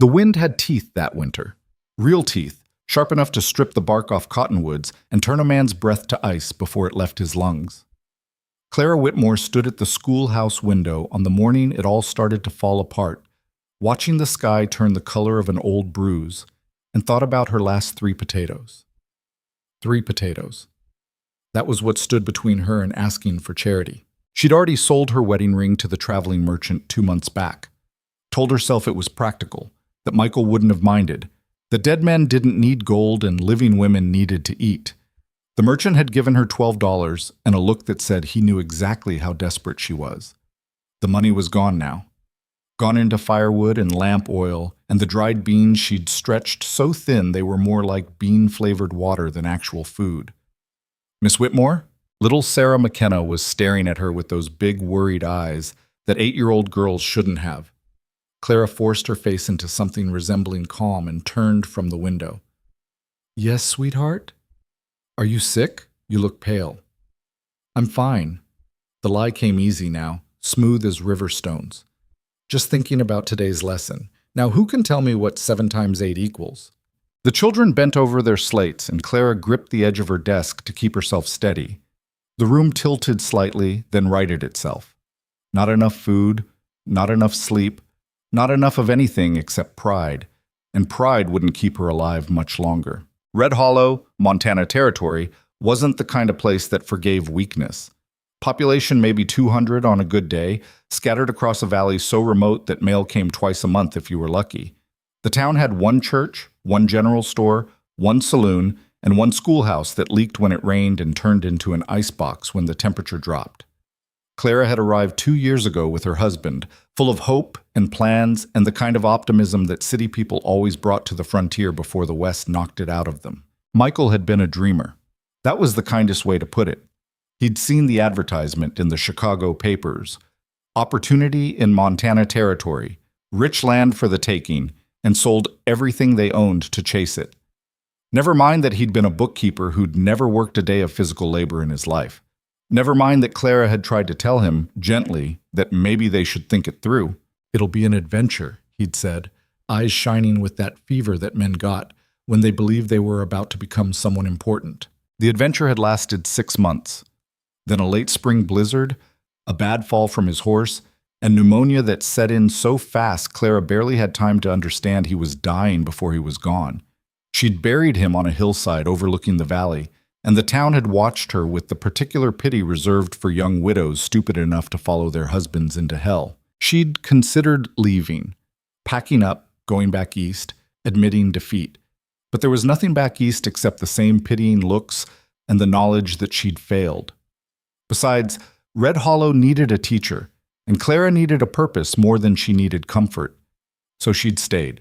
The wind had teeth that winter. Real teeth, sharp enough to strip the bark off cottonwoods and turn a man's breath to ice before it left his lungs. Clara Whitmore stood at the schoolhouse window on the morning it all started to fall apart, watching the sky turn the color of an old bruise, and thought about her last 3 potatoes. 3 potatoes. That was what stood between her and asking for charity. She'd already sold her wedding ring to the traveling merchant 2 months back. Told herself it was practical, that Michael wouldn't have minded. The dead men didn't need gold and living women needed to eat. The merchant had given her $12 and a look that said he knew exactly how desperate she was. The money was gone now. Gone into firewood and lamp oil, and the dried beans she'd stretched so thin they were more like bean-flavored water than actual food. Miss Whitmore? Little Sarah McKenna was staring at her with those big, worried eyes that 8-year-old girls shouldn't have. Clara forced her face into something resembling calm and turned from the window. "Yes, sweetheart? Are you sick? You look pale." "I'm fine." The lie came easy now, smooth as river stones. "Just thinking about today's lesson. Now who can tell me what 7 times 8 equals?" The children bent over their slates, and Clara gripped the edge of her desk to keep herself steady. The room tilted slightly, then righted itself. Not enough food, not enough sleep, not enough of anything except pride, and pride wouldn't keep her alive much longer. Red Hollow, Montana Territory, wasn't the kind of place that forgave weakness. Population maybe 200 on a good day, scattered across a valley so remote that mail came twice a month if you were lucky. The town had 1 church, 1 general store, 1 saloon, and 1 schoolhouse that leaked when it rained and turned into an icebox when the temperature dropped. Clara had arrived 2 years ago with her husband, full of hope and plans and the kind of optimism that city people always brought to the frontier before the West knocked it out of them. Michael had been a dreamer. That was the kindest way to put it. He'd seen the advertisement in the Chicago papers. Opportunity in Montana Territory, rich land for the taking, and sold everything they owned to chase it. Never mind that he'd been a bookkeeper who'd never worked a day of physical labor in his life. Never mind that Clara had tried to tell him, gently, that maybe they should think it through. "It'll be an adventure," he'd said, eyes shining with that fever that men got when they believed they were about to become someone important. The adventure had lasted 6 months. Then a late spring blizzard, a bad fall from his horse, and pneumonia that set in so fast Clara barely had time to understand he was dying before he was gone. She'd buried him on a hillside overlooking the valley, and the town had watched her with the particular pity reserved for young widows stupid enough to follow their husbands into hell. She'd considered leaving, packing up, going back east, admitting defeat. But there was nothing back east except the same pitying looks and the knowledge that she'd failed. Besides, Red Hollow needed a teacher, and Clara needed a purpose more than she needed comfort. So she'd stayed.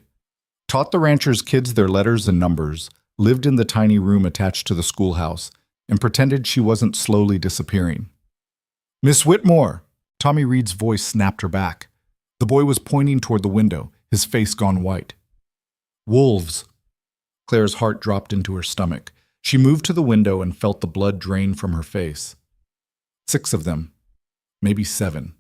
Taught the ranchers' kids their letters and numbers, lived in the tiny room attached to the schoolhouse, and pretended she wasn't slowly disappearing. "Miss Whitmore!" Tommy Reed's voice snapped her back. The boy was pointing toward the window, his face gone white. "Wolves!" Clara's heart dropped into her stomach. She moved to the window and felt the blood drain from her face. 6 of them, maybe 7.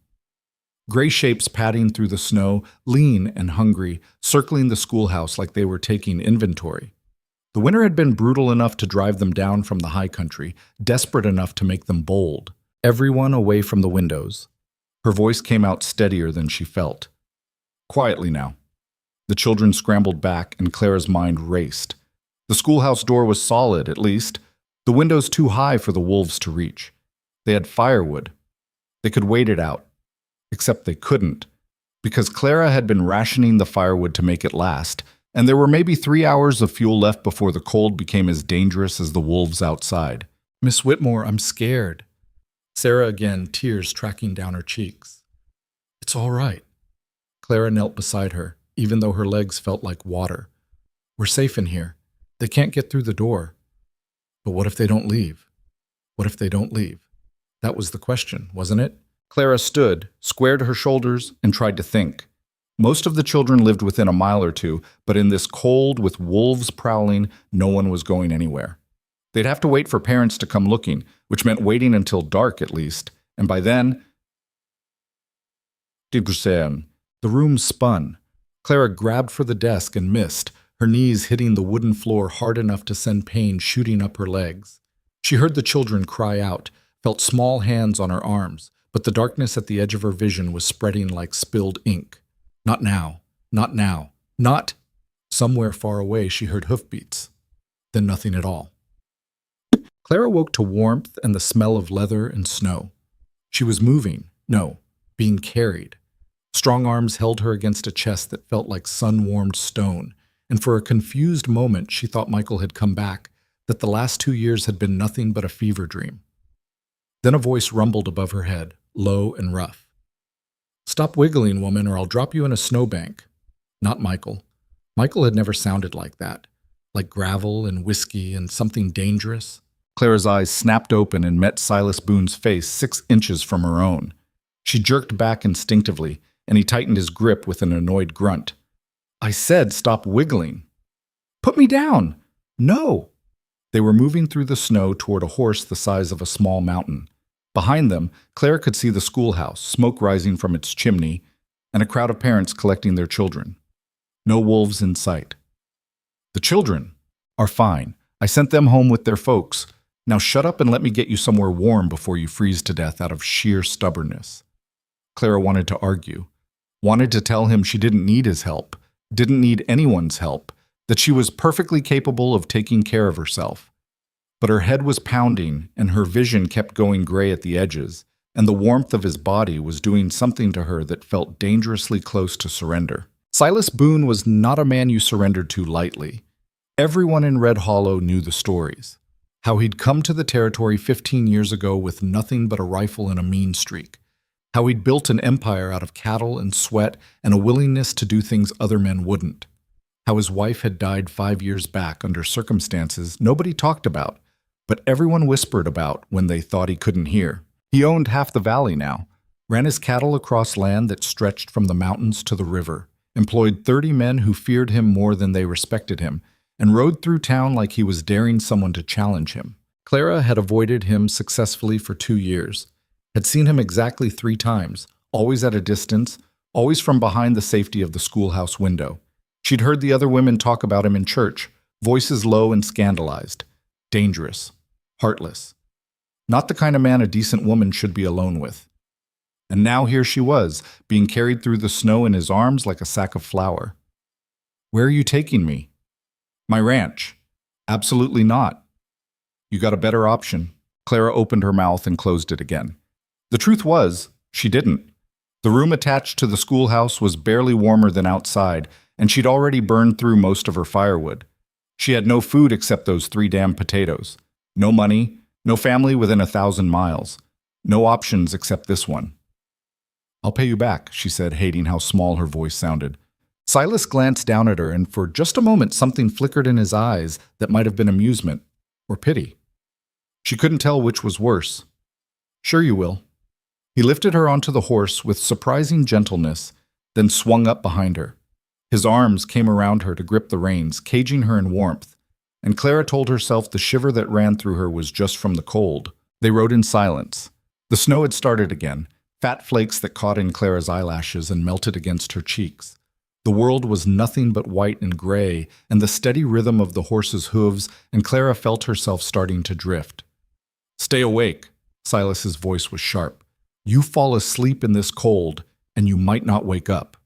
Gray shapes padding through the snow, lean and hungry, circling the schoolhouse like they were taking inventory. The winter had been brutal enough to drive them down from the high country, desperate enough to make them bold. Everyone away from the windows. Her voice came out steadier than she felt. "Quietly now." The children scrambled back, and Clara's mind raced. The schoolhouse door was solid, at least. The windows too high for the wolves to reach. They had firewood. They could wait it out. Except they couldn't, because Clara had been rationing the firewood to make it last, and there were maybe 3 hours of fuel left before the cold became as dangerous as the wolves outside. "Miss Whitmore, I'm scared." Sarah again, tears tracking down her cheeks. "It's all right." Clara knelt beside her, even though her legs felt like water. "We're safe in here. They can't get through the door." But what if they don't leave? What if they don't leave? That was the question, wasn't it? Clara stood, squared her shoulders, and tried to think. Most of the children lived within a mile or 2, but in this cold with wolves prowling, no one was going anywhere. They'd have to wait for parents to come looking, which meant waiting until dark at least, and by then... The room spun. Clara grabbed for the desk and missed, her knees hitting the wooden floor hard enough to send pain shooting up her legs. She heard the children cry out, felt small hands on her arms, but the darkness at the edge of her vision was spreading like spilled ink. Not now, not now, not... Somewhere far away she heard hoofbeats. Then nothing at all. Clara woke to warmth and the smell of leather and snow. She was moving, no, being carried. Strong arms held her against a chest that felt like sun-warmed stone, and for a confused moment she thought Michael had come back, that the last 2 years had been nothing but a fever dream. Then a voice rumbled above her head, low and rough. "Stop wiggling, woman, or I'll drop you in a snowbank." Not Michael. Michael had never sounded like that, like gravel and whiskey and something dangerous. Clara's eyes snapped open and met Silas Boone's face 6 inches from her own. She jerked back instinctively, and he tightened his grip with an annoyed grunt. "I said stop wiggling." "Put me down!" "No!" They were moving through the snow toward a horse the size of a small mountain. Behind them, Clara could see the schoolhouse, smoke rising from its chimney, and a crowd of parents collecting their children. No wolves in sight. "The children are fine. I sent them home with their folks. Now shut up and let me get you somewhere warm before you freeze to death out of sheer stubbornness." Clara wanted to argue, wanted to tell him she didn't need his help, didn't need anyone's help, that she was perfectly capable of taking care of herself. But her head was pounding, and her vision kept going gray at the edges, and the warmth of his body was doing something to her that felt dangerously close to surrender. Silas Boone was not a man you surrendered to lightly. Everyone in Red Hollow knew the stories. How he'd come to the territory 15 years ago with nothing but a rifle and a mean streak. How he'd built an empire out of cattle and sweat and a willingness to do things other men wouldn't. How his wife had died 5 years back under circumstances nobody talked about, but everyone whispered about when they thought he couldn't hear. He owned half the valley now, ran his cattle across land that stretched from the mountains to the river, employed 30 men who feared him more than they respected him, and rode through town like he was daring someone to challenge him. Clara had avoided him successfully for 2 years, had seen him exactly 3 times, always at a distance, always from behind the safety of the schoolhouse window. She'd heard the other women talk about him in church, voices low and scandalized. Dangerous. Heartless. Not the kind of man a decent woman should be alone with. And now here she was, being carried through the snow in his arms like a sack of flour. "Where are you taking me?" "My ranch." "Absolutely not." "You got a better option." Clara opened her mouth and closed it again. The truth was, she didn't. The room attached to the schoolhouse was barely warmer than outside, and she'd already burned through most of her firewood. She had no food except those 3 damn potatoes. No money, no family within 1,000 miles. No options except this one. "I'll pay you back," she said, hating how small her voice sounded. Silas glanced down at her, and for just a moment something flickered in his eyes that might have been amusement or pity. She couldn't tell which was worse. "Sure you will." He lifted her onto the horse with surprising gentleness, then swung up behind her. His arms came around her to grip the reins, caging her in warmth, and Clara told herself the shiver that ran through her was just from the cold. They rode in silence. The snow had started again, fat flakes that caught in Clara's eyelashes and melted against her cheeks. The world was nothing but white and gray, and the steady rhythm of the horse's hooves, and Clara felt herself starting to drift. "Stay awake," Silas's voice was sharp. "You fall asleep in this cold, and you might not wake up."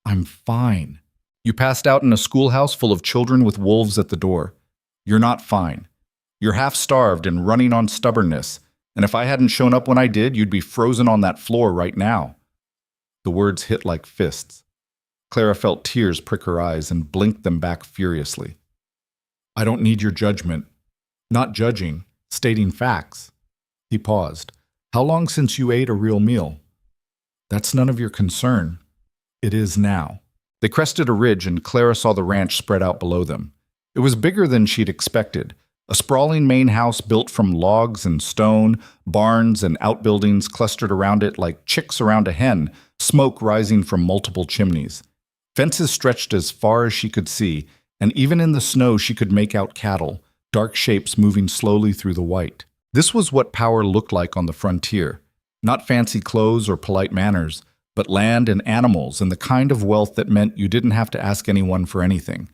"I'm fine." "You passed out in a schoolhouse full of children with wolves at the door. You're not fine. You're half-starved and running on stubbornness, and if I hadn't shown up when I did, you'd be frozen on that floor right now." The words hit like fists. Clara felt tears prick her eyes and blinked them back furiously. "I don't need your judgment." "Not judging, stating facts." He paused. "How long since you ate a real meal?" "That's none of your concern." "It is now." They crested a ridge and Clara saw the ranch spread out below them. It was bigger than she'd expected. A sprawling main house built from logs and stone, barns and outbuildings clustered around it like chicks around a hen, smoke rising from multiple chimneys. Fences stretched as far as she could see, and even in the snow she could make out cattle, dark shapes moving slowly through the white. This was what power looked like on the frontier. Not fancy clothes or polite manners, but land and animals and the kind of wealth that meant you didn't have to ask anyone for anything.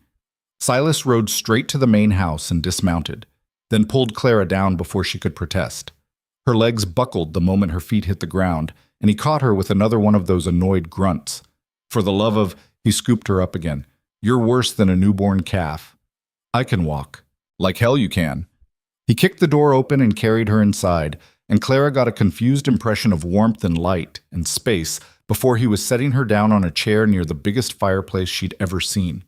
Silas rode straight to the main house and dismounted, then pulled Clara down before she could protest. Her legs buckled the moment her feet hit the ground, and he caught her with another one of those annoyed grunts. For the love of, he scooped her up again. You're worse than a newborn calf. I can walk. Like hell you can. He kicked the door open and carried her inside, and Clara got a confused impression of warmth and light and space before he was setting her down on a chair near the biggest fireplace she'd ever seen.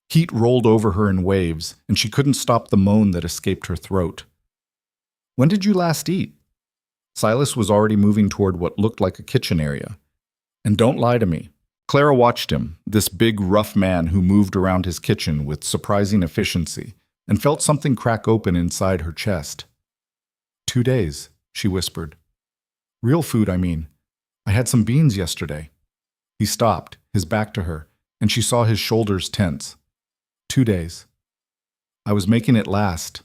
Heat rolled over her in waves, and she couldn't stop the moan that escaped her throat. When did you last eat? Silas was already moving toward what looked like a kitchen area. And don't lie to me. Clara watched him, this big, rough man who moved around his kitchen with surprising efficiency, and felt something crack open inside her chest. 2 days, she whispered. Real food, I mean. I had some beans yesterday. He stopped, his back to her, and she saw his shoulders tense. 2 days. I was making it last.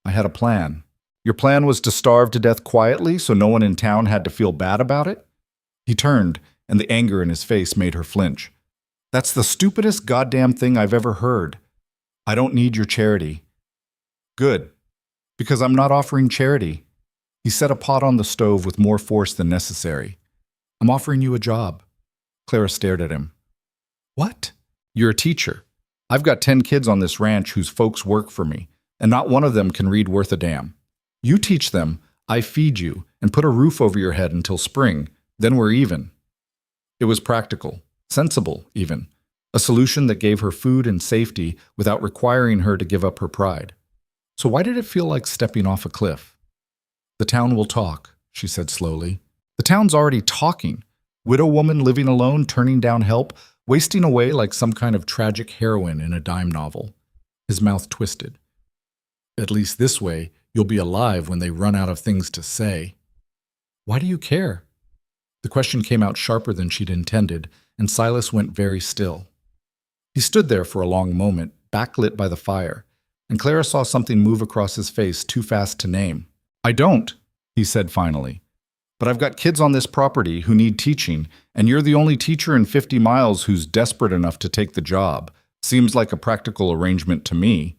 I had a plan. Your plan was to starve to death quietly so no one in town had to feel bad about it? He turned, and the anger in his face made her flinch. That's the stupidest goddamn thing I've ever heard. I don't need your charity. Good. Because I'm not offering charity. He set a pot on the stove with more force than necessary. I'm offering you a job. Clara stared at him. What? You're a teacher. I've got 10 kids on this ranch whose folks work for me, and not one of them can read worth a damn. You teach them, I feed you, and put a roof over your head until spring. Then we're even. It was practical, sensible even, a solution that gave her food and safety without requiring her to give up her pride. So why did it feel like stepping off a cliff? The town will talk, she said slowly. The town's already talking. Widow woman living alone, turning down help, wasting away like some kind of tragic heroine in a dime novel. His mouth twisted. At least this way, you'll be alive when they run out of things to say. Why do you care? The question came out sharper than she'd intended, and Silas went very still. He stood there for a long moment, backlit by the fire, and Clara saw something move across his face too fast to name. I don't, he said finally. But I've got kids on this property who need teaching, and you're the only teacher in 50 miles who's desperate enough to take the job. Seems like a practical arrangement to me.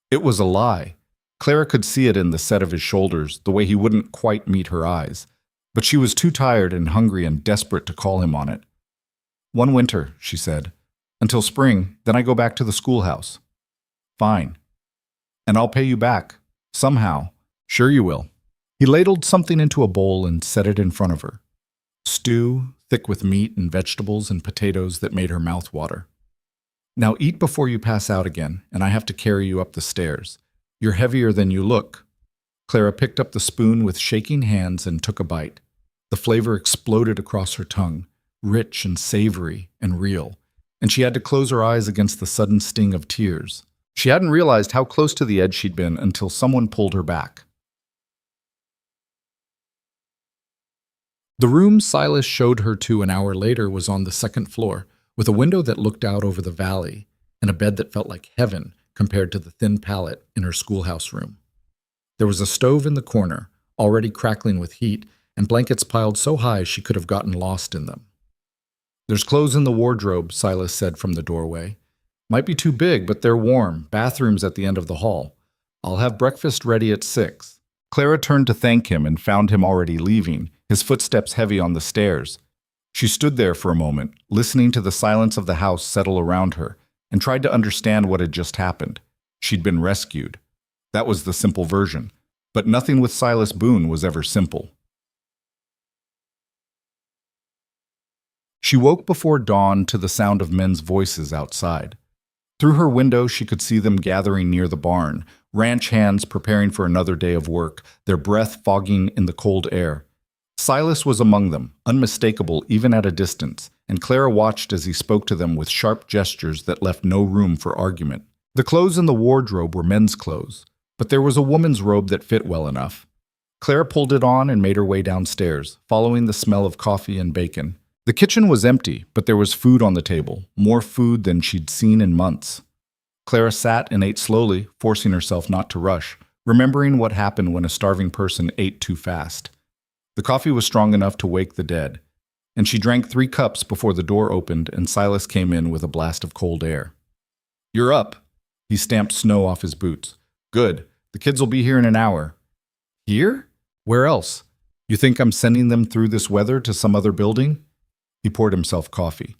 It was a lie. Clara could see it in the set of his shoulders, the way he wouldn't quite meet her eyes. But she was too tired and hungry and desperate to call him on it. 1 winter, she said. Until spring, then I go back to the schoolhouse. Fine. And I'll pay you back. Somehow. Sure you will. He ladled something into a bowl and set it in front of her. Stew, thick with meat and vegetables and potatoes that made her mouth water. Now eat before you pass out again, and I have to carry you up the stairs. You're heavier than you look. Clara picked up the spoon with shaking hands and took a bite. The flavor exploded across her tongue, rich and savory and real, and she had to close her eyes against the sudden sting of tears. She hadn't realized how close to the edge she'd been until someone pulled her back. The room Silas showed her to an hour later was on the 2nd floor, with a window that looked out over the valley, and a bed that felt like heaven compared to the thin pallet in her schoolhouse room. There was a stove in the corner, already crackling with heat, and blankets piled so high she could have gotten lost in them. There's clothes in the wardrobe, Silas said from the doorway. Might be too big, but they're warm. Bathrooms at the end of the hall. I'll have breakfast ready at 6. Clara turned to thank him and found him already leaving, his footsteps heavy on the stairs. She stood there for a moment, listening to the silence of the house settle around her, and tried to understand what had just happened. She'd been rescued. That was the simple version. But nothing with Silas Boone was ever simple. She woke before dawn to the sound of men's voices outside. Through her window, she could see them gathering near the barn, ranch hands preparing for another day of work, their breath fogging in the cold air. Silas was among them, unmistakable even at a distance, and Clara watched as he spoke to them with sharp gestures that left no room for argument. The clothes in the wardrobe were men's clothes, but there was a woman's robe that fit well enough. Clara pulled it on and made her way downstairs, following the smell of coffee and bacon. The kitchen was empty, but there was food on the table, more food than she'd seen in months. Clara sat and ate slowly, forcing herself not to rush, remembering what happened when a starving person ate too fast. The coffee was strong enough to wake the dead. and she drank 3 cups before the door opened and Silas came in with a blast of cold air. "You're up." He stamped snow off his boots. "Good. The kids will be here in an hour." "Here? Where else? You think I'm sending them through this weather to some other building?" He poured himself coffee.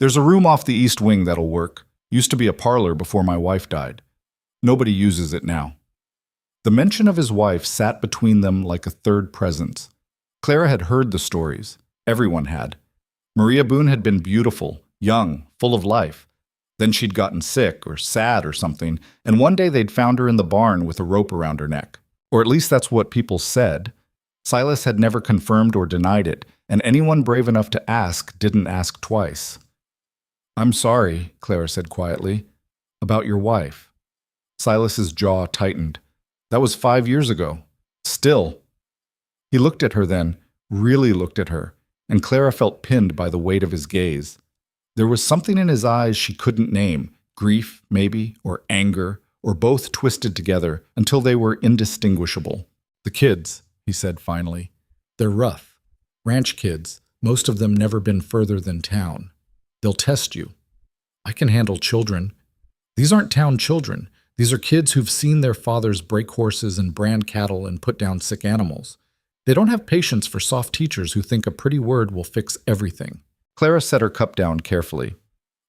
"There's a room off the east wing that'll work. Used to be a parlor before my wife died. Nobody uses it now." The mention of his wife sat between them like a third presence. Clara had heard the stories. Everyone had. Maria Boone had been beautiful, young, full of life. Then she'd gotten sick or sad or something, and one day they'd found her in the barn with a rope around her neck. Or at least that's what people said. Silas had never confirmed or denied it, and anyone brave enough to ask didn't ask twice. "I'm sorry," Clara said quietly. "About your wife." Silas's jaw tightened. "That was 5 years ago. Still." He looked at her then, really looked at her, and Clara felt pinned by the weight of his gaze. There was something in his eyes she couldn't name, grief, maybe, or anger, or both twisted together until they were indistinguishable. "The kids," he said finally. "They're rough. Ranch kids, most of them never been further than town. They'll test you. I can handle children. These aren't town children. These are kids who've seen their fathers break horses and brand cattle and put down sick animals. They don't have patience for soft teachers who think a pretty word will fix everything." Clara set her cup down carefully.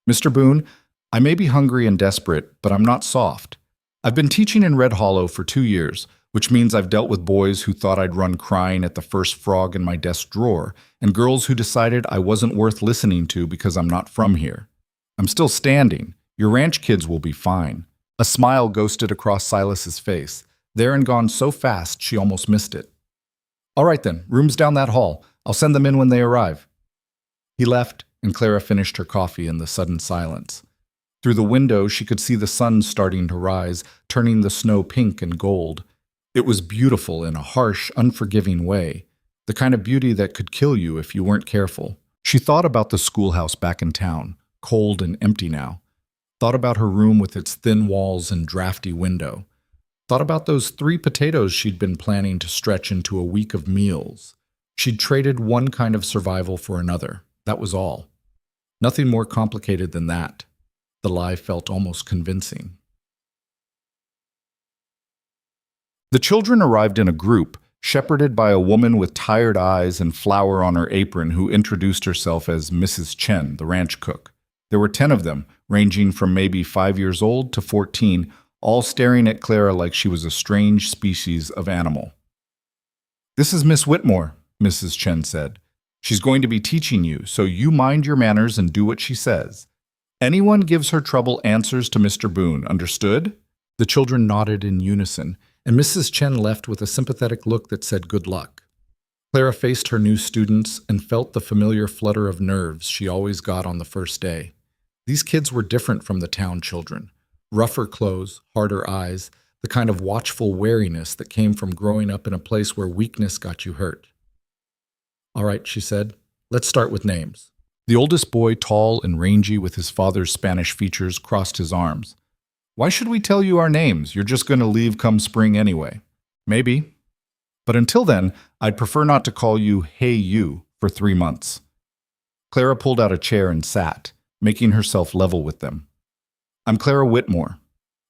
"Mr. Boone, I may be hungry and desperate, but I'm not soft. I've been teaching in Red Hollow for 2 years, which means I've dealt with boys who thought I'd run crying at the first frog in my desk drawer, and girls who decided I wasn't worth listening to because I'm not from here. I'm still standing. Your ranch kids will be fine." A smile ghosted across Silas's face, there and gone so fast she almost missed it. "All right then, rooms down that hall. I'll send them in when they arrive." He left, and Clara finished her coffee in the sudden silence. Through the window, she could see the sun starting to rise, turning the snow pink and gold. It was beautiful in a harsh, unforgiving way, the kind of beauty that could kill you if you weren't careful. She thought about the schoolhouse back in town, cold and empty now. Thought about her room with its thin walls and drafty window. Thought about those 3 potatoes she'd been planning to stretch into a week of meals. She'd traded one kind of survival for another. That was all. Nothing more complicated than that. The lie felt almost convincing. The children arrived in a group, shepherded by a woman with tired eyes and flour on her apron who introduced herself as Mrs. Chen, the ranch cook. There were 10 of them, ranging from maybe 5 years old to 14, all staring at Clara like she was a strange species of animal. "This is Miss Whitmore," Mrs. Chen said. "She's going to be teaching you, so you mind your manners and do what she says. Anyone gives her trouble answers to Mr. Boone, understood?" The children nodded in unison, and Mrs. Chen left with a sympathetic look that said good luck. Clara faced her new students and felt the familiar flutter of nerves she always got on the first day. These kids were different from the town children. Rougher clothes, harder eyes, the kind of watchful wariness that came from growing up in a place where weakness got you hurt. "All right," she said. "Let's start with names." The oldest boy, tall and rangy with his father's Spanish features, crossed his arms. "Why should we tell you our names? You're just going to leave come spring anyway." "Maybe. But until then, I'd prefer not to call you Hey You for 3 months." Clara pulled out a chair and sat, making herself level with them. "I'm Clara Whitmore.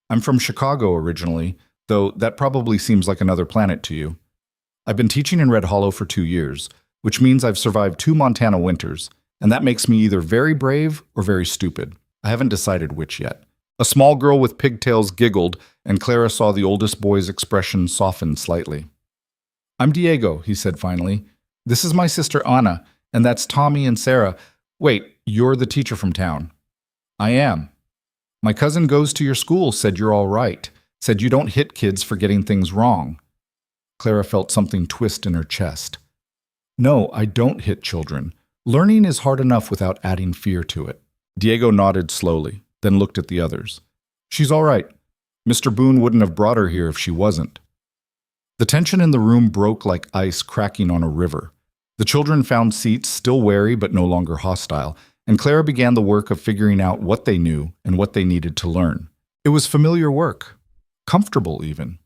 I'm from Chicago originally, though that probably seems like another planet to you. I've been teaching in Red Hollow for 2 years, which means I've survived 2 Montana winters, and that makes me either very brave or very stupid. I haven't decided which yet." A small girl with pigtails giggled, and Clara saw the oldest boy's expression soften slightly. "I'm Diego," he said finally. "This is my sister Anna, and that's Tommy and Sarah. Wait, you're the teacher from town." "I am. My cousin goes to your school, said you're all right, said you don't hit kids for getting things wrong." Clara felt something twist in her chest. "No, I don't hit children. Learning is hard enough without adding fear to it." Diego nodded slowly, then looked at the others. "She's all right. Mr. Boone wouldn't have brought her here if she wasn't." The tension in the room broke like ice cracking on a river. The children found seats, still wary but no longer hostile, and Clara began the work of figuring out what they knew and what they needed to learn. It was familiar work, comfortable even.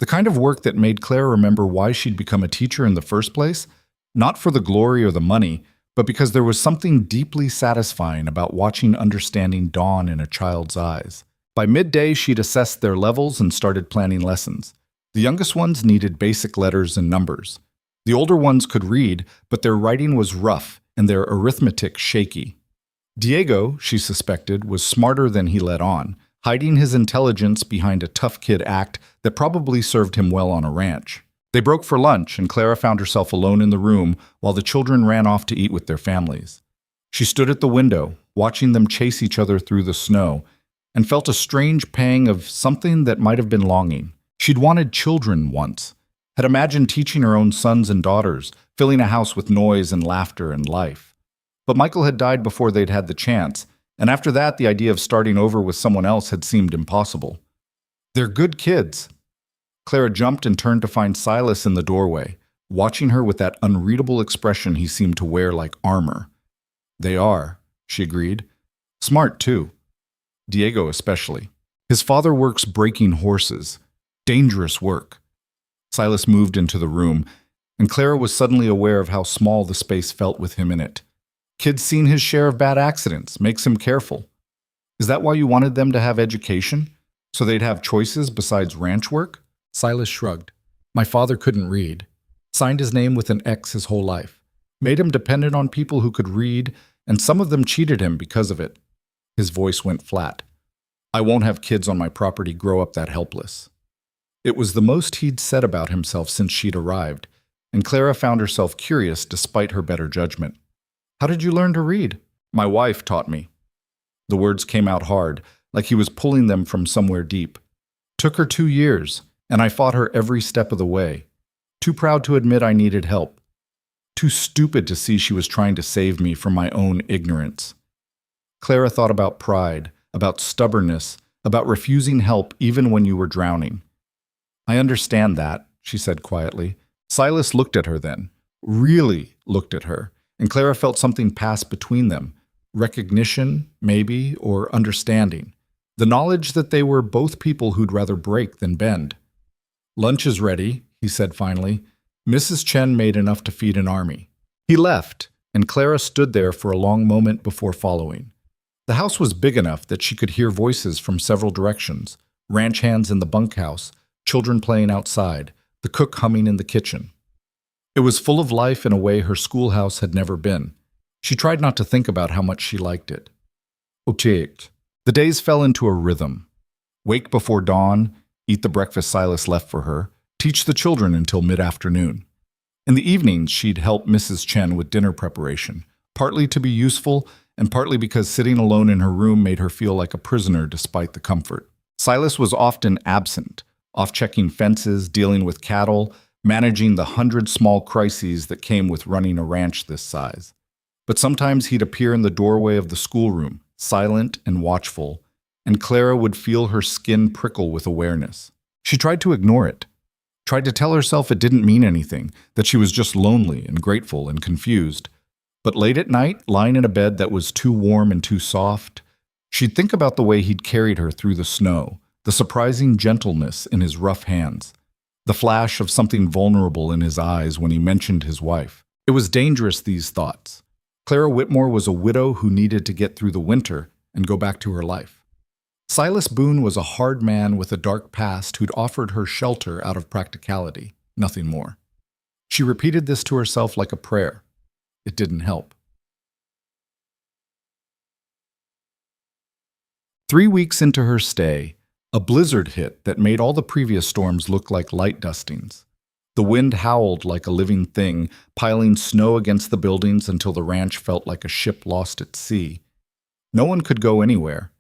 The kind of work that made Clara remember why she'd become a teacher in the first place, Not for the glory or the money, but because there was something deeply satisfying about watching understanding dawn in a child's eyes. By midday, she'd assessed their levels and started planning lessons. The youngest ones needed basic letters and numbers. The older ones could read, but their writing was rough and their arithmetic shaky. Diego, she suspected, was smarter than he let on, hiding his intelligence behind a tough kid act that probably served him well on a ranch. They broke for lunch, and Clara found herself alone in the room while the children ran off to eat with their families. She stood at the window, watching them chase each other through the snow, and felt a strange pang of something that might have been longing. She'd wanted children once, had imagined teaching her own sons and daughters, filling a house with noise and laughter and life. But Michael had died before they'd had the chance, and after that the idea of starting over with someone else had seemed impossible. They're good kids. Clara jumped and turned to find Silas in the doorway, watching her with that unreadable expression he seemed to wear like armor. They are, she agreed. Smart, too. Diego especially. His father works breaking horses. Dangerous work. Silas moved into the room, and Clara was suddenly aware of how small the space felt with him in it. Kid's seen his share of bad accidents, makes him careful. Is that why you wanted them to have education? So they'd have choices besides ranch work? Silas shrugged. My father couldn't read. Signed his name with an X his whole life. Made him dependent on people who could read, and some of them cheated him because of it. His voice went flat. I won't have kids on my property grow up that helpless. It was the most he'd said about himself since she'd arrived, and Clara found herself curious despite her better judgment. How did you learn to read? My wife taught me. The words came out hard, like he was pulling them from somewhere deep. Took her 2 years, and I fought her every step of the way. Too proud to admit I needed help. Too stupid to see she was trying to save me from my own ignorance. Clara thought about pride, about stubbornness, about refusing help even when you were drowning. I understand that, she said quietly. Silas looked at her then, really looked at her, and Clara felt something pass between them. Recognition, maybe, or understanding. The knowledge that they were both people who'd rather break than bend. Lunch is ready, he said finally. Mrs. Chen made enough to feed an army. He left, and Clara stood there for a long moment before following. The house was big enough that she could hear voices from several directions. Ranch hands in the bunkhouse, children playing outside, the cook humming in the kitchen. It was full of life in a way her schoolhouse had never been. She tried not to think about how much she liked it. Object. The days fell into a rhythm. Wake before dawn, eat the breakfast Silas left for her, teach the children until mid-afternoon. In the evenings, she'd help Mrs. Chen with dinner preparation, partly to be useful and partly because sitting alone in her room made her feel like a prisoner despite the comfort. Silas was often absent, off checking fences, dealing with cattle, managing the 100 small crises that came with running a ranch this size. But sometimes he'd appear in the doorway of the schoolroom, silent and watchful, and Clara would feel her skin prickle with awareness. She tried to ignore it, tried to tell herself it didn't mean anything, that she was just lonely and grateful and confused. But late at night, lying in a bed that was too warm and too soft, she'd think about the way he'd carried her through the snow, the surprising gentleness in his rough hands, the flash of something vulnerable in his eyes when he mentioned his wife. It was dangerous, these thoughts. Clara Whitmore was a widow who needed to get through the winter and go back to her life. Silas Boone was a hard man with a dark past who'd offered her shelter out of practicality, nothing more. She repeated this to herself like a prayer. It didn't help. 3 weeks into her stay, a blizzard hit that made all the previous storms look like light dustings. The wind howled like a living thing, piling snow against the buildings until the ranch felt like a ship lost at sea. No one could go anywhere.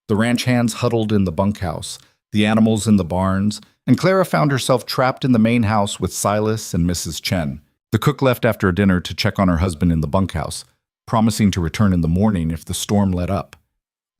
The ranch hands huddled in the bunkhouse, the animals in the barns, and Clara found herself trapped in the main house with Silas and Mrs. Chen. The cook left after dinner to check on her husband in the bunkhouse, promising to return in the morning if the storm let up.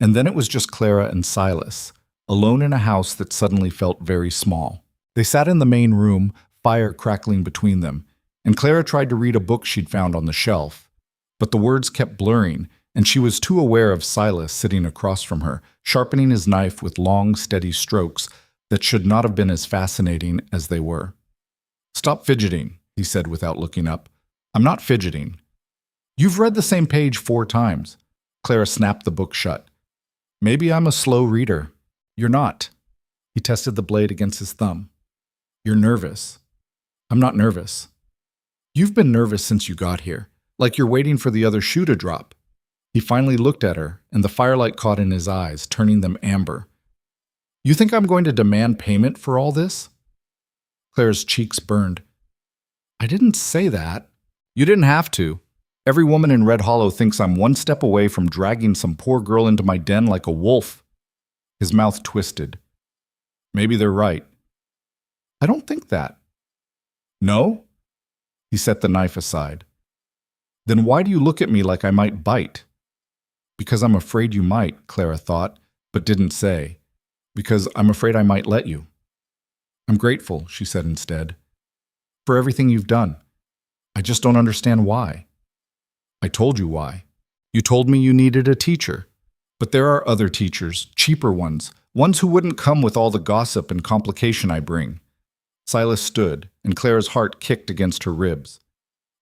And then it was just Clara and Silas, alone in a house that suddenly felt very small. They sat in the main room, fire crackling between them, and Clara tried to read a book she'd found on the shelf. But the words kept blurring, and she was too aware of Silas sitting across from her, sharpening his knife with long, steady strokes that should not have been as fascinating as they were. Stop fidgeting, he said without looking up. I'm not fidgeting. You've read the same page 4 times. Clara snapped the book shut. Maybe I'm a slow reader. You're not. He tested the blade against his thumb. You're nervous. I'm not nervous. You've been nervous since you got here, like you're waiting for the other shoe to drop. He finally looked at her, and the firelight caught in his eyes, turning them amber. You think I'm going to demand payment for all this? Clara's cheeks burned. I didn't say that. You didn't have to. Every woman in Red Hollow thinks I'm one step away from dragging some poor girl into my den like a wolf. His mouth twisted. Maybe they're right. I don't think that. No? He set the knife aside. Then why do you look at me like I might bite? Because I'm afraid you might, Clara thought, but didn't say. Because I'm afraid I might let you. I'm grateful, she said instead, for everything you've done. I just don't understand why. I told you why. You told me you needed a teacher. But there are other teachers, cheaper ones who wouldn't come with all the gossip and complication I bring. Silas stood, and Clara's heart kicked against her ribs.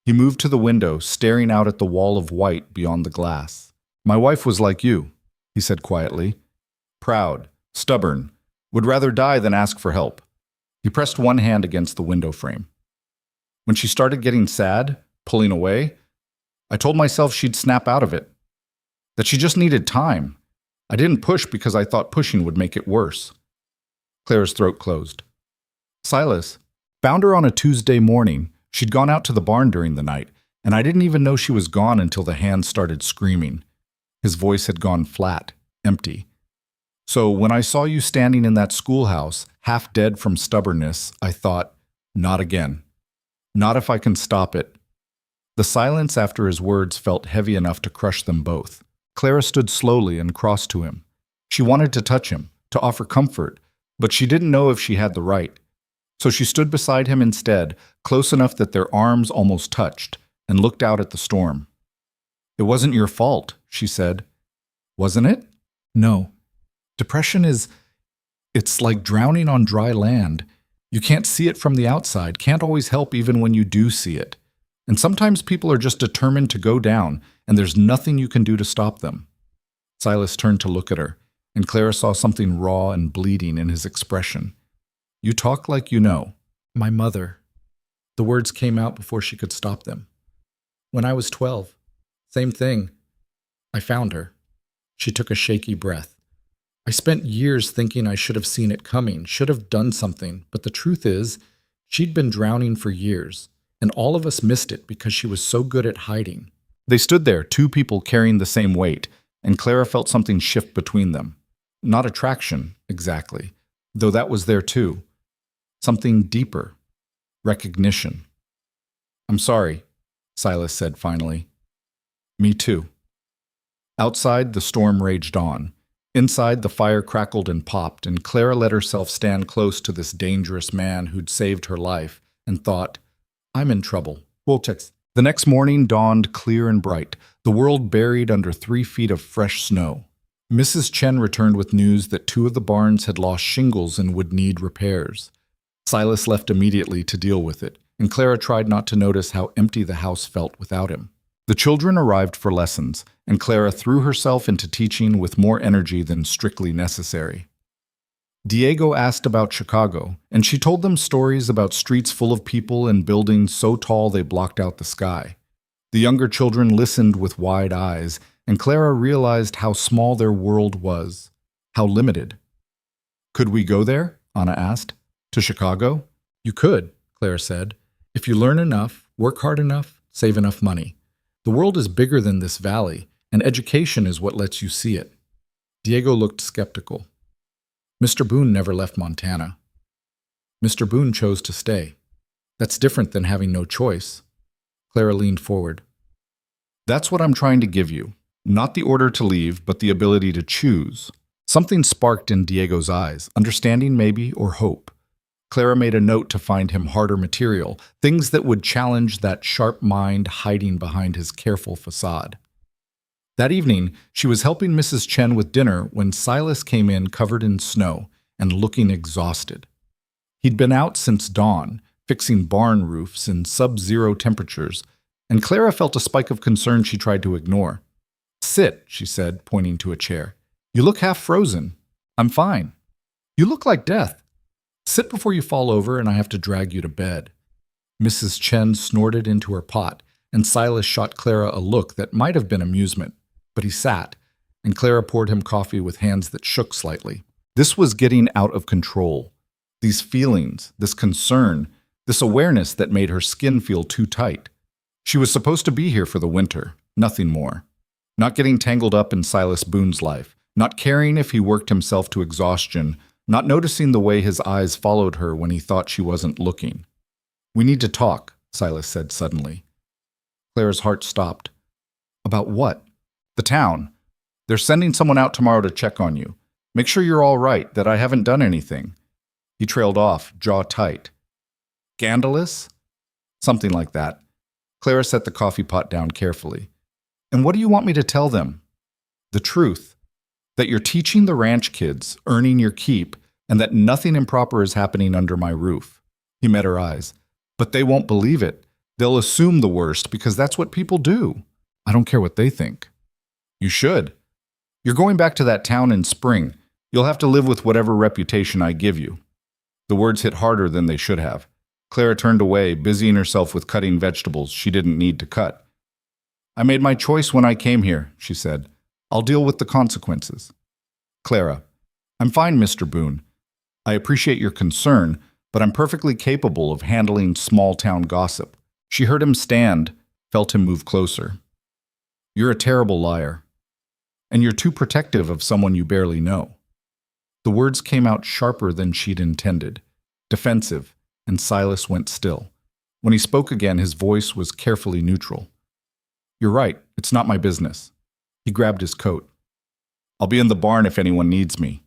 He moved to the window, staring out at the wall of white beyond the glass. My wife was like you, he said quietly. Proud, stubborn, would rather die than ask for help. He pressed one hand against the window frame. When she started getting sad, pulling away, I told myself she'd snap out of it. That she just needed time. I didn't push because I thought pushing would make it worse. Clara's throat closed. Silas found her on a Tuesday morning. She'd gone out to the barn during the night, and I didn't even know she was gone until the hands started screaming. His voice had gone flat, empty. So when I saw you standing in that schoolhouse, half dead from stubbornness, I thought, not again. Not if I can stop it. The silence after his words felt heavy enough to crush them both. Clara stood slowly and crossed to him. She wanted to touch him, to offer comfort, but she didn't know if she had the right. So she stood beside him instead, close enough that their arms almost touched, and looked out at the storm. It wasn't your fault, she said. Wasn't it? No. Depression it's like drowning on dry land. You can't see it from the outside, can't always help even when you do see it. And sometimes people are just determined to go down, and there's nothing you can do to stop them. Silas turned to look at her, and Clara saw something raw and bleeding in his expression. You talk like you know. My mother. The words came out before she could stop them. When I was 12. Same thing. I found her. She took a shaky breath. I spent years thinking I should have seen it coming, should have done something, but the truth is, she'd been drowning for years, and all of us missed it because she was so good at hiding. They stood there, 2 people carrying the same weight, and Clara felt something shift between them. Not attraction, exactly, though that was there too. Something deeper. Recognition. I'm sorry, Silas said finally. Me too. Outside, the storm raged on. Inside, the fire crackled and popped, and Clara let herself stand close to this dangerous man who'd saved her life, and thought, I'm in trouble. Voltex. The next morning dawned clear and bright, the world buried under 3 feet of fresh snow. Mrs. Chen returned with news that 2 of the barns had lost shingles and would need repairs. Silas left immediately to deal with it, and Clara tried not to notice how empty the house felt without him. The children arrived for lessons, and Clara threw herself into teaching with more energy than strictly necessary. Diego asked about Chicago, and she told them stories about streets full of people and buildings so tall they blocked out the sky. The younger children listened with wide eyes, and Clara realized how small their world was, how limited. Could we go there? Anna asked. To Chicago? You could, Clara said, if you learn enough, work hard enough, save enough money. The world is bigger than this valley, and education is what lets you see it. Diego looked skeptical. Mr. Boone never left Montana. Mr. Boone chose to stay. That's different than having no choice. Clara leaned forward. That's what I'm trying to give you. Not the order to leave, but the ability to choose. Something sparked in Diego's eyes, understanding maybe, or hope. Clara made a note to find him harder material, things that would challenge that sharp mind hiding behind his careful facade. That evening, she was helping Mrs. Chen with dinner when Silas came in covered in snow and looking exhausted. He'd been out since dawn, fixing barn roofs in sub-zero temperatures, and Clara felt a spike of concern she tried to ignore. "Sit," she said, pointing to a chair. "You look half frozen." "I'm fine." "You look like death." "Sit before you fall over and I have to drag you to bed." Mrs. Chen snorted into her pot, and Silas shot Clara a look that might have been amusement. But he sat, and Clara poured him coffee with hands that shook slightly. This was getting out of control. These feelings, this concern, this awareness that made her skin feel too tight. She was supposed to be here for the winter, nothing more. Not getting tangled up in Silas Boone's life, not caring if he worked himself to exhaustion, not noticing the way his eyes followed her when he thought she wasn't looking. "We need to talk," Silas said suddenly. Clara's heart stopped. "About what?" "The town. They're sending someone out tomorrow to check on you. Make sure you're all right, that I haven't done anything." He trailed off, jaw tight. "Scandalous?" "Something like that." Clara set the coffee pot down carefully. "And what do you want me to tell them?" "The truth. That you're teaching the ranch kids, earning your keep, and that nothing improper is happening under my roof." He met her eyes. "But they won't believe it. They'll assume the worst because that's what people do." "I don't care what they think." "You should. You're going back to that town in spring. You'll have to live with whatever reputation I give you." The words hit harder than they should have. Clara turned away, busying herself with cutting vegetables she didn't need to cut. "I made my choice when I came here," she said. "I'll deal with the consequences." "Clara, I'm fine, Mr. Boone. I appreciate your concern, but I'm perfectly capable of handling small-town gossip." She heard him stand, felt him move closer. "You're a terrible liar. And you're too protective of someone you barely know." The words came out sharper than she'd intended, defensive, and Silas went still. When he spoke again, his voice was carefully neutral. "You're right, it's not my business." He grabbed his coat. "I'll be in the barn if anyone needs me."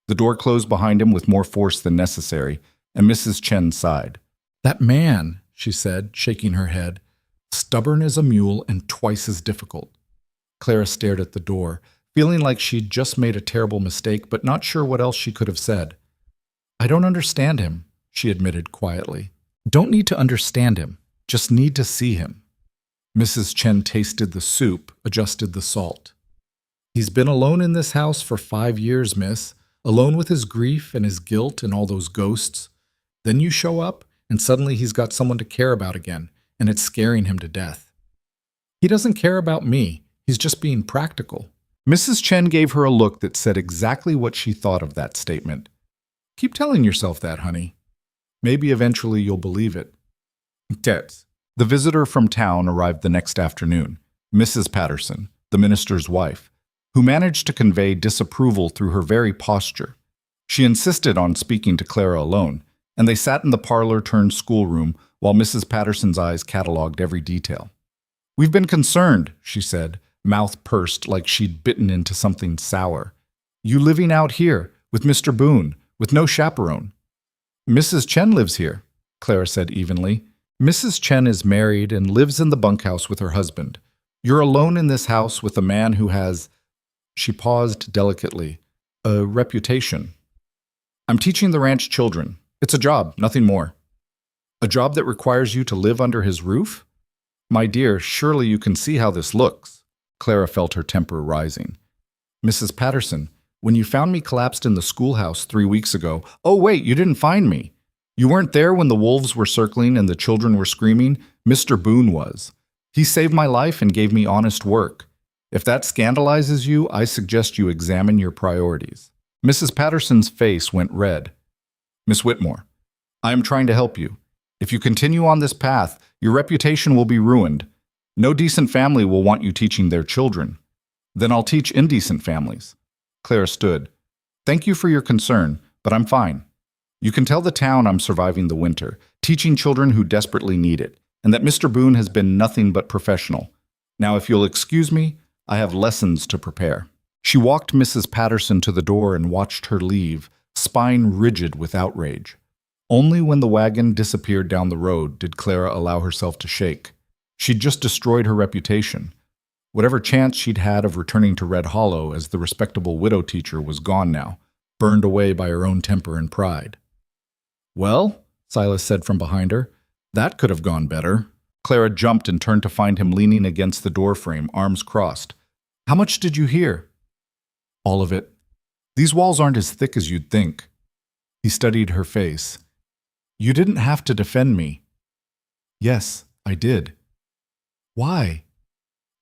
The door closed behind him with more force than necessary, and Mrs. Chen sighed. "That man," she said, shaking her head, "stubborn as a mule and twice as difficult." Clara stared at the door, feeling like she'd just made a terrible mistake, but not sure what else she could have said. "I don't understand him," she admitted quietly. "Don't need to understand him, just need to see him." Mrs. Chen tasted the soup, adjusted the salt. "He's been alone in this house for 5 years, miss, alone with his grief and his guilt and all those ghosts. Then you show up, and suddenly he's got someone to care about again, and it's scaring him to death. He doesn't care about me. He's just being practical." Mrs. Chen gave her a look that said exactly what she thought of that statement. "Keep telling yourself that, honey. Maybe eventually you'll believe it." Tets. The visitor from town arrived the next afternoon, Mrs. Patterson, the minister's wife, who managed to convey disapproval through her very posture. She insisted on speaking to Clara alone, and they sat in the parlor-turned-schoolroom while Mrs. Patterson's eyes cataloged every detail. "We've been concerned," she said, mouth pursed like she'd bitten into something sour. "You living out here, with Mr. Boone, with no chaperone." "Mrs. Chen lives here," Clara said evenly. "Mrs. Chen is married and lives in the bunkhouse with her husband. You're alone in this house with a man who has," she paused delicately, "a reputation. I'm teaching the ranch children. It's a job, nothing more." "A job that requires you to live under his roof? My dear, surely you can see how this looks." Clara felt her temper rising. "Mrs. Patterson, when you found me collapsed in the schoolhouse 3 weeks ago—" "Oh, wait, you didn't find me. You weren't there when the wolves were circling and the children were screaming. Mr. Boone was. He saved my life and gave me honest work. If that scandalizes you, I suggest you examine your priorities." Mrs. Patterson's face went red. "Miss Whitmore, I am trying to help you. If you continue on this path, your reputation will be ruined. No decent family will want you teaching their children. Then I'll teach indecent families." Clara stood. "Thank you for your concern, but I'm fine. You can tell the town I'm surviving the winter, teaching children who desperately need it, and that Mr. Boone has been nothing but professional. Now, if you'll excuse me, I have lessons to prepare." She walked Mrs. Patterson to the door and watched her leave, spine rigid with outrage. Only when the wagon disappeared down the road did Clara allow herself to shake. She'd just destroyed her reputation. Whatever chance she'd had of returning to Red Hollow as the respectable widow teacher was gone now, burned away by her own temper and pride. "Well," Silas said from behind her, "that could have gone better." Clara jumped and turned to find him leaning against the doorframe, arms crossed. How much did you hear? All of it. These walls aren't as thick as you'd think. He studied her face. You didn't have to defend me. Yes, I did. Why?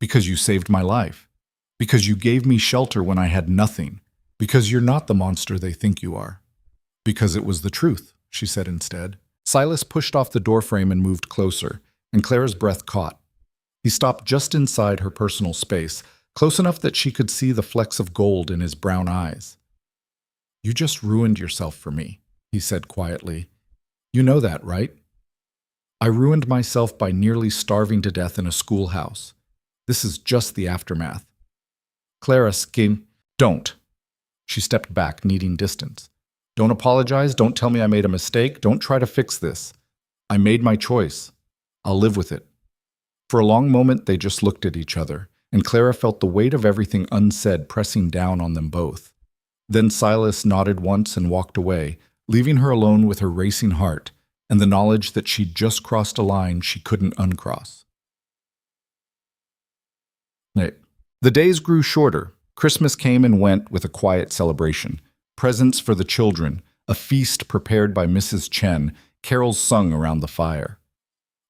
Because you saved my life. Because you gave me shelter when I had nothing. Because you're not the monster they think you are. Because it was the truth, she said instead. Silas pushed off the doorframe and moved closer, and Clara's breath caught. He stopped just inside her personal space, close enough that she could see the flecks of gold in his brown eyes. You just ruined yourself for me, he said quietly. You know that, right? I ruined myself by nearly starving to death in a schoolhouse. This is just the aftermath. Clara schemed. Don't. She stepped back, needing distance. Don't apologize. Don't tell me I made a mistake. Don't try to fix this. I made my choice. I'll live with it. For a long moment, they just looked at each other, and Clara felt the weight of everything unsaid pressing down on them both. Then Silas nodded once and walked away, leaving her alone with her racing heart and the knowledge that she'd just crossed a line she couldn't uncross. The days grew shorter. Christmas came and went with a quiet celebration. Presents for the children, a feast prepared by Mrs. Chen, carols sung around the fire.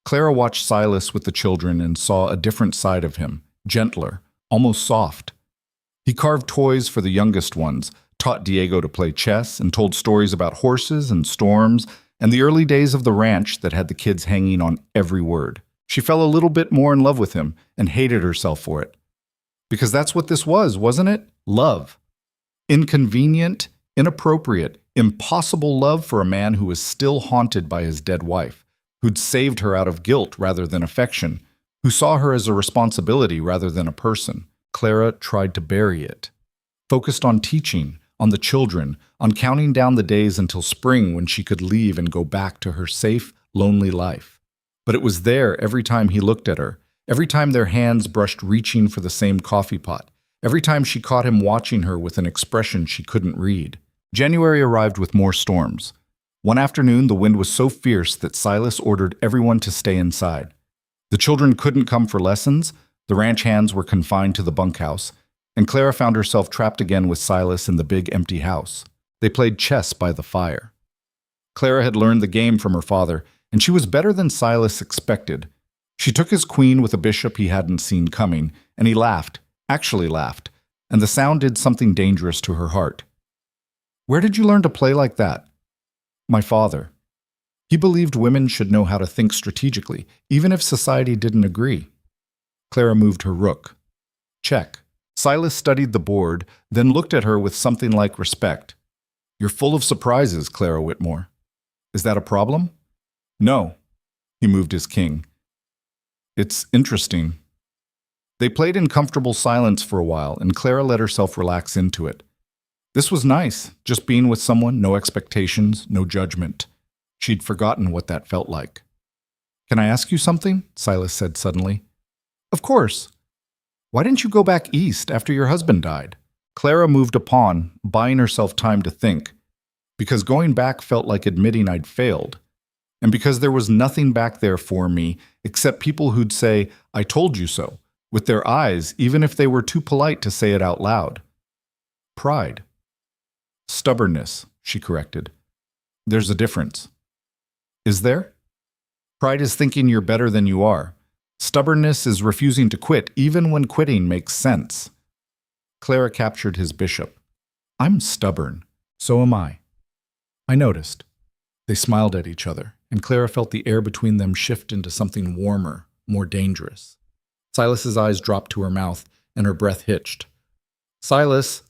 Clara watched Silas with the children and saw a different side of him, gentler, almost soft. He carved toys for the youngest ones, taught Diego to play chess, and told stories about horses and storms and the early days of the ranch that had the kids hanging on every word. She fell a little bit more in love with him and hated herself for it. Because that's what this was, wasn't it? Love. Inconvenient, inappropriate, impossible love for a man who was still haunted by his dead wife, who'd saved her out of guilt rather than affection, who saw her as a responsibility rather than a person. Clara tried to bury it. Focused on teaching, on the children, on counting down the days until spring when she could leave and go back to her safe, lonely life. But it was there every time he looked at her, every time their hands brushed reaching for the same coffee pot, every time she caught him watching her with an expression she couldn't read. January arrived with more storms. One afternoon, the wind was so fierce that Silas ordered everyone to stay inside. The children couldn't come for lessons, the ranch hands were confined to the bunkhouse, and Clara found herself trapped again with Silas in the big empty house. They played chess by the fire. Clara had learned the game from her father, and she was better than Silas expected. She took his queen with a bishop he hadn't seen coming, and he laughed, actually laughed, and the sound did something dangerous to her heart. Where did you learn to play like that? My father. He believed women should know how to think strategically, even if society didn't agree. Clara moved her rook. Check. Silas studied the board, then looked at her with something like respect. You're full of surprises, Clara Whitmore. Is that a problem? No. He moved his king. It's interesting. They played in comfortable silence for a while, and Clara let herself relax into it. This was nice, just being with someone, no expectations, no judgment. She'd forgotten what that felt like. Can I ask you something? Silas said suddenly. Of course. Why didn't you go back east after your husband died? Clara moved a pawn, buying herself time to think. Because going back felt like admitting I'd failed. And because there was nothing back there for me except people who'd say, I told you so, with their eyes, even if they were too polite to say it out loud. Pride. Stubbornness, she corrected. There's a difference. Is there? Pride is thinking you're better than you are. Stubbornness is refusing to quit, even when quitting makes sense. Clara captured his bishop. I'm stubborn. So am I. I noticed. They smiled at each other, and Clara felt the air between them shift into something warmer, more dangerous. Silas's eyes dropped to her mouth, and her breath hitched. Silas!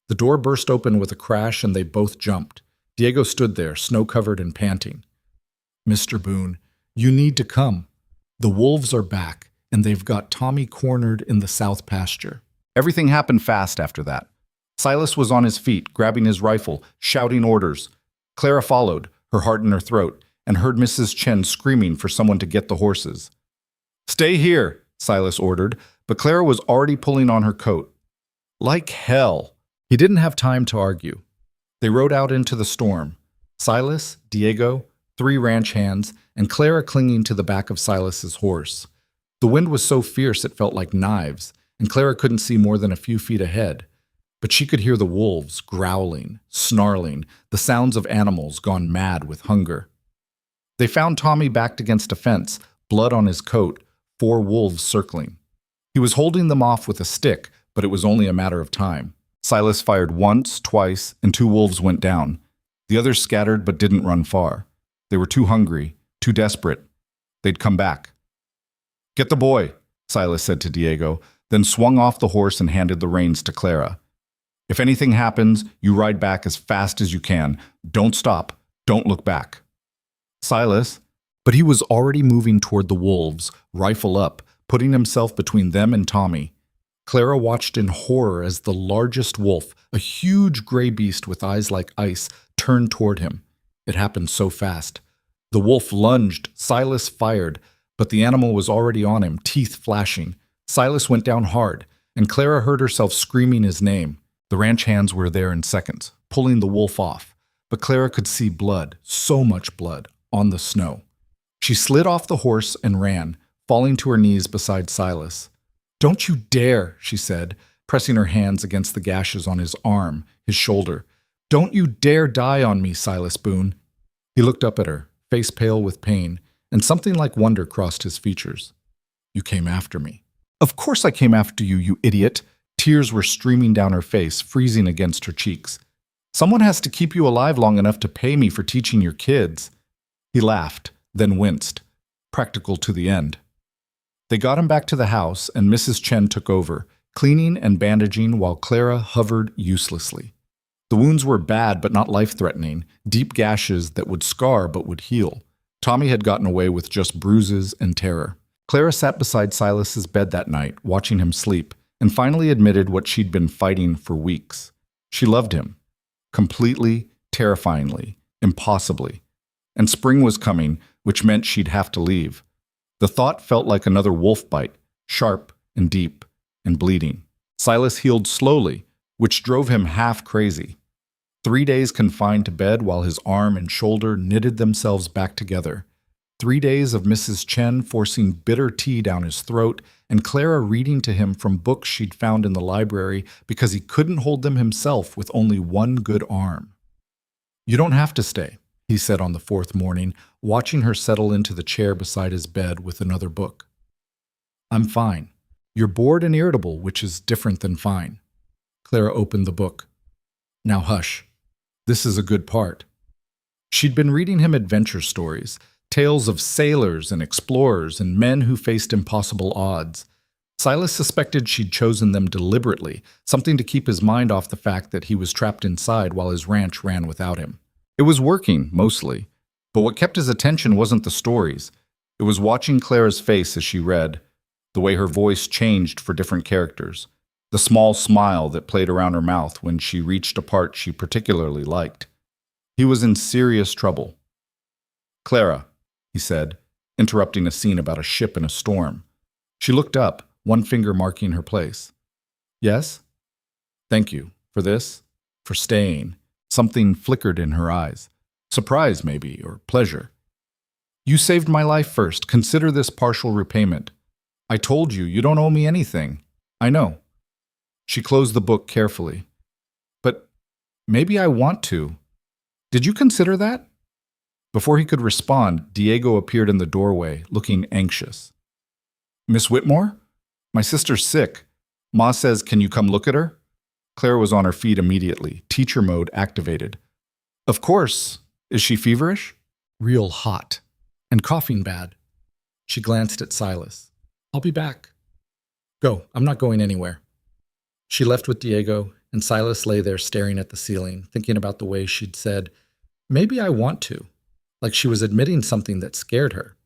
The door burst open with a crash, and they both jumped. Diego stood there, snow-covered and panting. Mr. Boone, you need to come. The wolves are back, and they've got Tommy cornered in the south pasture. Everything happened fast after that. Silas was on his feet, grabbing his rifle, shouting orders. Clara followed, her heart in her throat, and heard Mrs. Chen screaming for someone to get the horses. Stay here, Silas ordered, but Clara was already pulling on her coat. Like hell. He didn't have time to argue. They rode out into the storm. Silas, Diego, three ranch hands, and Clara clinging to the back of Silas's horse. The wind was so fierce it felt like knives, and Clara couldn't see more than a few feet ahead. But she could hear the wolves growling, snarling, the sounds of animals gone mad with hunger. They found Tommy backed against a fence, blood on his coat, four wolves circling. He was holding them off with a stick, but it was only a matter of time. Silas fired once, twice, and two wolves went down. The others scattered but didn't run far. They were too hungry, too desperate. They'd come back. "Get the boy," Silas said to Diego, then swung off the horse and handed the reins to Clara. "If anything happens, you ride back as fast as you can. Don't stop. Don't look back." Silas, but he was already moving toward the wolves, rifle up, putting himself between them and Tommy. Clara watched in horror as the largest wolf, a huge gray beast with eyes like ice, turned toward him. It happened so fast. The wolf lunged, Silas fired, but the animal was already on him, teeth flashing. Silas went down hard, and Clara heard herself screaming his name. The ranch hands were there in seconds, pulling the wolf off, but Clara could see blood, so much blood, on the snow. She slid off the horse and ran, falling to her knees beside Silas. "Don't you dare," she said, pressing her hands against the gashes on his arm, his shoulder. "Don't you dare die on me, Silas Boone." He looked up at her, face pale with pain, and something like wonder crossed his features. "You came after me." "Of course I came after you, you idiot." Tears were streaming down her face, freezing against her cheeks. "Someone has to keep you alive long enough to pay me for teaching your kids." He laughed, then winced, practical to the end. They got him back to the house, and Mrs. Chen took over, cleaning and bandaging while Clara hovered uselessly. The wounds were bad but not life-threatening, deep gashes that would scar but would heal. Tommy had gotten away with just bruises and terror. Clara sat beside Silas's bed that night, watching him sleep, and finally admitted what she'd been fighting for weeks. She loved him. Completely, terrifyingly, impossibly. And spring was coming, which meant she'd have to leave. The thought felt like another wolf bite, sharp and deep and bleeding. Silas healed slowly, which drove him half crazy. 3 days confined to bed while his arm and shoulder knitted themselves back together. 3 days of Mrs. Chen forcing bitter tea down his throat and Clara reading to him from books she'd found in the library because he couldn't hold them himself with only one good arm. "You don't have to stay," he said on the fourth morning, watching her settle into the chair beside his bed with another book. "I'm fine. You're bored and irritable, which is different than fine." Clara opened the book. "Now hush. This is a good part." She'd been reading him adventure stories, tales of sailors and explorers and men who faced impossible odds. Silas suspected she'd chosen them deliberately, something to keep his mind off the fact that he was trapped inside while his ranch ran without him. It was working, mostly, but what kept his attention wasn't the stories. It was watching Clara's face as she read, the way her voice changed for different characters, the small smile that played around her mouth when she reached a part she particularly liked. He was in serious trouble. "Clara," he said, interrupting a scene about a ship in a storm. She looked up, one finger marking her place. "Yes?" "Thank you. For this? For staying." Something flickered in her eyes. Surprise, maybe, or pleasure. "You saved my life first. Consider this partial repayment." "I told you, you don't owe me anything." "I know." She closed the book carefully. "But maybe I want to. Did you consider that?" Before he could respond, Diego appeared in the doorway, looking anxious. "Miss Whitmore? My sister's sick. Ma says, can you come look at her?" Clara was on her feet immediately, teacher mode activated. "Of course. Is she feverish?" "Real hot. And coughing bad." She glanced at Silas. "I'll be back." "Go. I'm not going anywhere." She left with Diego, and Silas lay there staring at the ceiling, thinking about the way she'd said, "Maybe I want to," like she was admitting something that scared her.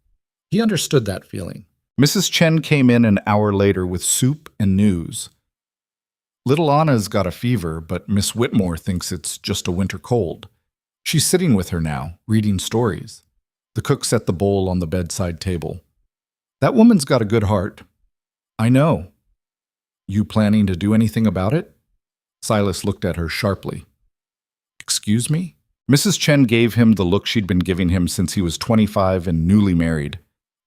He understood that feeling. Mrs. Chen came in an hour later with soup and news. "Little Anna's got a fever, but Miss Whitmore thinks it's just a winter cold. She's sitting with her now, reading stories." The cook set the bowl on the bedside table. "That woman's got a good heart." "I know." "You planning to do anything about it?" Silas looked at her sharply. "Excuse me?" Mrs. Chen gave him the look she'd been giving him since he was 25 and newly married.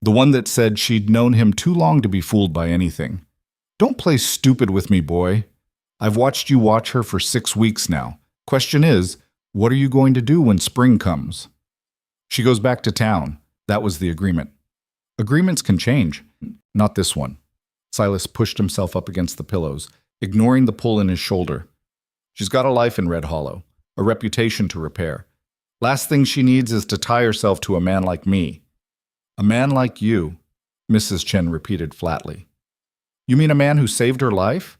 The one that said she'd known him too long to be fooled by anything. Don't play stupid with me, boy. I've watched you watch her for 6 weeks now. Question is, what are you going to do when spring comes? She goes back to town. That was the agreement. Agreements can change. Not this one. Silas pushed himself up against the pillows, ignoring the pull in his shoulder. She's got a life in Red Hollow, a reputation to repair. Last thing she needs is to tie herself to a man like me. A man like you, Mrs. Chen repeated flatly. You mean a man who saved her life?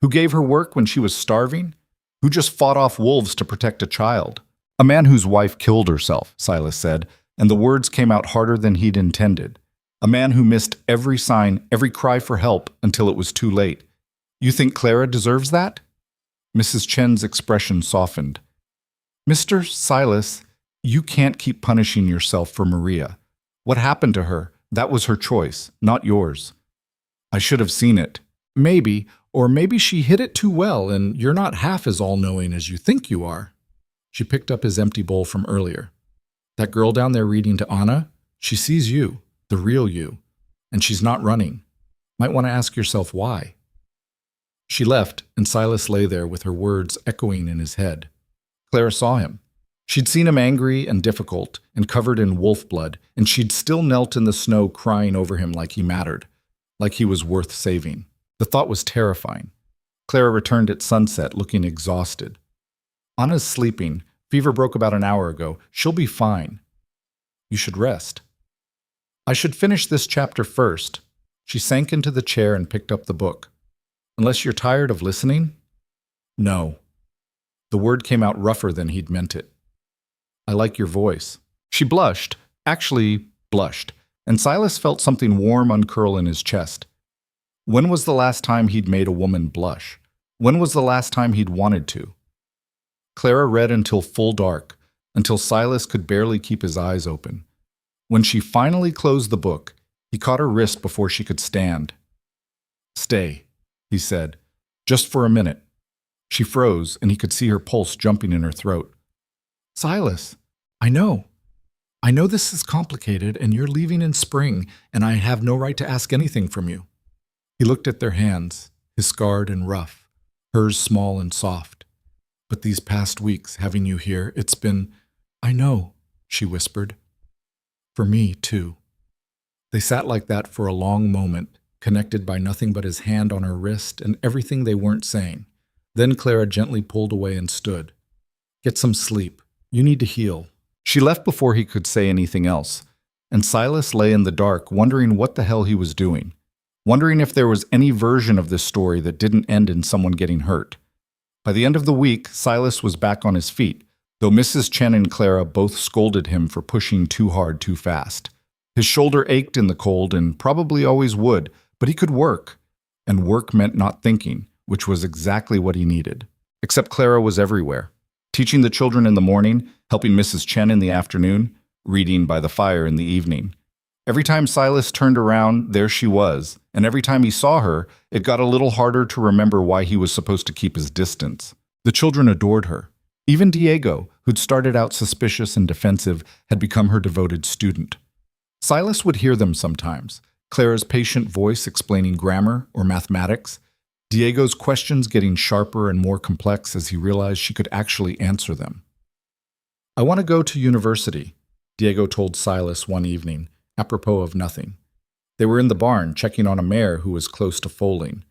Who gave her work when she was starving? Who just fought off wolves to protect a child? A man whose wife killed herself, Silas said, and the words came out harder than he'd intended. A man who missed every sign, every cry for help until it was too late. You think Clara deserves that? Mrs. Chen's expression softened. Mr. Silas, you can't keep punishing yourself for Maria. What happened to her? That was her choice, not yours. I should have seen it. Maybe, or maybe she hid it too well and you're not half as all-knowing as you think you are. She picked up his empty bowl from earlier. That girl down there reading to Anna, she sees you, the real you, and she's not running. Might want to ask yourself why. She left, and Silas lay there with her words echoing in his head. Clara saw him. She'd seen him angry and difficult and covered in wolf blood, and she'd still knelt in the snow crying over him like he mattered, like he was worth saving. The thought was terrifying. Clara returned at sunset, looking exhausted. Anna's sleeping. Fever broke about an hour ago. She'll be fine. You should rest. I should finish this chapter first. She sank into the chair and picked up the book. Unless you're tired of listening? No. The word came out rougher than he'd meant it. I like your voice. She blushed, actually blushed, and Silas felt something warm uncurl in his chest. When was the last time he'd made a woman blush? When was the last time he'd wanted to? Clara read until full dark, until Silas could barely keep his eyes open. When she finally closed the book, he caught her wrist before she could stand. Stay, he said, just for a minute. She froze, and he could see her pulse jumping in her throat. Silas, I know this is complicated, and you're leaving in spring, and I have no right to ask anything from you. He looked at their hands, his scarred and rough, hers small and soft. But these past weeks, having you here, it's been, I know, she whispered. For me, too. They sat like that for a long moment, connected by nothing but his hand on her wrist and everything they weren't saying. Then Clara gently pulled away and stood. Get some sleep. You need to heal. She left before he could say anything else, and Silas lay in the dark, wondering what the hell he was doing, wondering if there was any version of this story that didn't end in someone getting hurt. By the end of the week, Silas was back on his feet, though Mrs. Chen and Clara both scolded him for pushing too hard too fast. His shoulder ached in the cold and probably always would, but he could work, and work meant not thinking, which was exactly what he needed. Except Clara was everywhere, teaching the children in the morning, helping Mrs. Chen in the afternoon, reading by the fire in the evening. Every time Silas turned around, there she was, and every time he saw her, it got a little harder to remember why he was supposed to keep his distance. The children adored her. Even Diego, who'd started out suspicious and defensive, had become her devoted student. Silas would hear them sometimes, Clara's patient voice explaining grammar or mathematics, Diego's questions getting sharper and more complex as he realized she could actually answer them. I want to go to university, Diego told Silas one evening, apropos of nothing. They were in the barn checking on a mare who was close to foaling.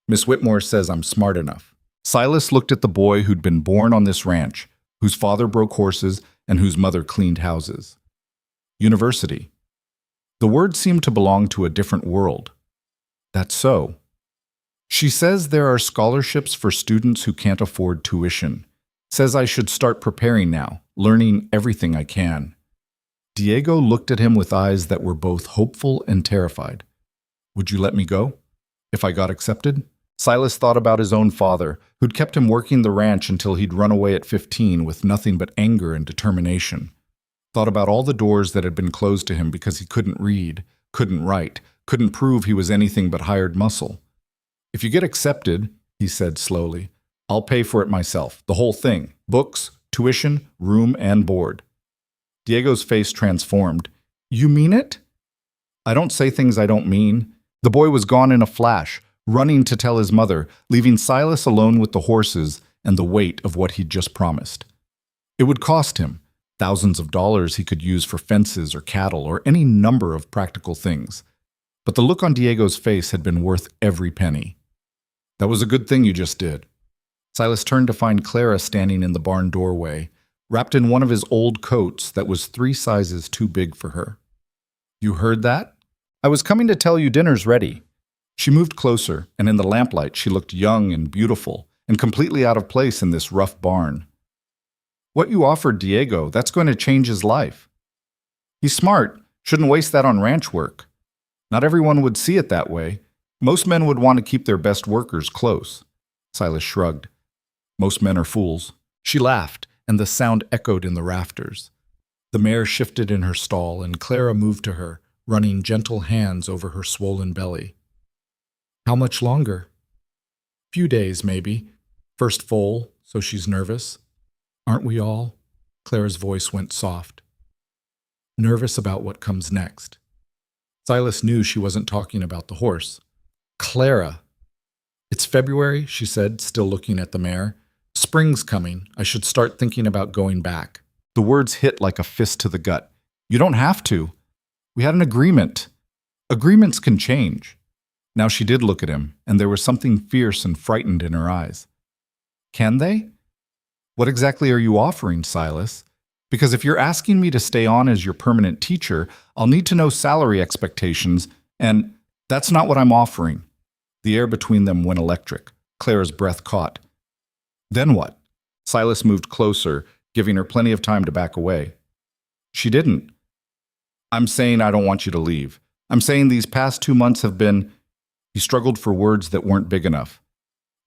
Miss Whitmore says I'm smart enough. Silas looked at the boy who'd been born on this ranch, whose father broke horses and whose mother cleaned houses. University. The word seemed to belong to a different world. That's so. She says there are scholarships for students who can't afford tuition. Says I should start preparing now, learning everything I can. Diego looked at him with eyes that were both hopeful and terrified. Would you let me go? If I got accepted? Silas thought about his own father, who'd kept him working the ranch until he'd run away at 15 with nothing but anger and determination. Thought about all the doors that had been closed to him because he couldn't read, couldn't write, couldn't prove he was anything but hired muscle. If you get accepted, he said slowly, I'll pay for it myself, the whole thing, books, tuition, room, and board. Diego's face transformed. You mean it? I don't say things I don't mean. The boy was gone in a flash, running to tell his mother, leaving Silas alone with the horses and the weight of what he'd just promised. It would cost him thousands of dollars he could use for fences or cattle or any number of practical things. But the look on Diego's face had been worth every penny. That was a good thing you just did. Silas turned to find Clara standing in the barn doorway, wrapped in one of his old coats that was 3 sizes too big for her. You heard that? I was coming to tell you dinner's ready. She moved closer, and in the lamplight she looked young and beautiful, and completely out of place in this rough barn. What you offered Diego, that's going to change his life. He's smart, shouldn't waste that on ranch work. Not everyone would see it that way. Most men would want to keep their best workers close. Silas shrugged. Most men are fools. She laughed, and the sound echoed in the rafters. The mare shifted in her stall, and Clara moved to her, running gentle hands over her swollen belly. How much longer? Few days, maybe. First foal, so she's nervous. Aren't we all? Clara's voice went soft. Nervous about what comes next. Silas knew she wasn't talking about the horse. Clara. It's February, she said, still looking at the mare. Spring's coming. I should start thinking about going back. The words hit like a fist to the gut. You don't have to. We had an agreement. Agreements can change. Now she did look at him, and there was something fierce and frightened in her eyes. Can they? What exactly are you offering, Silas? Because if you're asking me to stay on as your permanent teacher, I'll need to know salary expectations, and that's not what I'm offering. The air between them went electric. Clara's breath caught. Then what? Silas moved closer, giving her plenty of time to back away. She didn't. I'm saying I don't want you to leave. I'm saying these past 2 months have been... He struggled for words that weren't big enough.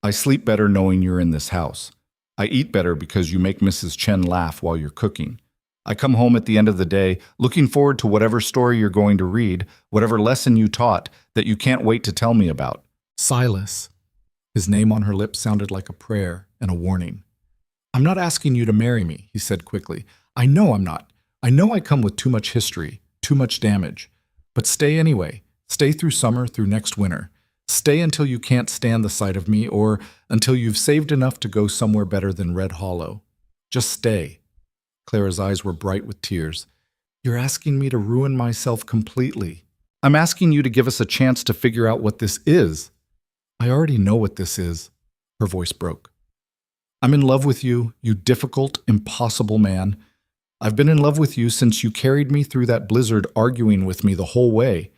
I sleep better knowing you're in this house. I eat better because you make Mrs. Chen laugh while you're cooking. I come home at the end of the day looking forward to whatever story you're going to read, whatever lesson you taught that you can't wait to tell me about. Silas. His name on her lips sounded like a prayer and a warning. I'm not asking you to marry me, he said quickly. I know I'm not. I know I come with too much history, too much damage. But stay anyway. Stay through summer, through next winter. Stay until you can't stand the sight of me or until you've saved enough to go somewhere better than Red Hollow. Just stay. Clara's eyes were bright with tears. You're asking me to ruin myself completely. I'm asking you to give us a chance to figure out what this is. I already know what this is. Her voice broke. I'm in love with you, you difficult, impossible man. I've been in love with you since you carried me through that blizzard arguing with me the whole way.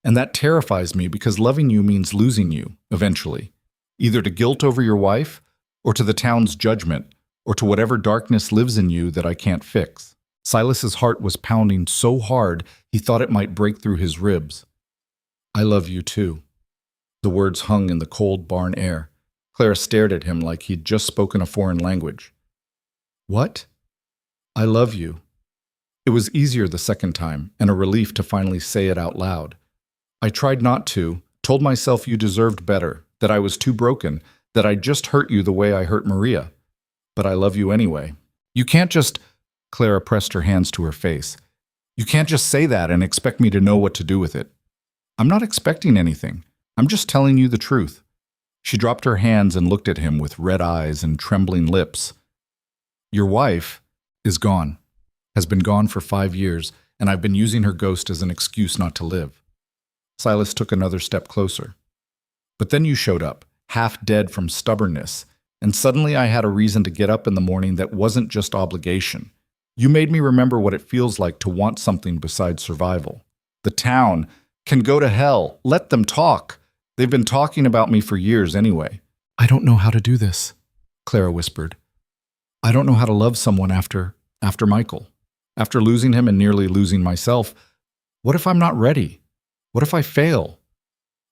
And that terrifies me because loving you means losing you, eventually. Either to guilt over your wife, or to the town's judgment, or to whatever darkness lives in you that I can't fix. Silas's heart was pounding so hard he thought it might break through his ribs. I love you too. The words hung in the cold barn air. Clara stared at him like he'd just spoken a foreign language. What? I love you. It was easier the second time, and a relief to finally say it out loud. I tried not to, told myself you deserved better, that I was too broken, that I'd just hurt you the way I hurt Maria. But I love you anyway. You can't just... Clara pressed her hands to her face. You can't just say that and expect me to know what to do with it. I'm not expecting anything. I'm just telling you the truth. She dropped her hands and looked at him with red eyes and trembling lips. Your wife is gone, has been gone for 5 years, and I've been using her ghost as an excuse not to live. Silas took another step closer. But then you showed up, half dead from stubbornness, and suddenly I had a reason to get up in the morning that wasn't just obligation. You made me remember what it feels like to want something besides survival. The town can go to hell. Let them talk. They've been talking about me for years anyway. I don't know how to do this, Clara whispered. I don't know how to love someone after Michael. After losing him and nearly losing myself. What if I'm not ready? What if I fail?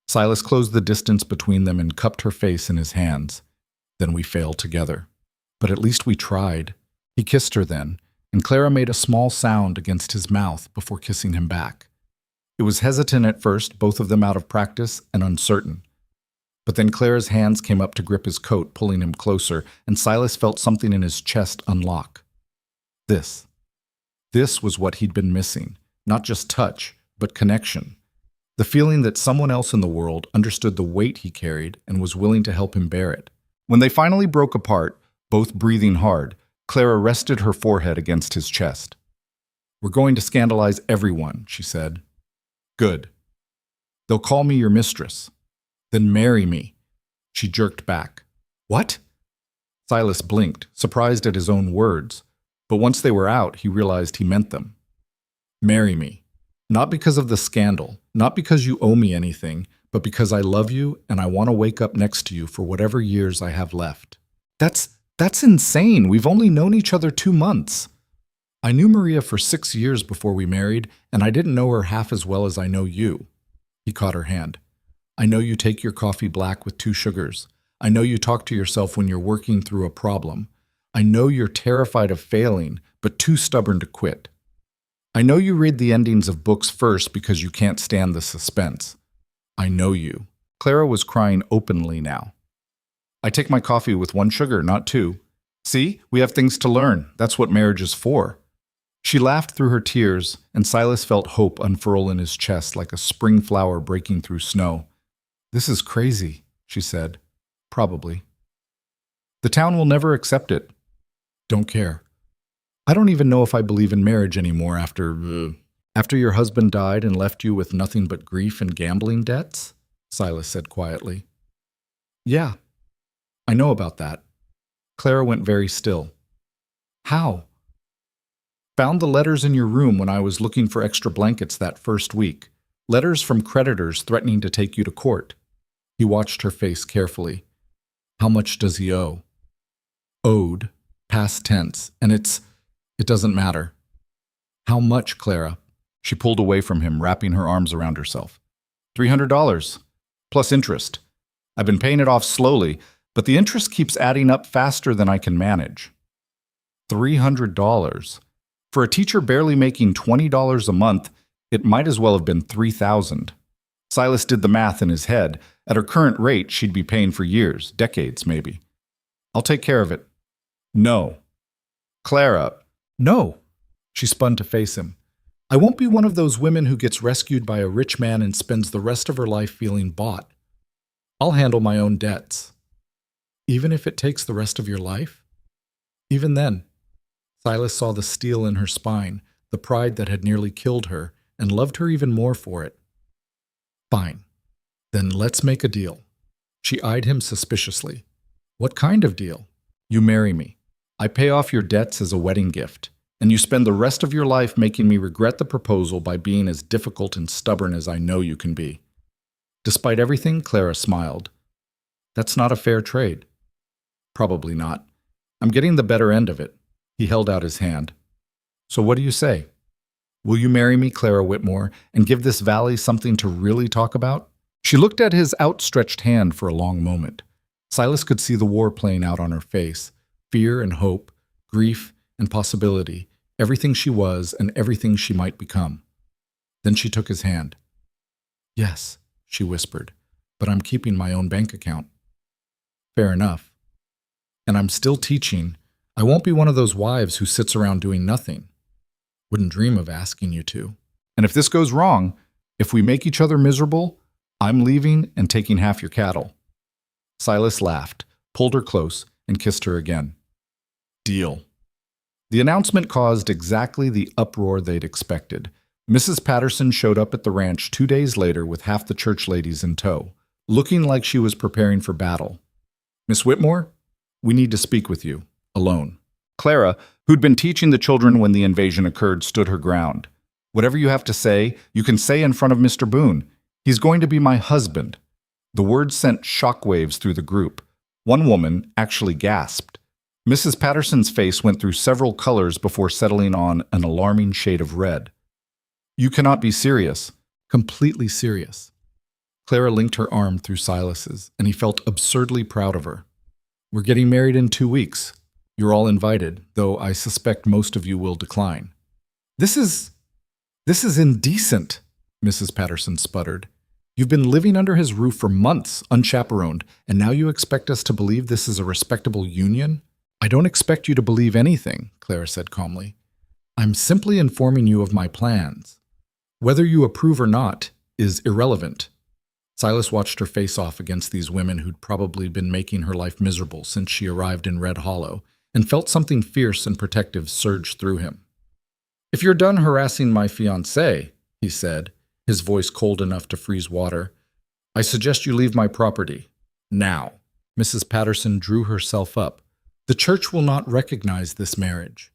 Silas closed the distance between them and cupped her face in his hands. Then we failed together. But at least we tried. He kissed her then, and Clara made a small sound against his mouth before kissing him back. It was hesitant at first, both of them out of practice and uncertain. But then Clara's hands came up to grip his coat, pulling him closer, and Silas felt something in his chest unlock. this. This was what he'd been missing. Not just touch, but connection. The feeling that someone else in the world understood the weight he carried and was willing to help him bear it. When they finally broke apart, both breathing hard, Clara rested her forehead against his chest. "We're going to scandalize everyone," she said. "Good. They'll call me your mistress. Then marry me." She jerked back. "What?" Silas blinked, surprised at his own words, but once they were out, he realized he meant them. "Marry me. Not because of the scandal, not because you owe me anything, but because I love you and I want to wake up next to you for whatever years I have left." That's insane. We've only known each other 2 months. I knew Maria for 6 years before we married, and I didn't know her half as well as I know you. He caught her hand. "I know you take your coffee black with 2 sugars. I know you talk to yourself when you're working through a problem. I know you're terrified of failing, but too stubborn to quit. I know you read the endings of books first because you can't stand the suspense. I know you." Clara was crying openly now. "I take my coffee with 1 sugar, not 2. See, we have things to learn. That's what marriage is for." She laughed through her tears, and Silas felt hope unfurl in his chest like a spring flower breaking through snow. "This is crazy," she said. "Probably. The town will never accept it. Don't care. I don't even know if I believe in marriage anymore after your husband died and left you with nothing but grief and gambling debts," Silas said quietly. "Yeah, I know about that." Clara went very still. "How?" "Found the letters in your room when I was looking for extra blankets that first week. Letters from creditors threatening to take you to court." He watched her face carefully. "How much does he owe?" "Owed, past tense, and it doesn't matter." "How much, Clara?" She pulled away from him, wrapping her arms around herself. $300, plus interest. I've been paying it off slowly, but the interest keeps adding up faster than I can manage." $300. For a teacher barely making $20 a month, it might as well have been $3,000. Silas did the math in his head. At her current rate, she'd be paying for years, decades maybe. "I'll take care of it." "No." "Clara." "No." She spun to face him. "I won't be one of those women who gets rescued by a rich man and spends the rest of her life feeling bought. I'll handle my own debts." "Even if it takes the rest of your life?" "Even then." Silas saw the steel in her spine, the pride that had nearly killed her, and loved her even more for it. "Fine. Then let's make a deal." She eyed him suspiciously. "What kind of deal?" "You marry me. I pay off your debts as a wedding gift, and you spend the rest of your life making me regret the proposal by being as difficult and stubborn as I know you can be." Despite everything, Clara smiled. "That's not a fair trade." "Probably not. I'm getting the better end of it." He held out his hand. "So what do you say? Will you marry me, Clara Whitmore, and give this valley something to really talk about?" She looked at his outstretched hand for a long moment. Silas could see the war playing out on her face, fear and hope, grief and possibility, everything she was and everything she might become. Then she took his hand. "Yes," she whispered, "but I'm keeping my own bank account." "Fair enough. And I'm still teaching. I won't be one of those wives who sits around doing nothing. Wouldn't dream of asking you to. And if this goes wrong, if we make each other miserable, I'm leaving and taking half your cattle." Silas laughed, pulled her close, and kissed her again. "Deal." The announcement caused exactly the uproar they'd expected. Mrs. Patterson showed up at the ranch 2 days later with half the church ladies in tow, looking like she was preparing for battle. "Miss Whitmore, we need to speak with you. Alone." Clara, who'd been teaching the children when the invasion occurred, stood her ground. "Whatever you have to say, you can say in front of Mr. Boone. He's going to be my husband." The words sent shockwaves through the group. One woman actually gasped. Mrs. Patterson's face went through several colors before settling on an alarming shade of red. "You cannot be serious." "Completely serious." Clara linked her arm through Silas's, and he felt absurdly proud of her. "We're getting married in 2 weeks. You're all invited, though I suspect most of you will decline." This is indecent," Mrs. Patterson sputtered. "You've been living under his roof for months, unchaperoned, and now you expect us to believe this is a respectable union?" "I don't expect you to believe anything," Clara said calmly. I'm simply informing you of my plans. Whether you approve or not is irrelevant. Silas watched her face off against these women who'd probably been making her life miserable since she arrived in Red Hollow, and felt something fierce and protective surge through him. If you're done harassing my fiancée, he said, his voice cold enough to freeze water, I suggest you leave my property. Now. Mrs. Patterson drew herself up. The church will not recognize this marriage.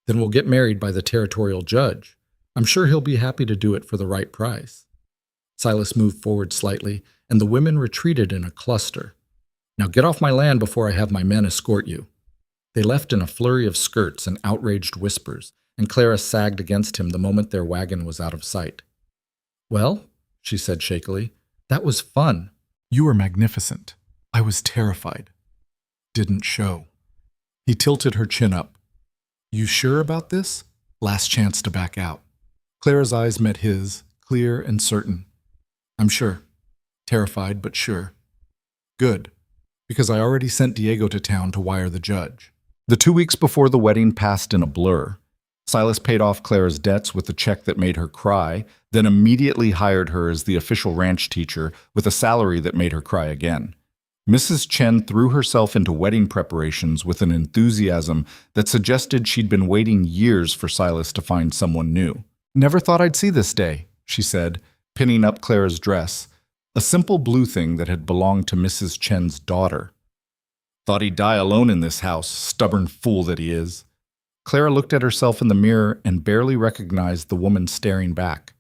Then we'll get married by the territorial judge. I'm sure he'll be happy to do it for the right price. Silas moved forward slightly, and the women retreated in a cluster. Now get off my land before I have my men escort you. They left in a flurry of skirts and outraged whispers, and Clara sagged against him the moment their wagon was out of sight. Well, she said shakily, that was fun. You were magnificent. I was terrified. Didn't show. He tilted her chin up. You sure about this? Last chance to back out. Clara's eyes met his, clear and certain. I'm sure. Terrified, but sure. Good, because I already sent Diego to town to wire the judge. The 2 weeks before the wedding passed in a blur. Silas paid off Clara's debts with a check that made her cry, then immediately hired her as the official ranch teacher with a salary that made her cry again. Mrs. Chen threw herself into wedding preparations with an enthusiasm that suggested she'd been waiting years for Silas to find someone new. Never thought I'd see this day, she said, pinning up Clara's dress, a simple blue thing that had belonged to Mrs. Chen's daughter. Thought he'd die alone in this house, stubborn fool that he is. Clara looked at herself in the mirror and barely recognized the woman staring back.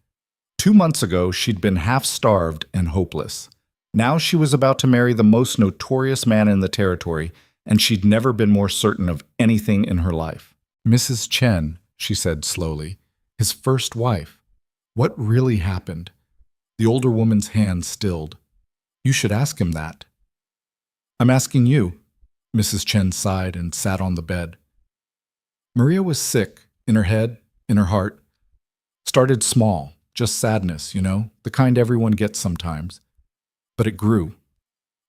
2 months ago, she'd been half-starved and hopeless. Now she was about to marry the most notorious man in the territory, and she'd never been more certain of anything in her life. Mrs. Chen, she said slowly, his first wife. What really happened? The older woman's hand stilled. You should ask him that. I'm asking you. Mrs. Chen sighed and sat on the bed. Maria was sick, in her head, in her heart. Started small, just sadness, the kind everyone gets sometimes. But it grew.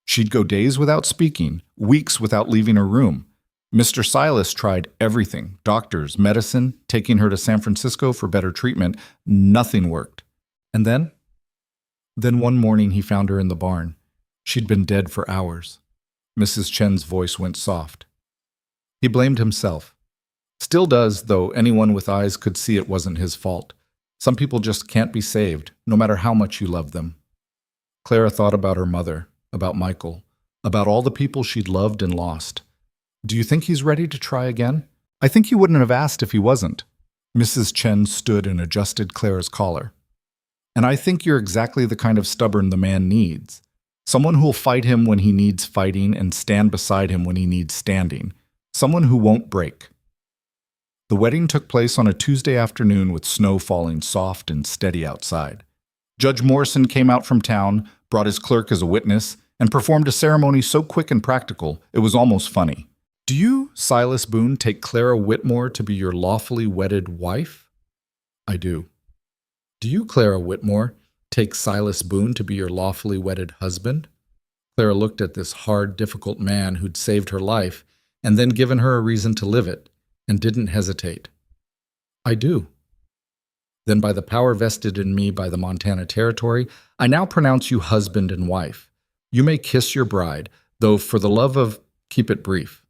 She'd go days without speaking, weeks without leaving her room. Mr. Silas tried everything, doctors, medicine, taking her to San Francisco for better treatment. Nothing worked. And then one morning he found her in the barn. She'd been dead for hours. Mrs. Chen's voice went soft. He blamed himself. Still does, though anyone with eyes could see it wasn't his fault. Some people just can't be saved, no matter how much you love them. Clara thought about her mother, about Michael, about all the people she'd loved and lost. Do you think he's ready to try again? I think he wouldn't have asked if he wasn't. Mrs. Chen stood and adjusted Clara's collar. And I think you're exactly the kind of stubborn the man needs. Someone who'll fight him when he needs fighting and stand beside him when he needs standing. Someone who won't break. The wedding took place on a Tuesday afternoon with snow falling soft and steady outside. Judge Morrison came out from town, brought his clerk as a witness, and performed a ceremony so quick and practical, it was almost funny. Do you, Silas Boone, take Clara Whitmore to be your lawfully wedded wife? I do. Do you, Clara Whitmore, take Silas Boone to be your lawfully wedded husband? Clara looked at this hard, difficult man who'd saved her life and then given her a reason to live it, and didn't hesitate. I do. Then by the power vested in me by the Montana Territory, I now pronounce you husband and wife. You may kiss your bride, though for the love of, keep it brief.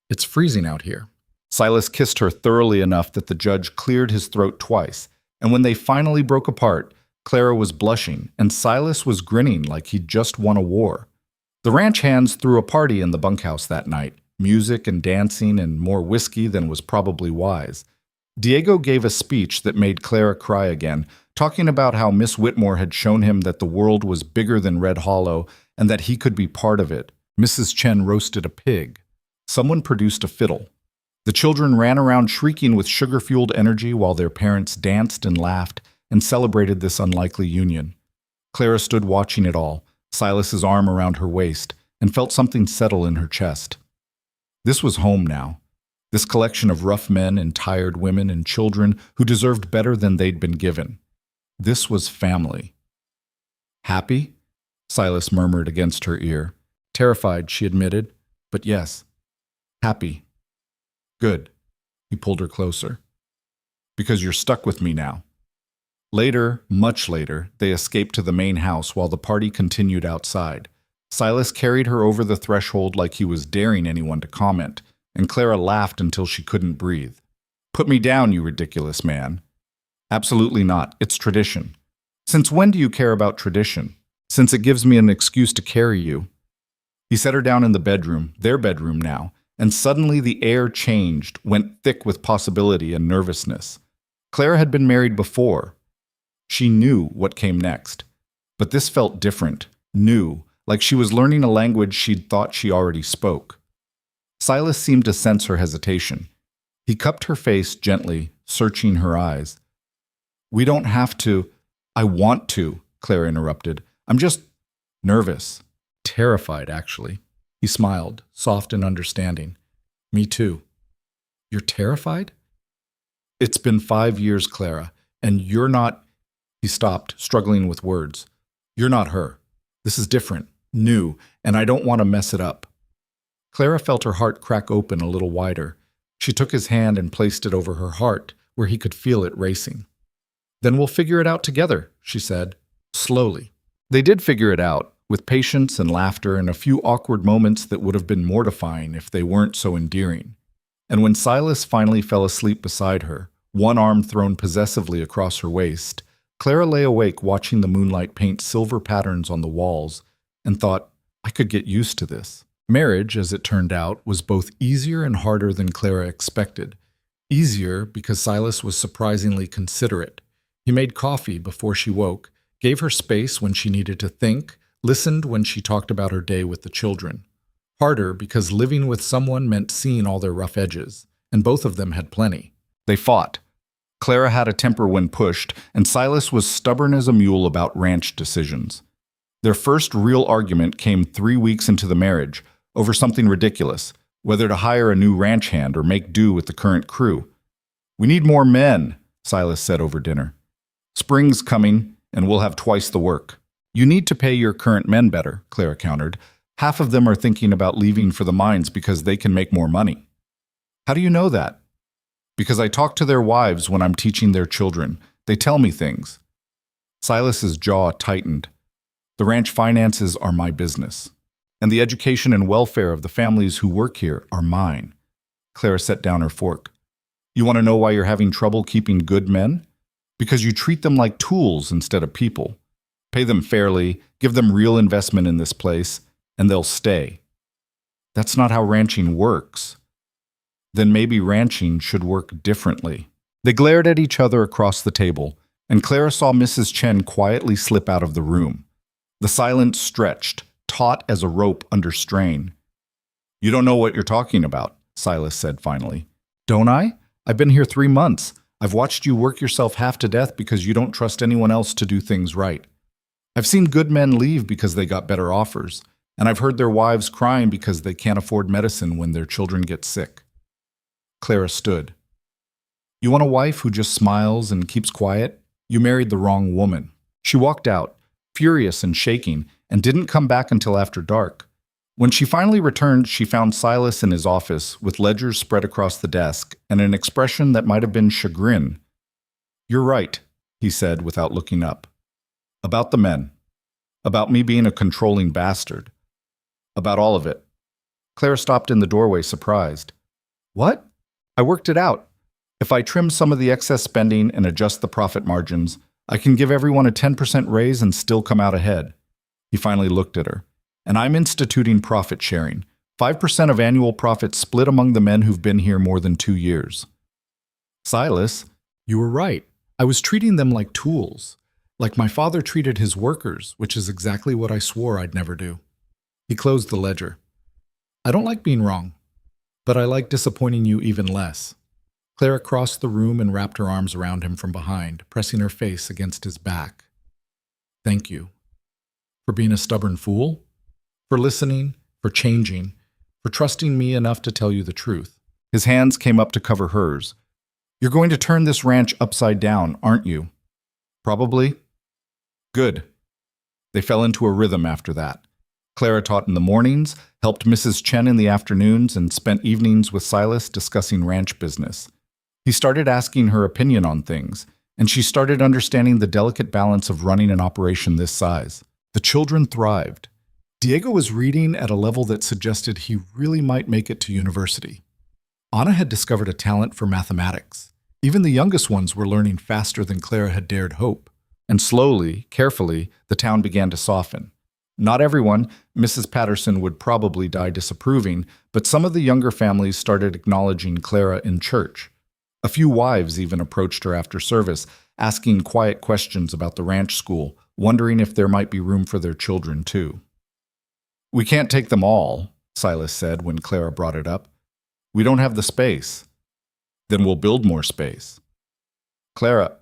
It's freezing out here. Silas kissed her thoroughly enough that the judge cleared his throat twice, and when they finally broke apart, Clara was blushing, and Silas was grinning like he'd just won a war. The ranch hands threw a party in the bunkhouse that night, music and dancing and more whiskey than was probably wise. Diego gave a speech that made Clara cry again, talking about how Miss Whitmore had shown him that the world was bigger than Red Hollow and that he could be part of it. Mrs. Chen roasted a pig. Someone produced a fiddle. The children ran around shrieking with sugar-fueled energy while their parents danced and laughed and celebrated this unlikely union. Clara stood watching it all, Silas's arm around her waist, and felt something settle in her chest. This was home now. This collection of rough men and tired women and children who deserved better than they'd been given. This was family. Happy? Silas murmured against her ear. Terrified, she admitted, but yes. Happy. Good. He pulled her closer. Because you're stuck with me now. Later, much later, they escaped to the main house while the party continued outside. Silas carried her over the threshold like he was daring anyone to comment, and Clara laughed until she couldn't breathe. "Put me down, you ridiculous man." "Absolutely not. It's tradition." "Since when do you care about tradition?" "Since it gives me an excuse to carry you." He set her down in the bedroom, their bedroom now, and suddenly the air changed, went thick with possibility and nervousness. Clara had been married before. She knew what came next. But this felt different, new, like she was learning a language she'd thought she already spoke. Silas seemed to sense her hesitation. He cupped her face gently, searching her eyes. "We don't have to." "I want to," Clara interrupted. "I'm just nervous." "Terrified, actually." He smiled, soft and understanding. "Me too." "You're terrified?" "It's been 5 years, Clara, and you're not—" He stopped, struggling with words. "You're not her. This is different, new, and I don't want to mess it up." Clara felt her heart crack open a little wider. She took his hand and placed it over her heart, where he could feel it racing. "Then we'll figure it out together," she said, slowly. They did figure it out, with patience and laughter and a few awkward moments that would have been mortifying if they weren't so endearing. And when Silas finally fell asleep beside her, one arm thrown possessively across her waist, Clara lay awake watching the moonlight paint silver patterns on the walls and thought, "I could get used to this." Marriage, as it turned out, was both easier and harder than Clara expected. Easier because Silas was surprisingly considerate. He made coffee before she woke, gave her space when she needed to think, listened when she talked about her day with the children. Harder because living with someone meant seeing all their rough edges, and both of them had plenty. They fought. Clara had a temper when pushed, and Silas was stubborn as a mule about ranch decisions. Their first real argument came 3 weeks into the marriage, over something ridiculous, whether to hire a new ranch hand or make do with the current crew. "We need more men," Silas said over dinner. "Spring's coming, and we'll have twice the work." "You need to pay your current men better," Clara countered. "Half of them are thinking about leaving for the mines because they can make more money." "How do you know that?" "Because I talk to their wives when I'm teaching their children. They tell me things." Silas's jaw tightened. "The ranch finances are my business, and the education and welfare of the families who work here are mine." Clara set down her fork. "You want to know why you're having trouble keeping good men? Because you treat them like tools instead of people. Pay them fairly, give them real investment in this place, and they'll stay." "That's not how ranching works." "Then maybe ranching should work differently." They glared at each other across the table, and Clara saw Mrs. Chen quietly slip out of the room. The silence stretched, taut as a rope under strain. "You don't know what you're talking about," Silas said finally. "Don't I? I've been here 3 months. I've watched you work yourself half to death because you don't trust anyone else to do things right. I've seen good men leave because they got better offers, and I've heard their wives crying because they can't afford medicine when their children get sick." Clara stood. "You want a wife who just smiles and keeps quiet? You married the wrong woman." She walked out, furious and shaking, and didn't come back until after dark. When she finally returned, she found Silas in his office, with ledgers spread across the desk, and an expression that might have been chagrin. "You're right," he said without looking up. "About the men. About me being a controlling bastard. About all of it." Clara stopped in the doorway, surprised. "What?" "I worked it out. If I trim some of the excess spending and adjust the profit margins, I can give everyone a 10% raise and still come out ahead." He finally looked at her. "And I'm instituting profit sharing. 5% of annual profits split among the men who've been here more than 2 years." "Silas, you were right. I was treating them like tools, like my father treated his workers, which is exactly what I swore I'd never do." He closed the ledger. "I don't like being wrong, but I like disappointing you even less." Clara crossed the room and wrapped her arms around him from behind, pressing her face against his back. "Thank you. For being a stubborn fool? For listening, for changing, for trusting me enough to tell you the truth." His hands came up to cover hers. "You're going to turn this ranch upside down, aren't you?" "Probably." "Good." They fell into a rhythm after that. Clara taught in the mornings, helped Mrs. Chen in the afternoons, and spent evenings with Silas discussing ranch business. He started asking her opinion on things, and she started understanding the delicate balance of running an operation this size. The children thrived. Diego was reading at a level that suggested he really might make it to university. Anna had discovered a talent for mathematics. Even the youngest ones were learning faster than Clara had dared hope. And slowly, carefully, the town began to soften. Not everyone, Mrs. Patterson would probably die disapproving, but some of the younger families started acknowledging Clara in church. A few wives even approached her after service, asking quiet questions about the ranch school, wondering if there might be room for their children too. "We can't take them all," Silas said when Clara brought it up. "We don't have the space." "Then we'll build more space." "Clara,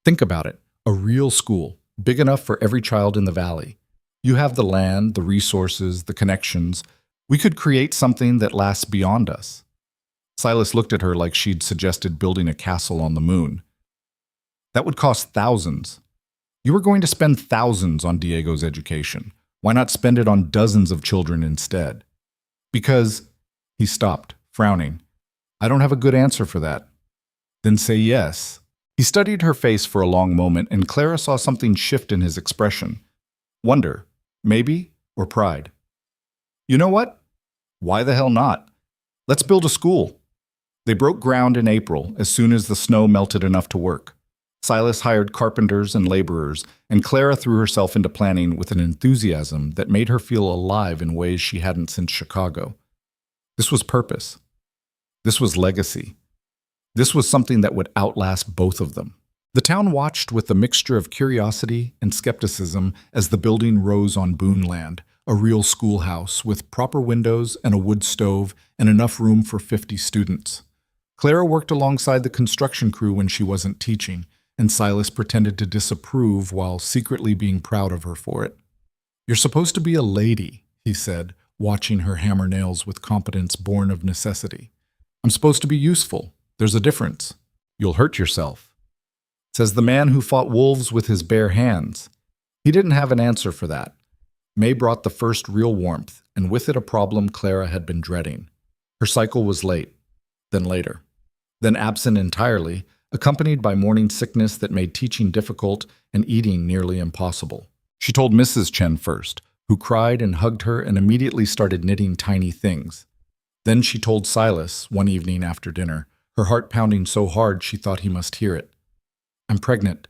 think about it. A real school, big enough for every child in the valley. You have the land, the resources, the connections. We could create something that lasts beyond us." Silas looked at her like she'd suggested building a castle on the moon. "That would cost thousands. You were going to spend thousands on Diego's education. Why not spend it on dozens of children instead?" "Because—" He stopped, frowning. "I don't have a good answer for that." "Then say yes." He studied her face for a long moment, and Clara saw something shift in his expression. Wonder, maybe, or pride. "You know what? Why the hell not? Let's build a school." They broke ground in April, as soon as the snow melted enough to work. Silas hired carpenters and laborers, and Clara threw herself into planning with an enthusiasm that made her feel alive in ways she hadn't since Chicago. This was purpose. This was legacy. This was something that would outlast both of them. The town watched with a mixture of curiosity and skepticism as the building rose on Boone land, a real schoolhouse with proper windows and a wood stove and enough room for 50 students. Clara worked alongside the construction crew when she wasn't teaching, and Silas pretended to disapprove while secretly being proud of her for it. "You're supposed to be a lady," he said, watching her hammer nails with competence born of necessity. "I'm supposed to be useful. There's a difference. You'll hurt yourself." Says the man who fought wolves with his bare hands. He didn't have an answer for that. May brought the first real warmth, and with it a problem Clara had been dreading. Her cycle was late, then later, then absent entirely, accompanied by morning sickness that made teaching difficult and eating nearly impossible. She told Mrs. Chen first, who cried and hugged her and immediately started knitting tiny things. Then she told Silas, one evening after dinner, her heart pounding so hard she thought he must hear it. "I'm pregnant."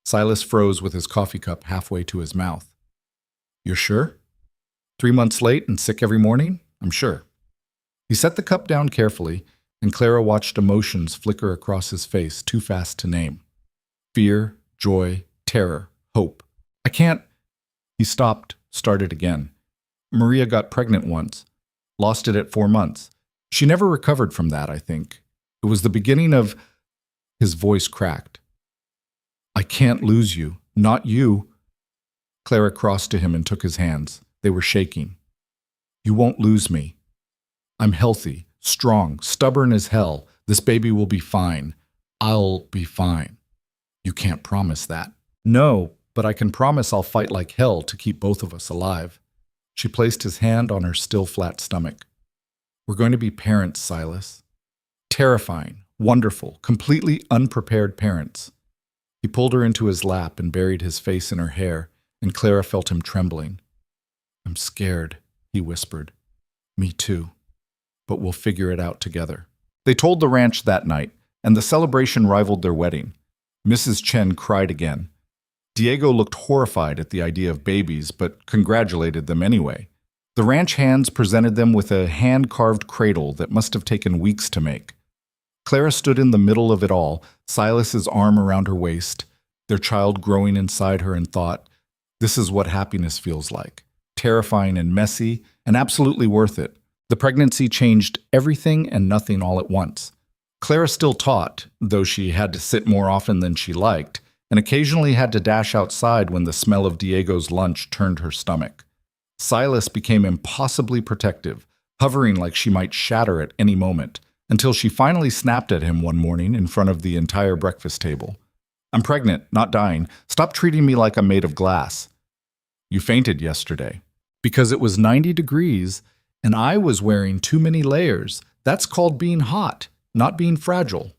Silas froze with his coffee cup halfway to his mouth. "You're sure? 3 months late and sick every morning? I'm sure." He set the cup down carefully, and Clara watched emotions flicker across his face too fast to name. Fear, joy, terror, hope. "I can't—" He stopped, started again. "Maria got pregnant once. Lost it at 4 months. She never recovered from that, I think. It was the beginning of—" His voice cracked. "I can't lose you. Not you." Clara crossed to him and took his hands. They were shaking. "You won't lose me. I'm healthy, strong, stubborn as hell. This baby will be fine. I'll be fine." "You can't promise that." "No, but I can promise I'll fight like hell to keep both of us alive." She placed his hand on her still flat stomach. "We're going to be parents, Silas. Terrifying, wonderful, completely unprepared parents." He pulled her into his lap and buried his face in her hair, and Clara felt him trembling. "I'm scared," he whispered. "Me too. But we'll figure it out together." They told the ranch that night, and the celebration rivaled their wedding. Mrs. Chen cried again. Diego looked horrified at the idea of babies, but congratulated them anyway. The ranch hands presented them with a hand-carved cradle that must have taken weeks to make. Clara stood in the middle of it all, Silas's arm around her waist, their child growing inside her, and thought, this is what happiness feels like. Terrifying and messy, and absolutely worth it. The pregnancy changed everything and nothing all at once. Clara still taught, though she had to sit more often than she liked, and occasionally had to dash outside when the smell of Diego's lunch turned her stomach. Silas became impossibly protective, hovering like she might shatter at any moment, until she finally snapped at him one morning in front of the entire breakfast table. "I'm pregnant, not dying. Stop treating me like I'm made of glass." "You fainted yesterday." "Because it was 90 degrees, and I was wearing too many layers. That's called being hot, not being fragile."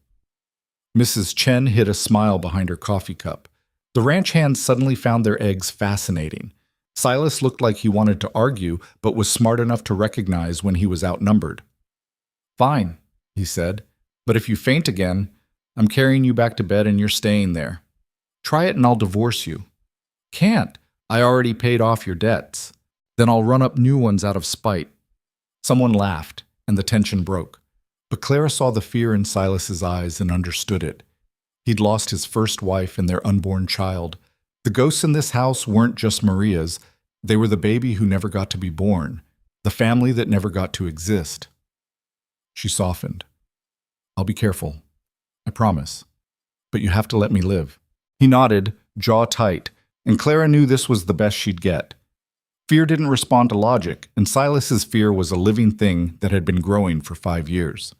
Mrs. Chen hid a smile behind her coffee cup. The ranch hands suddenly found their eggs fascinating. Silas looked like he wanted to argue, but was smart enough to recognize when he was outnumbered. "Fine," he said, "but if you faint again, I'm carrying you back to bed and you're staying there. Try it and I'll divorce you." "Can't. I already paid off your debts." "Then I'll run up new ones out of spite." Someone laughed, and the tension broke. But Clara saw the fear in Silas's eyes and understood it. He'd lost his first wife and their unborn child. The ghosts in this house weren't just Maria's. They were the baby who never got to be born, the family that never got to exist. She softened. "I'll be careful. I promise. But you have to let me live." He nodded, jaw tight, and Clara knew this was the best she'd get. Fear didn't respond to logic, and Silas's fear was a living thing that had been growing for 5 years.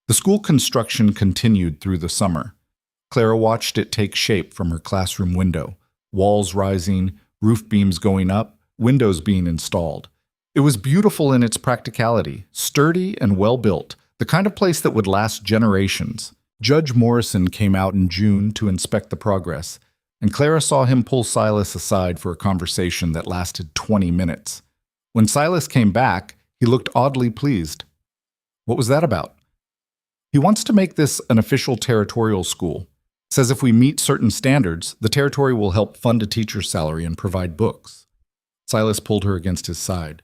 The school construction continued through the summer. Clara watched it take shape from her classroom window, walls rising, roof beams going up, windows being installed. It was beautiful in its practicality, sturdy and well-built, the kind of place that would last generations. Judge Morrison came out in June to inspect the progress, and Clara saw him pull Silas aside for a conversation that lasted 20 minutes. When Silas came back, he looked oddly pleased. "What was that about?" "He wants to make this an official territorial school. Says if we meet certain standards, the territory will help fund a teacher's salary and provide books." Silas pulled her against his side.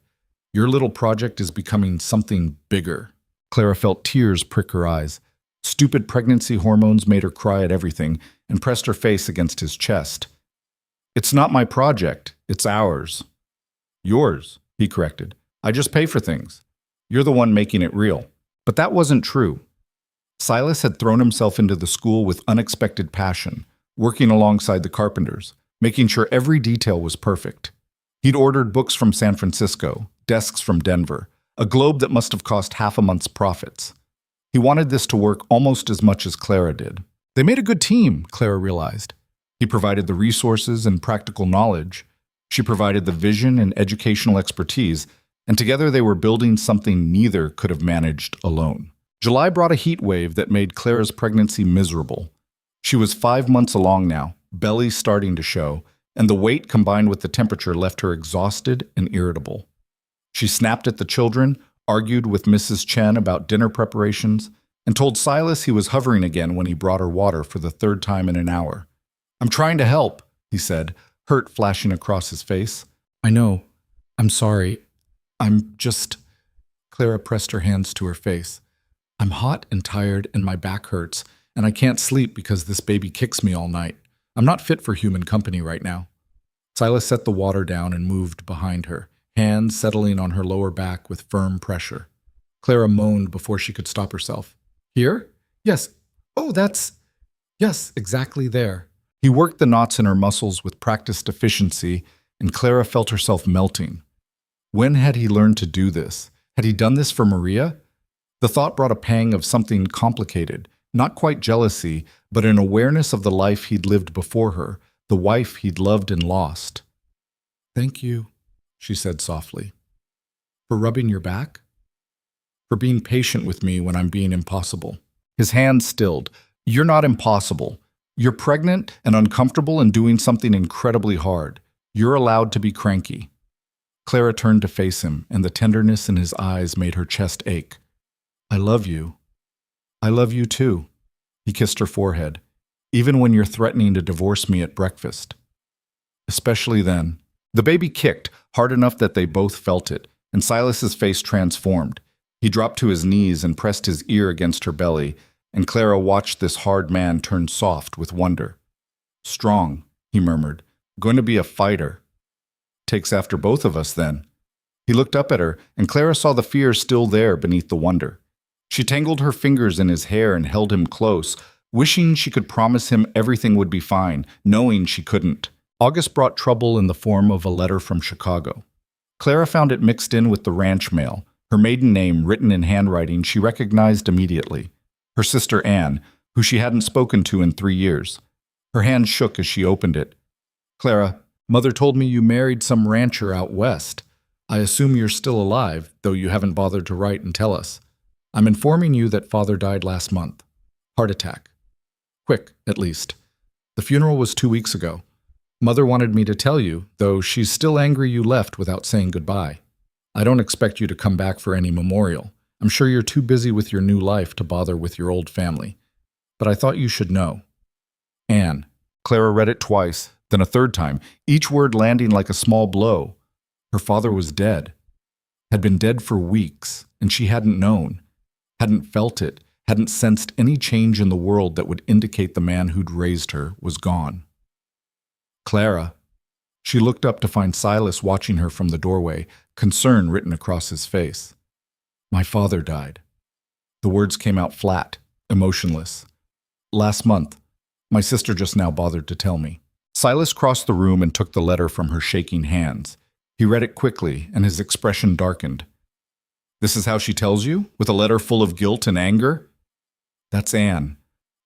"Your little project is becoming something bigger." Clara felt tears prick her eyes. Stupid pregnancy hormones made her cry at everything and pressed her face against his chest. "It's not my project, it's ours." "Yours," he corrected. "I just pay for things. You're the one making it real." But that wasn't true. Silas had thrown himself into the school with unexpected passion, working alongside the carpenters, making sure every detail was perfect. He'd ordered books from San Francisco, desks from Denver, a globe that must have cost half a month's profits. He wanted this to work almost as much as Clara did. They made a good team, Clara realized. He provided the resources and practical knowledge. She provided the vision and educational expertise, and together they were building something neither could have managed alone. July brought a heat wave that made Clara's pregnancy miserable. She was 5 months along now, belly starting to show, and the weight combined with the temperature left her exhausted and irritable. She snapped at the children, argued with Mrs. Chen about dinner preparations, and told Silas he was hovering again when he brought her water for the 3rd time in an hour. "I'm trying to help," he said, hurt flashing across his face. "I know. I'm sorry. I'm just—" Clara pressed her hands to her face. "I'm hot and tired and my back hurts, and I can't sleep because this baby kicks me all night. I'm not fit for human company right now." Silas set the water down and moved behind her, hands settling on her lower back with firm pressure. Clara moaned before she could stop herself. "Here? Yes. Oh, that's... Yes, exactly there." He worked the knots in her muscles with practiced efficiency, and Clara felt herself melting. When had he learned to do this? Had he done this for Maria? The thought brought a pang of something complicated, not quite jealousy, but an awareness of the life he'd lived before her, the wife he'd loved and lost. "Thank you," she said softly. "For rubbing your back? For being patient with me when I'm being impossible." His hand stilled. "You're not impossible. You're pregnant and uncomfortable and doing something incredibly hard. You're allowed to be cranky." Clara turned to face him, and the tenderness in his eyes made her chest ache. "I love you. I love you too." He kissed her forehead. "Even when you're threatening to divorce me at breakfast. Especially then." The baby kicked, hard enough that they both felt it, and Silas's face transformed. He dropped to his knees and pressed his ear against her belly, and Clara watched this hard man turn soft with wonder. "Strong," he murmured. "Going to be a fighter." "Takes after both of us, then." He looked up at her, and Clara saw the fear still there beneath the wonder. She tangled her fingers in his hair and held him close, wishing she could promise him everything would be fine, knowing she couldn't. August brought trouble in the form of a letter from Chicago. Clara found it mixed in with the ranch mail, her maiden name written in handwriting she recognized immediately. Her sister Anne, who she hadn't spoken to in 3 years. Her hand shook as she opened it. "Clara, Mother told me you married some rancher out west. I assume you're still alive, though you haven't bothered to write and tell us. I'm informing you that Father died last month. Heart attack." Quick, at least. The funeral was 2 weeks ago. Mother wanted me to tell you, though she's still angry you left without saying goodbye. I don't expect you to come back for any memorial. I'm sure you're too busy with your new life to bother with your old family. But I thought you should know. Anne. Clara read it twice, then a third time, each word landing like a small blow. Her father was dead. Had been dead for weeks, and she hadn't known, hadn't felt it, hadn't sensed any change in the world that would indicate the man who'd raised her was gone. Clara. She looked up to find Silas watching her from the doorway, concern written across his face. My father died. The words came out flat, emotionless. Last month. My sister just now bothered to tell me. Silas crossed the room and took the letter from her shaking hands. He read it quickly, and his expression darkened. This is how she tells you? With a letter full of guilt and anger? That's Anne.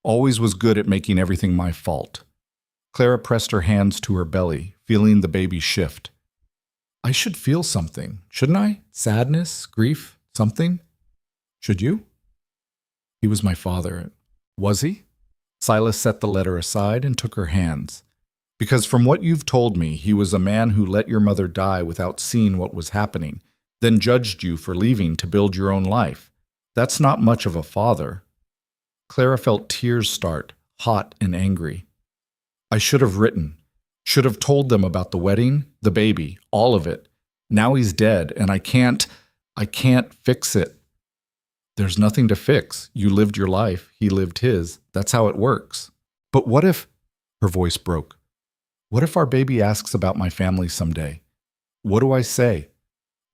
Always was good at making everything my fault. Clara pressed her hands to her belly, feeling the baby shift. I should feel something, shouldn't I? Sadness, grief, something? Should you? He was my father. Was he? Silas set the letter aside and took her hands. Because from what you've told me, he was a man who let your mother die without seeing what was happening, then judged you for leaving to build your own life. That's not much of a father. Clara felt tears start, hot and angry. I should have written, should have told them about the wedding, the baby, all of it. Now he's dead, and I can't fix it. There's nothing to fix. You lived your life, he lived his. That's how it works. But what if, her voice broke, what if our baby asks about my family someday? What do I say?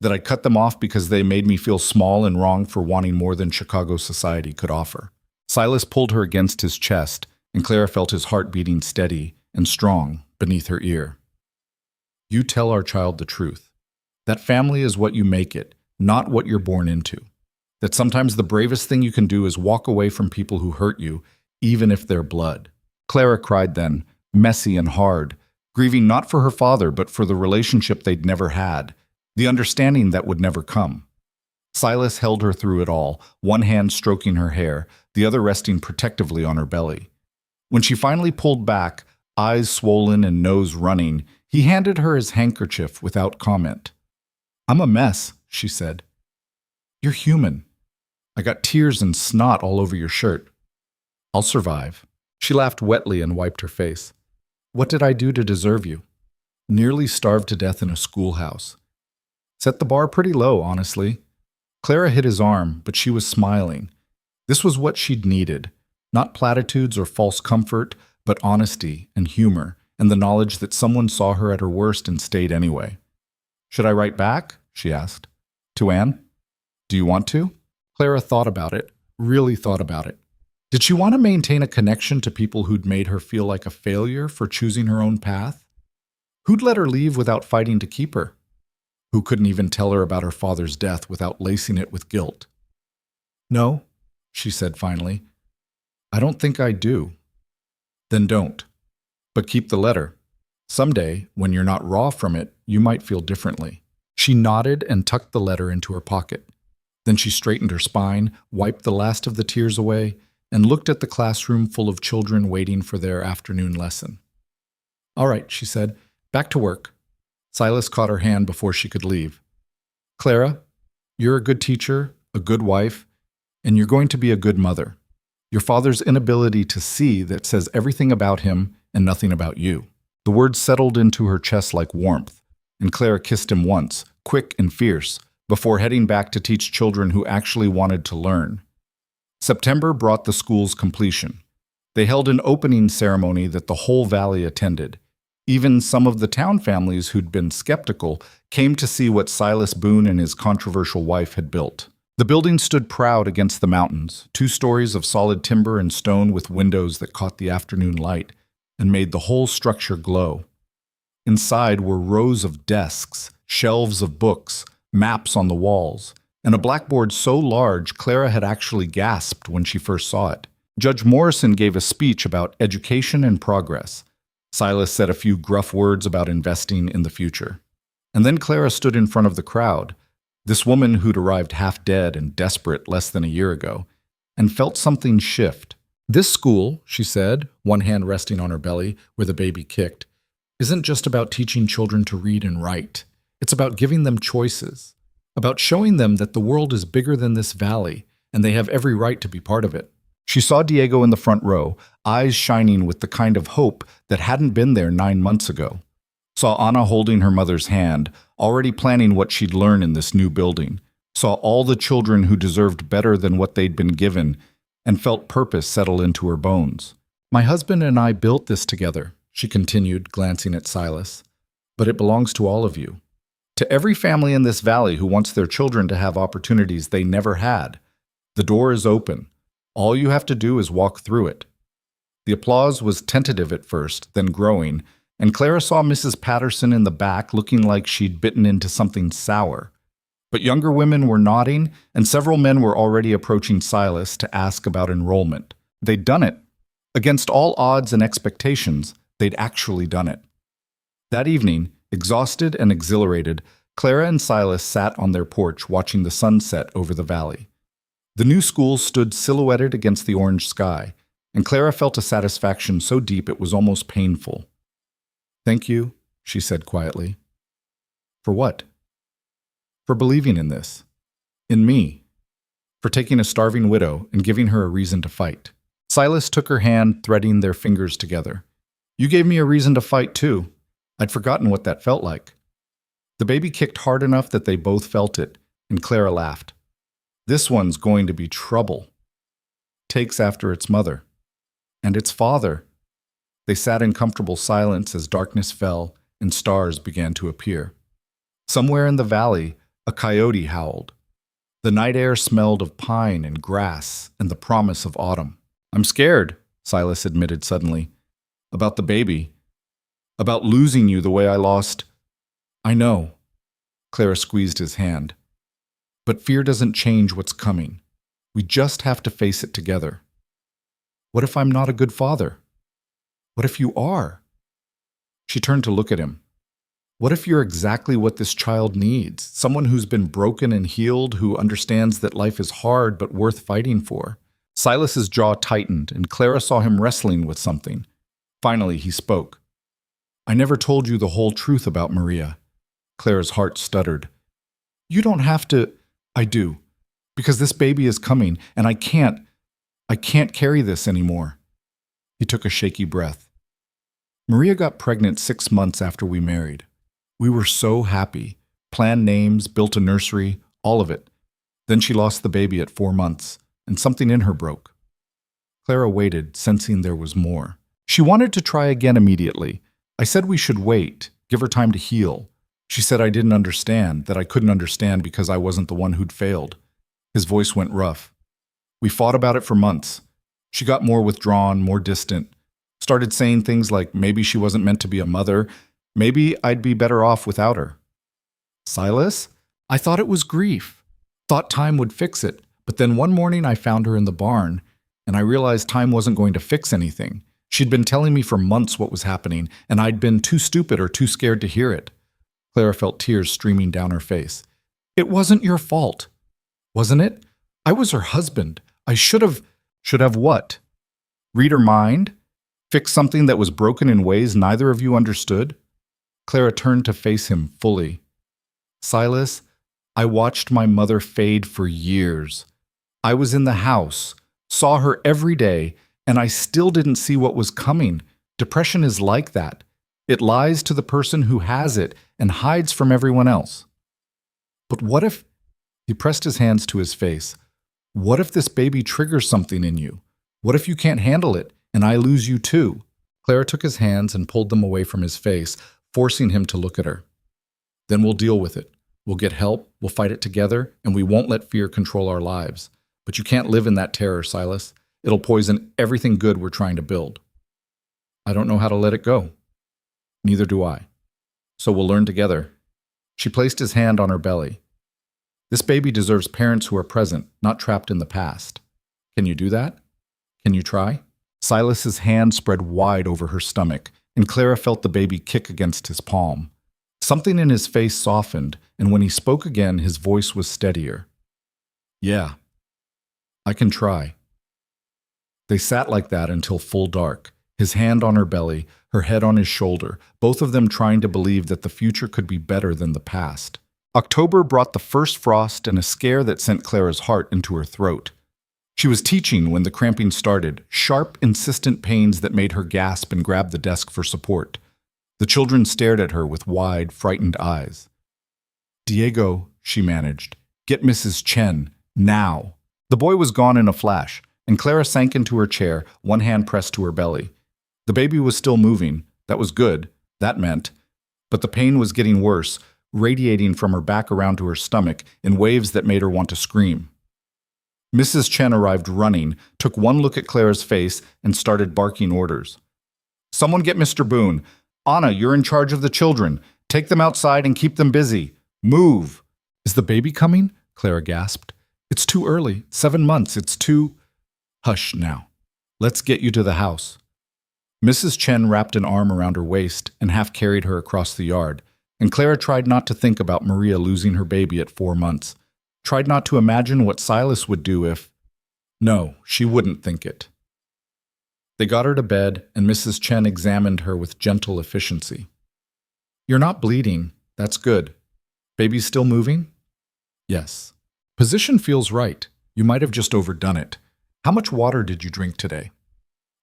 That I cut them off because they made me feel small and wrong for wanting more than Chicago society could offer. Silas pulled her against his chest, and Clara felt his heart beating steady and strong beneath her ear. You tell our child the truth. That family is what you make it, not what you're born into. That sometimes the bravest thing you can do is walk away from people who hurt you, even if they're blood. Clara cried then, messy and hard, grieving not for her father but for the relationship they'd never had, the understanding that would never come. Silas held her through it all, one hand stroking her hair, the other resting protectively on her belly. When she finally pulled back, eyes swollen and nose running, he handed her his handkerchief without comment. I'm a mess, she said. You're human. I got tears and snot all over your shirt. I'll survive. She laughed wetly and wiped her face. What did I do to deserve you? Nearly starved to death in a schoolhouse. Set the bar pretty low, honestly. Clara hit his arm, but she was smiling. This was what she'd needed. Not platitudes or false comfort, but honesty and humor, and the knowledge that someone saw her at her worst and stayed anyway. Should I write back? She asked. To Anne? Do you want to? Clara thought about it, really thought about it. Did she want to maintain a connection to people who'd made her feel like a failure for choosing her own path? Who'd let her leave without fighting to keep her? Who couldn't even tell her about her father's death without lacing it with guilt? No, she said finally. I don't think I do. Then don't. But keep the letter. Someday, when you're not raw from it, you might feel differently. She nodded and tucked the letter into her pocket. Then she straightened her spine, wiped the last of the tears away, and looked at the classroom full of children waiting for their afternoon lesson. All right, she said, back to work. Silas caught her hand before she could leave. Clara, you're a good teacher, a good wife, and you're going to be a good mother. Your father's inability to see that says everything about him and nothing about you. The words settled into her chest like warmth, and Clara kissed him once, quick and fierce, before heading back to teach children who actually wanted to learn. September brought the school's completion. They held an opening ceremony that the whole valley attended. Even some of the town families who'd been skeptical came to see what Silas Boone and his controversial wife had built. The building stood proud against the mountains, 2 stories of solid timber and stone with windows that caught the afternoon light and made the whole structure glow. Inside were rows of desks, shelves of books, maps on the walls, and a blackboard so large Clara had actually gasped when she first saw it. Judge Morrison gave a speech about education and progress. Silas said a few gruff words about investing in the future. And then Clara stood in front of the crowd, this woman who'd arrived half dead and desperate less than a year ago, and felt something shift, This school, she said, one hand resting on her belly where the baby kicked, isn't just about teaching children to read and write. It's about giving them choices, about showing them that the world is bigger than this valley and they have every right to be part of it. She saw Diego in the front row, eyes shining with the kind of hope that hadn't been there 9 months ago. Saw Anna holding her mother's hand, already planning what she'd learn in this new building. Saw all the children who deserved better than what they'd been given, and felt purpose settle into her bones. My husband and I built this together, she continued, glancing at Silas. But it belongs to all of you. To every family in this valley who wants their children to have opportunities they never had. The door is open. All you have to do is walk through it. The applause was tentative at first, then growing, and Clara saw Mrs. Patterson in the back looking like she'd bitten into something sour. But younger women were nodding, and several men were already approaching Silas to ask about enrollment. They'd done it. Against all odds and expectations, they'd actually done it. That evening, exhausted and exhilarated, Clara and Silas sat on their porch watching the sunset over the valley. The new school stood silhouetted against the orange sky, and Clara felt a satisfaction so deep it was almost painful. "Thank you," she said quietly. "For what?" "For believing in this. In me. For taking a starving widow and giving her a reason to fight." Silas took her hand, threading their fingers together. "You gave me a reason to fight, too. I'd forgotten what that felt like." The baby kicked hard enough that they both felt it, and Clara laughed. "This one's going to be trouble." Takes after its mother. And its father. They sat in comfortable silence as darkness fell and stars began to appear. Somewhere in the valley, a coyote howled. The night air smelled of pine and grass and the promise of autumn. "I'm scared," Silas admitted suddenly. "About the baby. About losing you the way I lost—" "I know." Clara squeezed his hand. "But fear doesn't change what's coming. We just have to face it together." "What if I'm not a good father?" "What if you are?" She turned to look at him. "What if you're exactly what this child needs? Someone who's been broken and healed, who understands that life is hard but worth fighting for?" Silas's jaw tightened, and Clara saw him wrestling with something. Finally, he spoke. "I never told you the whole truth about Maria." Clara's heart stuttered. "You don't have to—" "I do. Because this baby is coming, and I can't carry this anymore." He took a shaky breath. "Maria got pregnant 6 months after we married. We were so happy. Planned names, built a nursery, all of it. Then she lost the baby at 4 months, and something in her broke." Clara waited, sensing there was more. "She wanted to try again immediately. I said we should wait, give her time to heal. She said I didn't understand, that I couldn't understand because I wasn't the one who'd failed." His voice went rough. "We fought about it for months. She got more withdrawn, more distant. Started saying things like maybe she wasn't meant to be a mother. Maybe I'd be better off without her." "Silas, I thought it was grief. Thought time would fix it. But then one morning I found her in the barn, and I realized time wasn't going to fix anything. She'd been telling me for months what was happening, and I'd been too stupid or too scared to hear it." Clara felt tears streaming down her face. "It wasn't your fault." "Wasn't it? I was her husband. I should have—" "Should have what? Read her mind? Fix something that was broken in ways neither of you understood?" Clara turned to face him fully. "Silas, I watched my mother fade for years. I was in the house, saw her every day, and I still didn't see what was coming. Depression is like that. It lies to the person who has it and hides from everyone else." "But what if—" He pressed his hands to his face. "What if this baby triggers something in you? What if you can't handle it, and I lose you too?" Clara took his hands and pulled them away from his face, forcing him to look at her. "Then we'll deal with it. We'll get help, we'll fight it together, and we won't let fear control our lives. But you can't live in that terror, Silas. It'll poison everything good we're trying to build." "I don't know how to let it go." "Neither do I. So we'll learn together." She placed his hand on her belly. "This baby deserves parents who are present, not trapped in the past. Can you do that? Can you try?" Silas's hand spread wide over her stomach, and Clara felt the baby kick against his palm. Something in his face softened, and when he spoke again, his voice was steadier. "Yeah, I can try." They sat like that until full dark, his hand on her belly, her head on his shoulder, both of them trying to believe that the future could be better than the past. October brought the first frost and a scare that sent Clara's heart into her throat. She was teaching when the cramping started, sharp, insistent pains that made her gasp and grab the desk for support. The children stared at her with wide, frightened eyes. "Diego," she managed, "get Mrs. Chen, now." The boy was gone in a flash, and Clara sank into her chair, one hand pressed to her belly. The baby was still moving. That was good. That meant. But the pain was getting worse, radiating from her back around to her stomach in waves that made her want to scream. Mrs. Chen arrived running, took one look at Clara's face, and started barking orders. "Someone get Mr. Boone. Anna, you're in charge of the children. Take them outside and keep them busy. Move." "Is the baby coming?" Clara gasped. "It's too early. 7 months. It's too—" "Hush now. Let's get you to the house." Mrs. Chen wrapped an arm around her waist and half carried her across the yard, and Clara tried not to think about Maria losing her baby at 4 months. Tried not to imagine what Silas would do if— No, she wouldn't think it. They got her to bed, and Mrs. Chen examined her with gentle efficiency. "You're not bleeding. That's good. Baby's still moving?" "Yes." "Position feels right. You might have just overdone it. How much water did you drink today?"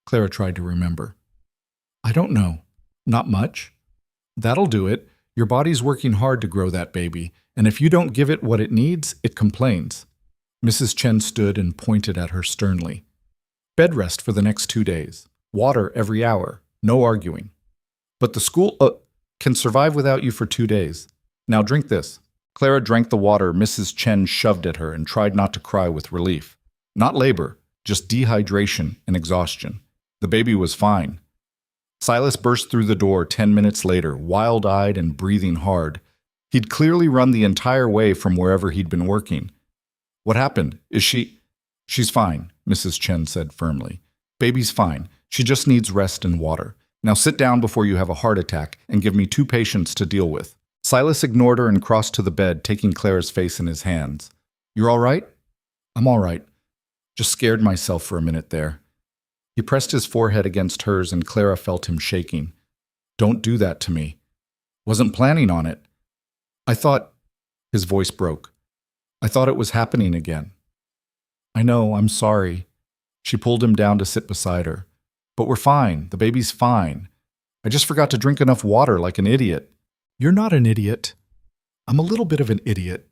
Clara tried to remember. "I don't know. Not much?" "That'll do it. Your body's working hard to grow that baby, and if you don't give it what it needs, it complains." Mrs. Chen stood and pointed at her sternly. "Bed rest for the next 2 days. Water every hour. No arguing. But the school can survive without you for 2 days. Now drink this." Clara drank the water Mrs. Chen shoved at her and tried not to cry with relief. Not labor, just dehydration and exhaustion. The baby was fine. Silas burst through the door 10 minutes later, wild-eyed and breathing hard. He'd clearly run the entire way from wherever he'd been working. "What happened? Is she—" "She's fine," Mrs. Chen said firmly. "Baby's fine. She just needs rest and water. Now sit down before you have a heart attack and give me 2 patients to deal with." Silas ignored her and crossed to the bed, taking Clara's face in his hands. "You're all right?" "I'm all right. Just scared myself for a minute there." He pressed his forehead against hers, and Clara felt him shaking. "Don't do that to me. Wasn't planning on it. I thought—" His voice broke. "I thought it was happening again." "I know, I'm sorry." She pulled him down to sit beside her. "But we're fine. The baby's fine. I just forgot to drink enough water like an idiot." "You're not an idiot." "I'm a little bit of an idiot."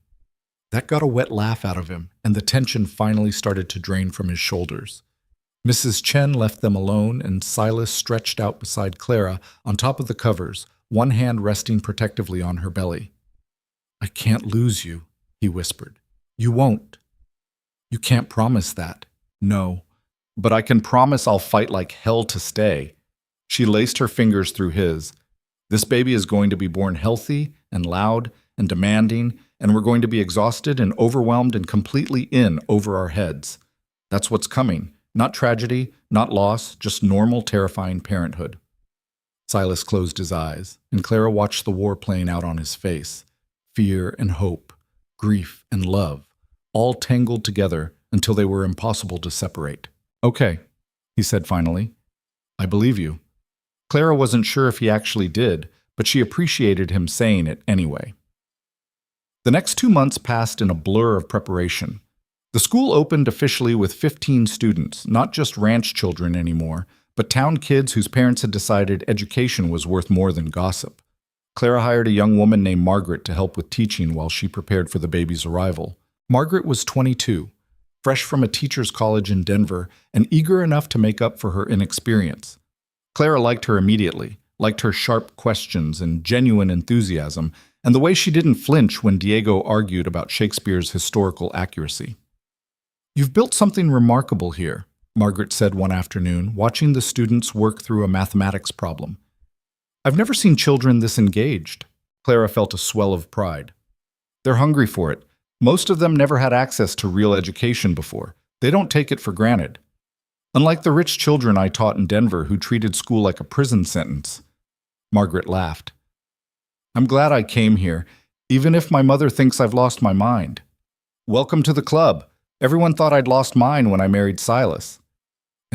That got a wet laugh out of him, and the tension finally started to drain from his shoulders. Mrs. Chen left them alone, and Silas stretched out beside Clara on top of the covers, one hand resting protectively on her belly. "I can't lose you," he whispered. "You won't." "You can't promise that." "No. But I can promise I'll fight like hell to stay." She laced her fingers through his. "This baby is going to be born healthy and loud and demanding, and we're going to be exhausted and overwhelmed and completely in over our heads. That's what's coming. Not tragedy, not loss, just normal, terrifying parenthood." Silas closed his eyes, and Clara watched the war playing out on his face. Fear and hope, grief and love, all tangled together until they were impossible to separate. "Okay," he said finally. "I believe you." Clara wasn't sure if he actually did, but she appreciated him saying it anyway. The next 2 months passed in a blur of preparation. The school opened officially with 15 students, not just ranch children anymore, but town kids whose parents had decided education was worth more than gossip. Clara hired a young woman named Margaret to help with teaching while she prepared for the baby's arrival. Margaret was 22, fresh from a teacher's college in Denver, and eager enough to make up for her inexperience. Clara liked her immediately, liked her sharp questions and genuine enthusiasm, and the way she didn't flinch when Diego argued about Shakespeare's historical accuracy. "You've built something remarkable here," Margaret said one afternoon, watching the students work through a mathematics problem. "I've never seen children this engaged." Clara felt a swell of pride. "They're hungry for it. Most of them never had access to real education before. They don't take it for granted. Unlike the rich children I taught in Denver who treated school like a prison sentence." Margaret laughed. "I'm glad I came here, even if my mother thinks I've lost my mind. Welcome to the club. Everyone thought I'd lost mine when I married Silas."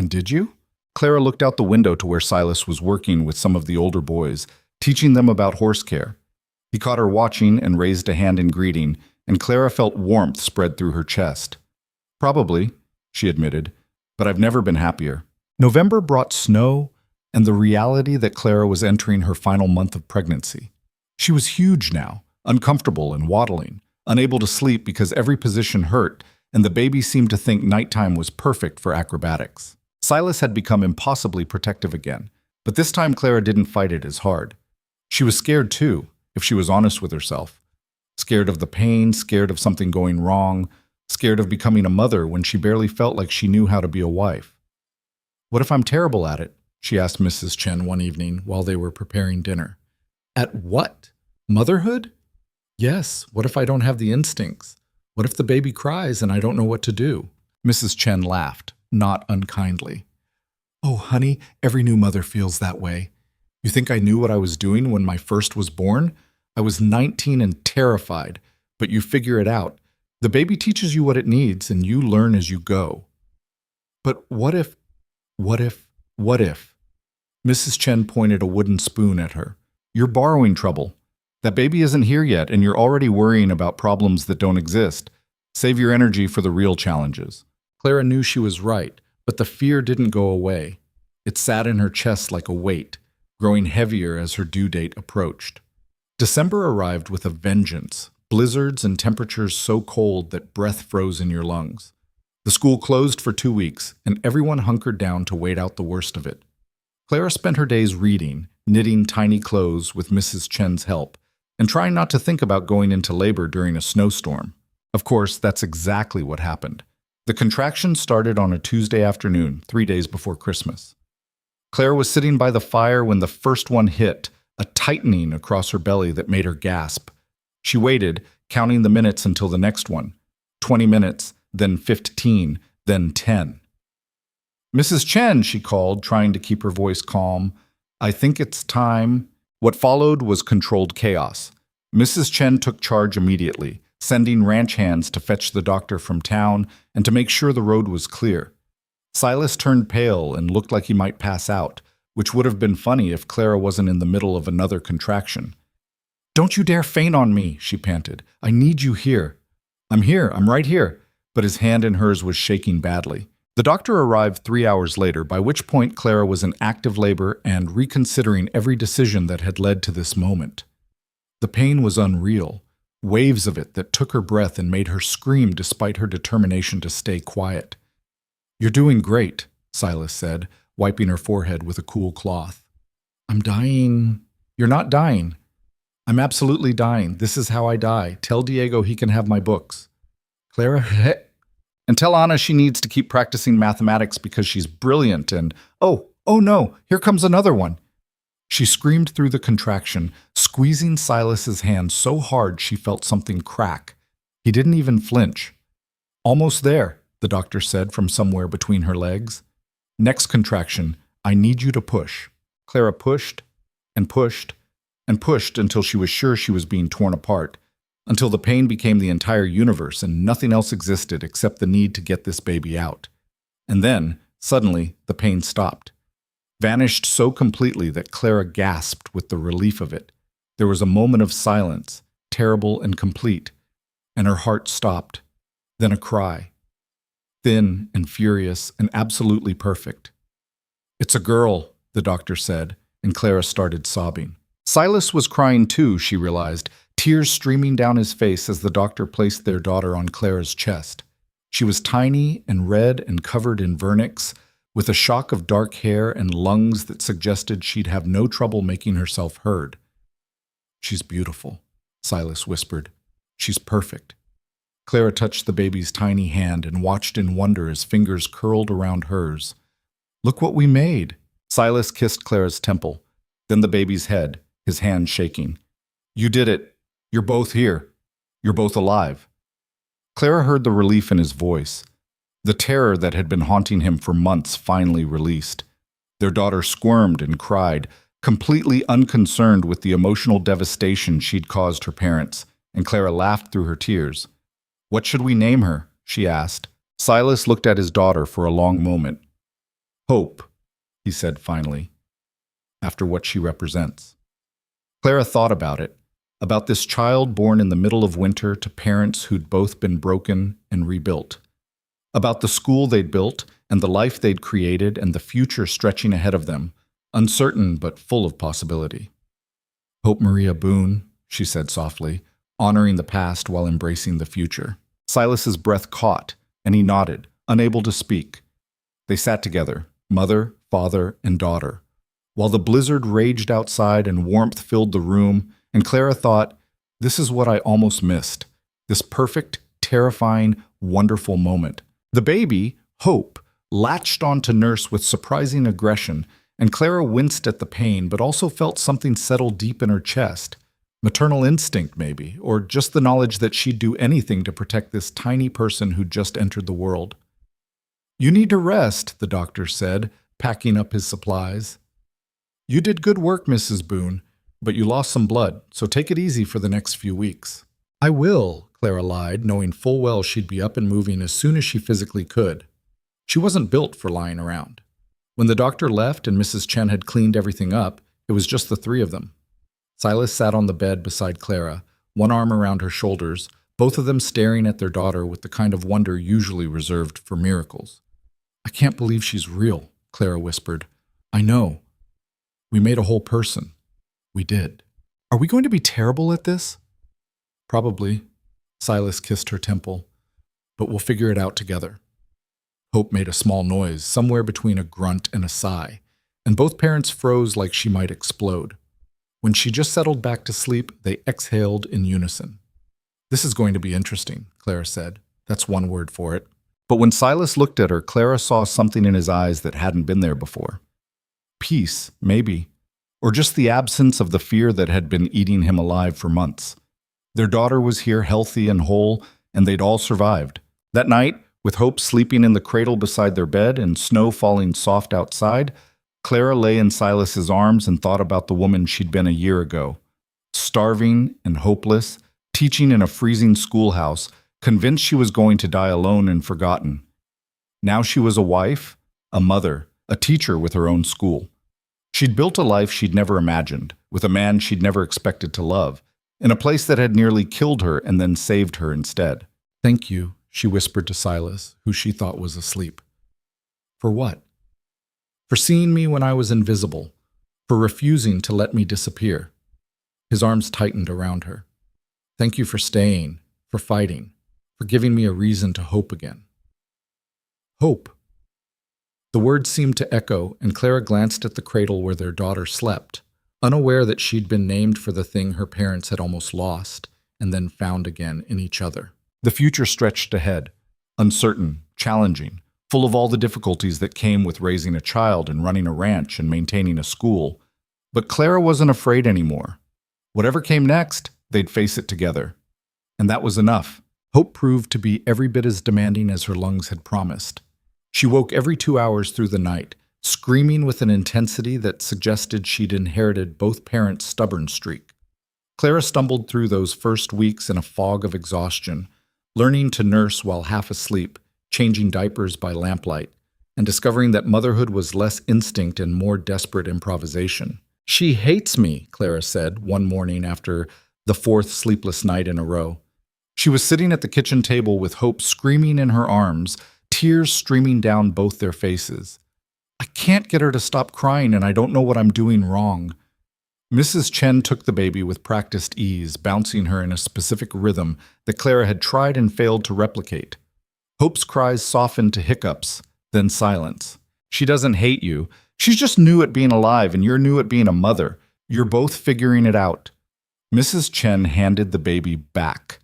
And did you? Clara looked out the window to where Silas was working with some of the older boys, teaching them about horse care. He caught her watching and raised a hand in greeting, and Clara felt warmth spread through her chest. Probably, she admitted, but I've never been happier. November brought snow and the reality that Clara was entering her final month of pregnancy. She was huge now, uncomfortable and waddling, unable to sleep because every position hurt, and the baby seemed to think nighttime was perfect for acrobatics. Silas had become impossibly protective again, but this time Clara didn't fight it as hard. She was scared too, if she was honest with herself. Scared of the pain, scared of something going wrong, scared of becoming a mother when she barely felt like she knew how to be a wife. "What if I'm terrible at it?" she asked Mrs. Chen one evening while they were preparing dinner. "At what? Motherhood?" "Yes, what if I don't have the instincts? What if the baby cries and I don't know what to do?" Mrs. Chen laughed, not unkindly. "Oh, honey, every new mother feels that way. You think I knew what I was doing when my first was born? I was 19 and terrified, but you figure it out. The baby teaches you what it needs, and you learn as you go." "But what if? Mrs. Chen pointed a wooden spoon at her. "You're borrowing trouble. That baby isn't here yet, and you're already worrying about problems that don't exist. Save your energy for the real challenges." Clara knew she was right, but the fear didn't go away. It sat in her chest like a weight, growing heavier as her due date approached. December arrived with a vengeance, blizzards and temperatures so cold that breath froze in your lungs. The school closed for 2 weeks, and everyone hunkered down to wait out the worst of it. Clara spent her days reading, knitting tiny clothes with Mrs. Chen's help, and trying not to think about going into labor during a snowstorm. Of course, that's exactly what happened. The contraction started on a Tuesday afternoon, 3 days before Christmas. Clara was sitting by the fire when the first one hit, a tightening across her belly that made her gasp. She waited, counting the minutes until the next one. 20 minutes, then 15, then 10. "Mrs. Chen," she called, trying to keep her voice calm. "I think it's time." What followed was controlled chaos. Mrs. Chen took charge immediately, sending ranch hands to fetch the doctor from town and to make sure the road was clear. Silas turned pale and looked like he might pass out, which would have been funny if Clara wasn't in the middle of another contraction. "Don't you dare faint on me," she panted. "I need you here." I'm right here." But his hand in hers was shaking badly. The doctor arrived 3 hours later, by which point Clara was in active labor and reconsidering every decision that had led to this moment. The pain was unreal, waves of it that took her breath and made her scream despite her determination to stay quiet. "You're doing great," Silas said, wiping her forehead with a cool cloth. "I'm dying." "You're not dying." "I'm absolutely dying. This is how I die. Tell Diego he can have my books." Clara, and tell Anna she needs to keep practicing mathematics because she's brilliant and, oh no, here comes another one. She screamed through the contraction, squeezing Silas's hand so hard she felt something crack. He didn't even flinch. "Almost there," the doctor said from somewhere between her legs. "Next contraction, I need you to push." Clara pushed and pushed and pushed until she was sure she was being torn apart, until the pain became the entire universe and nothing else existed except the need to get this baby out. And then, suddenly, the pain stopped. Vanished so completely that Clara gasped with the relief of it. There was a moment of silence, terrible and complete, and her heart stopped. Then a cry. Thin and furious and absolutely perfect. "It's a girl," the doctor said, and Clara started sobbing. Silas was crying too, she realized, tears streaming down his face as the doctor placed their daughter on Clara's chest. She was tiny and red and covered in vernix, with a shock of dark hair and lungs that suggested she'd have no trouble making herself heard. "She's beautiful," Silas whispered. "She's perfect." Clara touched the baby's tiny hand and watched in wonder as fingers curled around hers. "Look what we made." Silas kissed Clara's temple, then the baby's head, his hand shaking. "You did it. You're both here. You're both alive." Clara heard the relief in his voice. The terror that had been haunting him for months finally released. Their daughter squirmed and cried, completely unconcerned with the emotional devastation she'd caused her parents, and Clara laughed through her tears. "What should we name her?" she asked. Silas looked at his daughter for a long moment. Hope, he said finally, after what she represents. Clara thought about this child born in the middle of winter to parents who'd both been broken and rebuilt, about the school they'd built and the life they'd created and the future stretching ahead of them, uncertain but full of possibility. Hope Maria Boone, she said softly, honoring the past while embracing the future. Silas's breath caught, and he nodded, unable to speak. They sat together, mother, father, and daughter, while the blizzard raged outside and warmth filled the room, and Clara thought, this is what I almost missed, this perfect, terrifying, wonderful moment. The baby, Hope, latched onto Nurse with surprising aggression, and Clara winced at the pain but also felt something settle deep in her chest. Maternal instinct, maybe, or just the knowledge that she'd do anything to protect this tiny person who'd just entered the world. You need to rest, the doctor said, packing up his supplies. You did good work, Mrs. Boone, but you lost some blood, so take it easy for the next few weeks. I will, Clara lied, knowing full well she'd be up and moving as soon as she physically could. She wasn't built for lying around. When the doctor left and Mrs. Chen had cleaned everything up, it was just the three of them. Silas sat on the bed beside Clara, one arm around her shoulders, both of them staring at their daughter with the kind of wonder usually reserved for miracles. I can't believe she's real, Clara whispered. I know. We made a whole person. We did. Are we going to be terrible at this? Probably. Silas kissed her temple. But we'll figure it out together. Hope made a small noise, somewhere between a grunt and a sigh, and both parents froze like she might explode. When she just settled back to sleep, they exhaled in unison. This is going to be interesting, Clara said. That's one word for it. But when Silas looked at her, Clara saw something in his eyes that hadn't been there before. Peace, maybe. Or just the absence of the fear that had been eating him alive for months. Their daughter was here healthy and whole, and they'd all survived. That night, with Hope sleeping in the cradle beside their bed and snow falling soft outside, Clara lay in Silas's arms and thought about the woman she'd been a year ago. Starving and hopeless, teaching in a freezing schoolhouse, convinced she was going to die alone and forgotten. Now she was a wife, a mother, a teacher with her own school. She'd built a life she'd never imagined, with a man she'd never expected to love, in a place that had nearly killed her and then saved her instead. Thank you, she whispered to Silas, who she thought was asleep. For what? For seeing me when I was invisible, for refusing to let me disappear. His arms tightened around her. Thank you for staying, for fighting, for giving me a reason to hope again. Hope. The words seemed to echo, and Clara glanced at the cradle where their daughter slept, unaware that she'd been named for the thing her parents had almost lost and then found again in each other. The future stretched ahead, uncertain, challenging, full of all the difficulties that came with raising a child and running a ranch and maintaining a school. But Clara wasn't afraid anymore. Whatever came next, they'd face it together. And that was enough. Hope proved to be every bit as demanding as her lungs had promised. She woke every 2 hours through the night, screaming with an intensity that suggested she'd inherited both parents' stubborn streak. Clara stumbled through those first weeks in a fog of exhaustion, learning to nurse while half asleep, changing diapers by lamplight, and discovering that motherhood was less instinct and more desperate improvisation. She hates me, Clara said one morning after the fourth sleepless night in a row. She was sitting at the kitchen table with Hope screaming in her arms, tears streaming down both their faces. I can't get her to stop crying, and I don't know what I'm doing wrong. Mrs. Chen took the baby with practiced ease, bouncing her in a specific rhythm that Clara had tried and failed to replicate. Hope's cries softened to hiccups, then silence. She doesn't hate you. She's just new at being alive, and you're new at being a mother. You're both figuring it out. Mrs. Chen handed the baby back.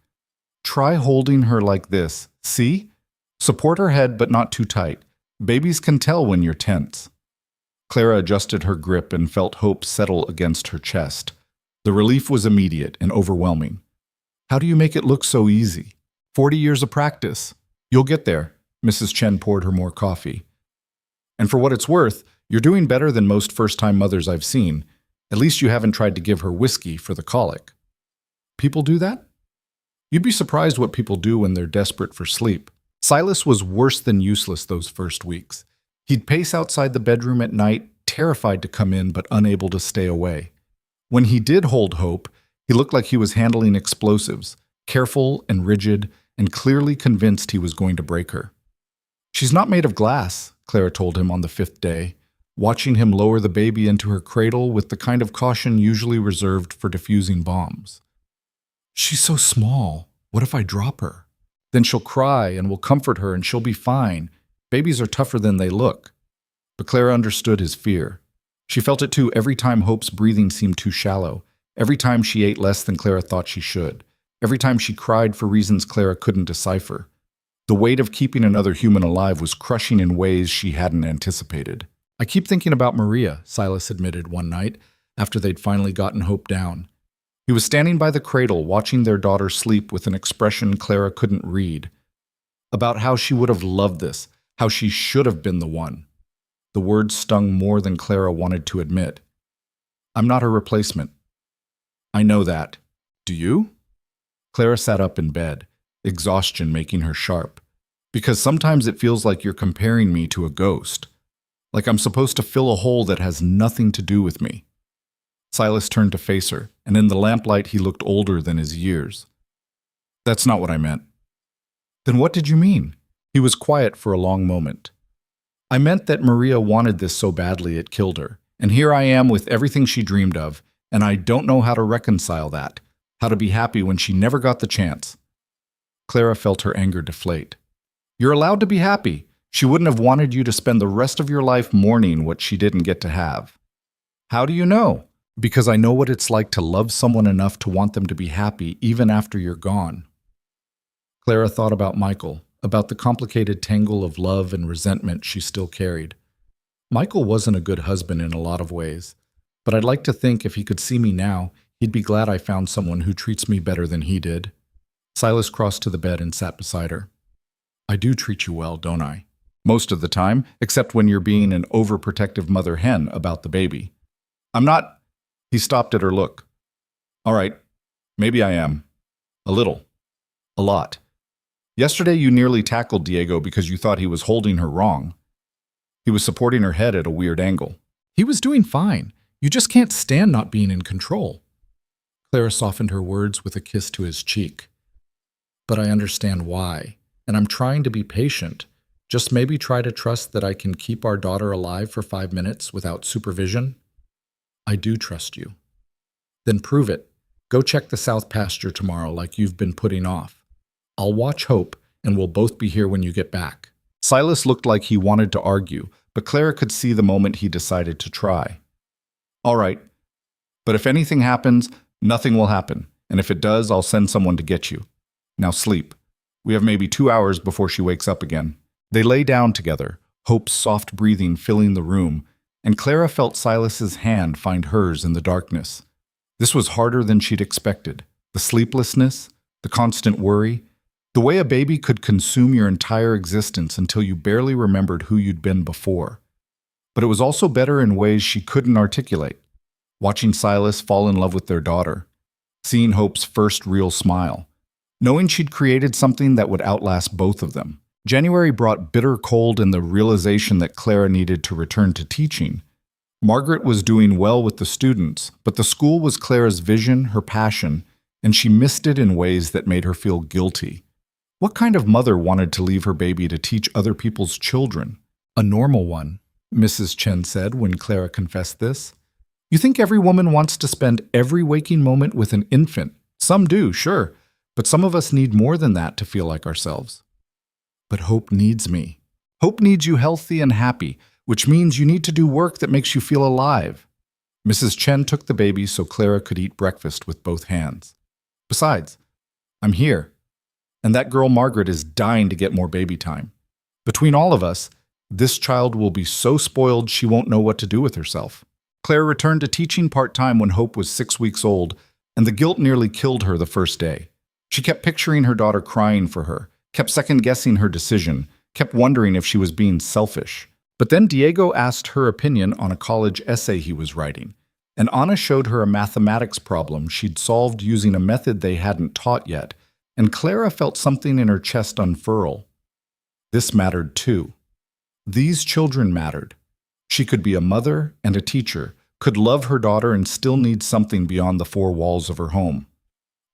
Try holding her like this. See? Support her head, but not too tight. Babies can tell when you're tense. Clara adjusted her grip and felt Hope settle against her chest. The relief was immediate and overwhelming. How do you make it look so easy? 40 years of practice. You'll get there. Mrs. Chen poured her more coffee. And for what it's worth, you're doing better than most first-time mothers I've seen. At least you haven't tried to give her whiskey for the colic. People do that? You'd be surprised what people do when they're desperate for sleep. Silas was worse than useless those first weeks. He'd pace outside the bedroom at night, terrified to come in but unable to stay away. When he did hold Hope, he looked like he was handling explosives, careful and rigid, and clearly convinced he was going to break her. "She's not made of glass," Clara told him on the 5th day, watching him lower the baby into her cradle with the kind of caution usually reserved for defusing bombs. "She's so small. What if I drop her? Then she'll cry and we'll comfort her and she'll be fine. Babies are tougher than they look." But Clara understood his fear. She felt it too every time Hope's breathing seemed too shallow, every time she ate less than Clara thought she should, every time she cried for reasons Clara couldn't decipher. The weight of keeping another human alive was crushing in ways she hadn't anticipated. "I keep thinking about Maria," Silas admitted one night, after they'd finally gotten Hope down. He was standing by the cradle, watching their daughter sleep with an expression Clara couldn't read. About how she would have loved this, how she should have been the one. The words stung more than Clara wanted to admit. "I'm not her replacement." "I know that. Do you?" Clara sat up in bed, exhaustion making her sharp. "Because sometimes it feels like you're comparing me to a ghost. Like I'm supposed to fill a hole that has nothing to do with me." Silas turned to face her, and in the lamplight he looked older than his years. "That's not what I meant." "Then what did you mean?" He was quiet for a long moment. "I meant that Maria wanted this so badly it killed her, and here I am with everything she dreamed of, and I don't know how to reconcile that, how to be happy when she never got the chance." Clara felt her anger deflate. "You're allowed to be happy. She wouldn't have wanted you to spend the rest of your life mourning what she didn't get to have." "How do you know?" "Because I know what it's like to love someone enough to want them to be happy even after you're gone." Clara thought about Michael, about the complicated tangle of love and resentment she still carried. Michael wasn't a good husband in a lot of ways, but I'd like to think if he could see me now, he'd be glad I found someone who treats me better than he did. Silas crossed to the bed and sat beside her. "I do treat you well, don't I? Most of the time, except when you're being an overprotective mother hen about the baby." "I'm not—" He stopped at her look. "All right, maybe I am. A little. A lot. Yesterday you nearly tackled Diego because you thought he was holding her wrong. He was supporting her head at a weird angle." "He was doing fine. You just can't stand not being in control." Clara softened her words with a kiss to his cheek. "But I understand why, and I'm trying to be patient. Just maybe try to trust that I can keep our daughter alive for 5 minutes without supervision." "I do trust you." "Then prove it. Go check the south pasture tomorrow like you've been putting off. I'll watch Hope, and we'll both be here when you get back." Silas looked like he wanted to argue, but Clara could see the moment he decided to try. "All right. But if anything happens, nothing will happen, and if it does, I'll send someone to get you. Now sleep. We have maybe 2 hours before she wakes up again." They lay down together, Hope's soft breathing filling the room, and Clara felt Silas's hand find hers in the darkness. This was harder than she'd expected. The sleeplessness, the constant worry, the way a baby could consume your entire existence until you barely remembered who you'd been before. But it was also better in ways she couldn't articulate. Watching Silas fall in love with their daughter, seeing Hope's first real smile, knowing she'd created something that would outlast both of them. January brought bitter cold and the realization that Clara needed to return to teaching. Margaret was doing well with the students, but the school was Clara's vision, her passion, and she missed it in ways that made her feel guilty. What kind of mother wanted to leave her baby to teach other people's children? "A normal one," Mrs. Chen said when Clara confessed this. "You think every woman wants to spend every waking moment with an infant? Some do, sure, but some of us need more than that to feel like ourselves." "But Hope needs me." "Hope needs you healthy and happy, which means you need to do work that makes you feel alive." Mrs. Chen took the baby so Clara could eat breakfast with both hands. "Besides, I'm here, and that girl Margaret is dying to get more baby time. Between all of us, this child will be so spoiled she won't know what to do with herself." Clara returned to teaching part-time when Hope was 6 weeks old, and the guilt nearly killed her the first day. She kept picturing her daughter crying for her, kept second-guessing her decision, kept wondering if she was being selfish. But then Diego asked her opinion on a college essay he was writing, and Anna showed her a mathematics problem she'd solved using a method they hadn't taught yet, and Clara felt something in her chest unfurl. This mattered too. These children mattered. She could be a mother and a teacher, could love her daughter and still need something beyond the four walls of her home.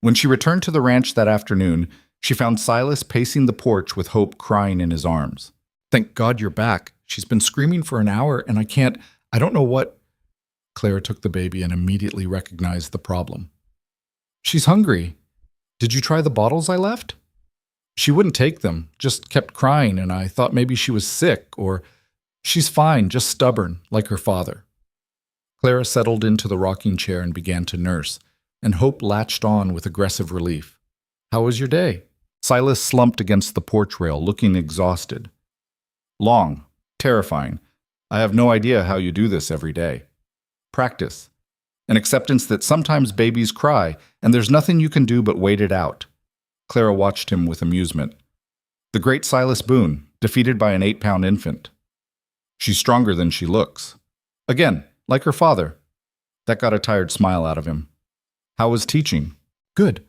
When she returned to the ranch that afternoon, she found Silas pacing the porch with Hope crying in his arms. "Thank God you're back. She's been screaming for an hour and I don't know what." Clara took the baby and immediately recognized the problem. "She's hungry. Did you try the bottles I left?" "She wouldn't take them, just kept crying, and I thought maybe she was sick, or she's fine, just stubborn, like her father." Clara settled into the rocking chair and began to nurse, and Hope latched on with aggressive relief. "How was your day?" Silas slumped against the porch rail, looking exhausted. "Long. Terrifying. I have no idea how you do this every day. Practice. An acceptance that sometimes babies cry, and there's nothing you can do but wait it out." Clara watched him with amusement. The great Silas Boone, defeated by an 8-pound infant. "She's stronger than she looks." Again, like her father. That got a tired smile out of him. "How was teaching?" "Good.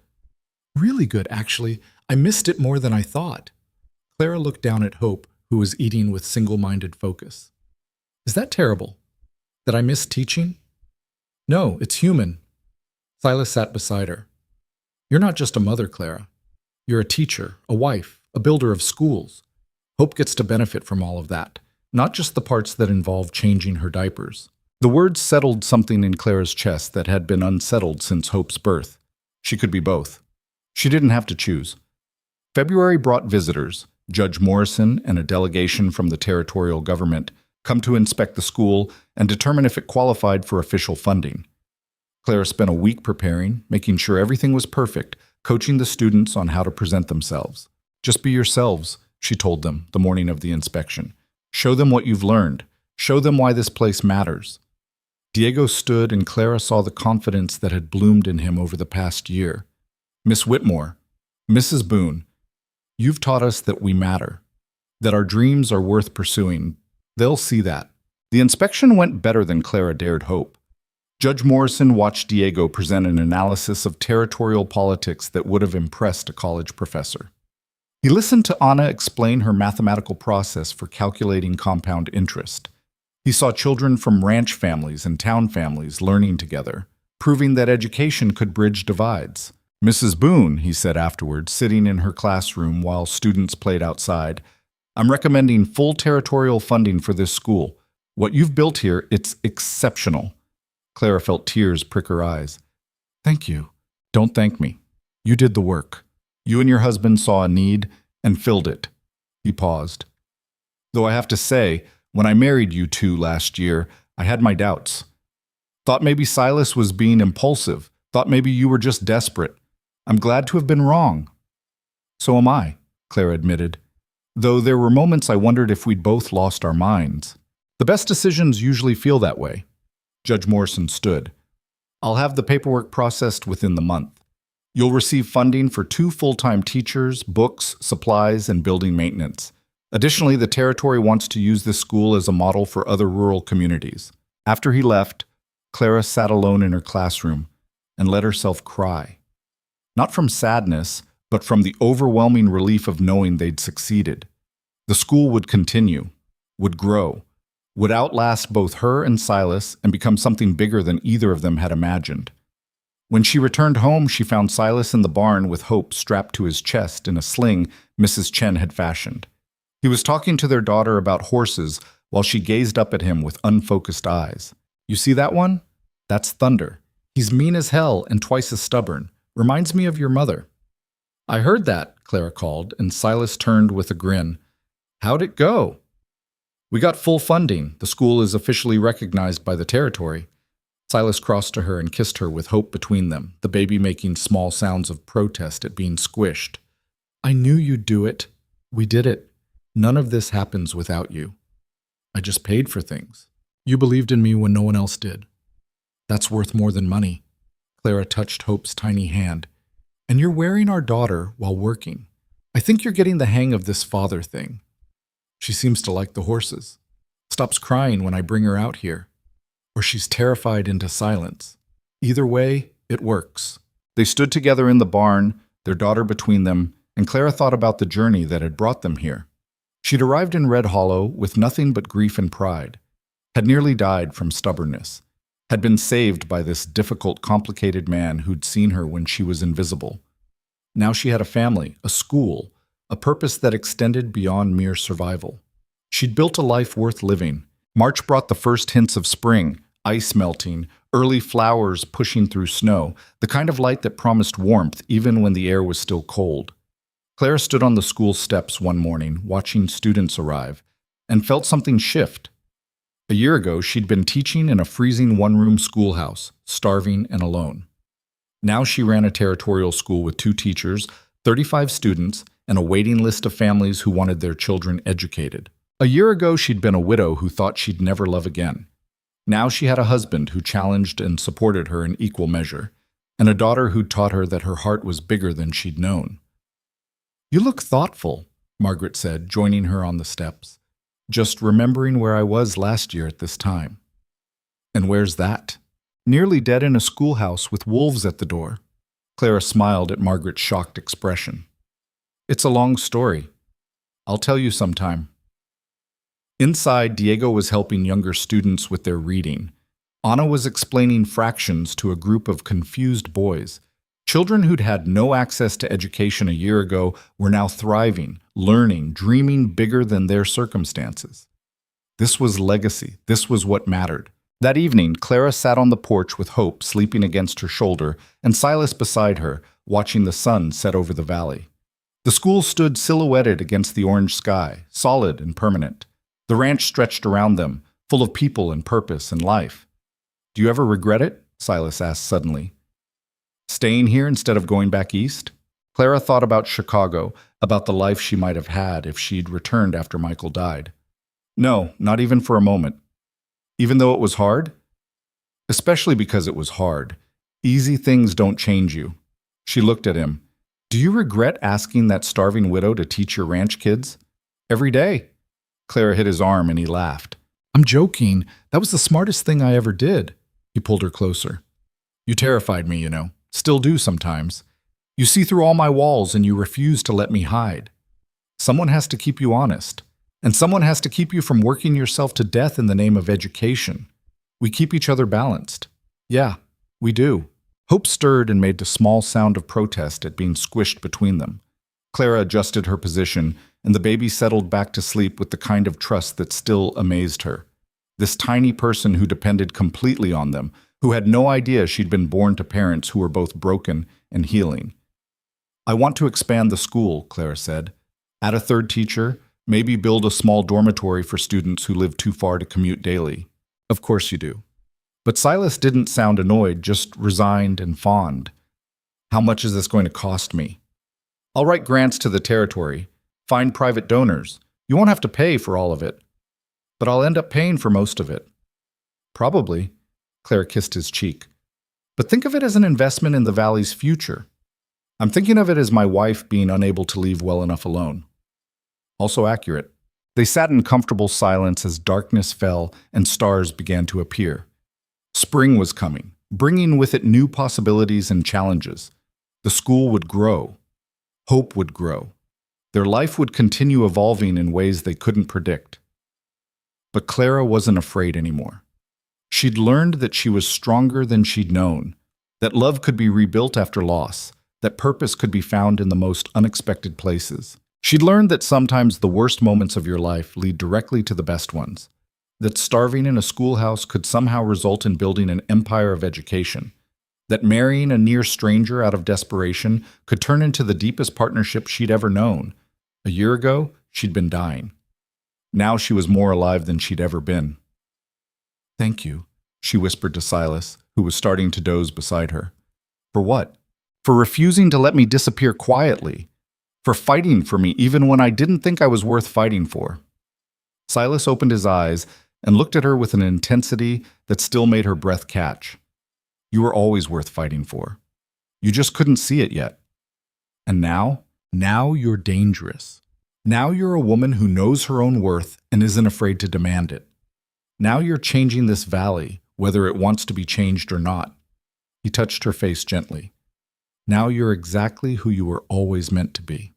Really good, actually. I missed it more than I thought." Clara looked down at Hope, who was eating with single-minded focus. "Is that terrible? That I missed teaching?" "No, it's human." Silas sat beside her. "You're not just a mother, Clara. You're a teacher, a wife, a builder of schools. Hope gets to benefit from all of that, not just the parts that involve changing her diapers." The words settled something in Clara's chest that had been unsettled since Hope's birth. She could be both. She didn't have to choose. February brought visitors, Judge Morrison and a delegation from the territorial government, come to inspect the school and determine if it qualified for official funding. Clara spent a week preparing, making sure everything was perfect, coaching the students on how to present themselves. "Just be yourselves," she told them the morning of the inspection. "Show them what you've learned. Show them why this place matters." Diego stood and Clara saw the confidence that had bloomed in him over the past year. "Miss Whitmore, Mrs. Boone, you've taught us that we matter, that our dreams are worth pursuing. They'll see that." The inspection went better than Clara dared hope. Judge Morrison watched Diego present an analysis of territorial politics that would have impressed a college professor. He listened to Anna explain her mathematical process for calculating compound interest. He saw children from ranch families and town families learning together, proving that education could bridge divides. "Mrs. Boone," he said afterward, sitting in her classroom while students played outside, "I'm recommending full territorial funding for this school. What you've built here, it's exceptional." Clara felt tears prick her eyes. "Thank you." "Don't thank me. You did the work. You and your husband saw a need and filled it." He paused. "Though I have to say, when I married you two last year, I had my doubts. Thought maybe Silas was being impulsive. Thought maybe you were just desperate. I'm glad to have been wrong." "So am I," Clara admitted. "Though there were moments I wondered if we'd both lost our minds. The best decisions usually feel that way." Judge Morrison stood. "I'll have the paperwork processed within the month. You'll receive funding for 2 full-time teachers, books, supplies, and building maintenance. Additionally, the territory wants to use this school as a model for other rural communities." After he left, Clara sat alone in her classroom and let herself cry. Not from sadness, but from the overwhelming relief of knowing they'd succeeded. The school would continue, would grow, would outlast both her and Silas and become something bigger than either of them had imagined. When she returned home, she found Silas in the barn with Hope strapped to his chest in a sling Mrs. Chen had fashioned. He was talking to their daughter about horses while she gazed up at him with unfocused eyes. "You see that one? That's Thunder. He's mean as hell and twice as stubborn. Reminds me of your mother." "I heard that," Clara called, and Silas turned with a grin. "How'd it go?" "We got full funding. The school is officially recognized by the territory." Silas crossed to her and kissed her with Hope between them, the baby making small sounds of protest at being squished. "I knew you'd do it. We did it. None of this happens without you. I just paid for things. You believed in me when no one else did. That's worth more than money." Clara touched Hope's tiny hand. "And you're wearing our daughter while working. I think you're getting the hang of this father thing. She seems to like the horses. Stops crying when I bring her out here. Or she's terrified into silence. Either way, it works." They stood together in the barn, their daughter between them, and Clara thought about the journey that had brought them here. She'd arrived in Red Hollow with nothing but grief and pride, had nearly died from stubbornness, had been saved by this difficult, complicated man who'd seen her when she was invisible. Now she had a family, a school, a purpose that extended beyond mere survival. She'd built a life worth living. March brought the first hints of spring, ice melting, early flowers pushing through snow, the kind of light that promised warmth even when the air was still cold. Clara stood on the school steps one morning, watching students arrive, and felt something shift. A year ago, she'd been teaching in a freezing one-room schoolhouse, starving and alone. Now she ran a territorial school with 2 teachers, 35 students, and a waiting list of families who wanted their children educated. A year ago, she'd been a widow who thought she'd never love again. Now she had a husband who challenged and supported her in equal measure, and a daughter who'd taught her that her heart was bigger than she'd known. "You look thoughtful," Margaret said, joining her on the steps. "Just remembering where I was last year at this time." "And where's that?" "Nearly dead in a schoolhouse with wolves at the door." Clara smiled at Margaret's shocked expression. "It's a long story. I'll tell you sometime." Inside, Diego was helping younger students with their reading. Anna was explaining fractions to a group of confused boys. Children who'd had no access to education a year ago were now thriving, learning, dreaming bigger than their circumstances. This was legacy. This was what mattered. That evening, Clara sat on the porch with Hope sleeping against her shoulder and Silas beside her, watching the sun set over the valley. The school stood silhouetted against the orange sky, solid and permanent. The ranch stretched around them, full of people and purpose and life. "Do you ever regret it?" Silas asked suddenly. "Staying here instead of going back east?" Clara thought about Chicago, about the life she might have had if she'd returned after Michael died. No, not even for a moment. Even though it was hard? Especially because it was hard. Easy things don't change you. She looked at him. "Do you regret asking that starving widow to teach your ranch kids?" "Every day." Clara hit his arm and he laughed. "I'm joking. That was the smartest thing I ever did." He pulled her closer. "You terrified me, you know. Still do sometimes. You see through all my walls and you refuse to let me hide. Someone has to keep you honest. And someone has to keep you from working yourself to death in the name of education. We keep each other balanced." "Yeah, we do." Hope stirred and made a small sound of protest at being squished between them. Clara adjusted her position, and the baby settled back to sleep with the kind of trust that still amazed her. This tiny person who depended completely on them, who had no idea she'd been born to parents who were both broken and healing. "I want to expand the school," Clara said. "Add a 3rd teacher, maybe build a small dormitory for students who live too far to commute daily." "Of course you do." But Silas didn't sound annoyed, just resigned and fond. "How much is this going to cost me?" "I'll write grants to the territory, find private donors. You won't have to pay for all of it. But I'll end up paying for most of it." "Probably." Clara kissed his cheek. "But think of it as an investment in the valley's future. I'm thinking of it as my wife being unable to leave well enough alone." Also accurate. They sat in comfortable silence as darkness fell and stars began to appear. Spring was coming, bringing with it new possibilities and challenges. The school would grow. Hope would grow. Their life would continue evolving in ways they couldn't predict. But Clara wasn't afraid anymore. She'd learned that she was stronger than she'd known, that love could be rebuilt after loss, that purpose could be found in the most unexpected places. She'd learned that sometimes the worst moments of your life lead directly to the best ones, that starving in a schoolhouse could somehow result in building an empire of education, that marrying a near stranger out of desperation could turn into the deepest partnership she'd ever known. A year ago, she'd been dying. Now she was more alive than she'd ever been. "Thank you," she whispered to Silas, who was starting to doze beside her. "For what?" "For refusing to let me disappear quietly. For fighting for me even when I didn't think I was worth fighting for." Silas opened his eyes and looked at her with an intensity that still made her breath catch. "You were always worth fighting for. You just couldn't see it yet. And now you're dangerous. Now you're a woman who knows her own worth and isn't afraid to demand it. Now you're changing this valley, whether it wants to be changed or not." He touched her face gently. "Now you're exactly who you were always meant to be."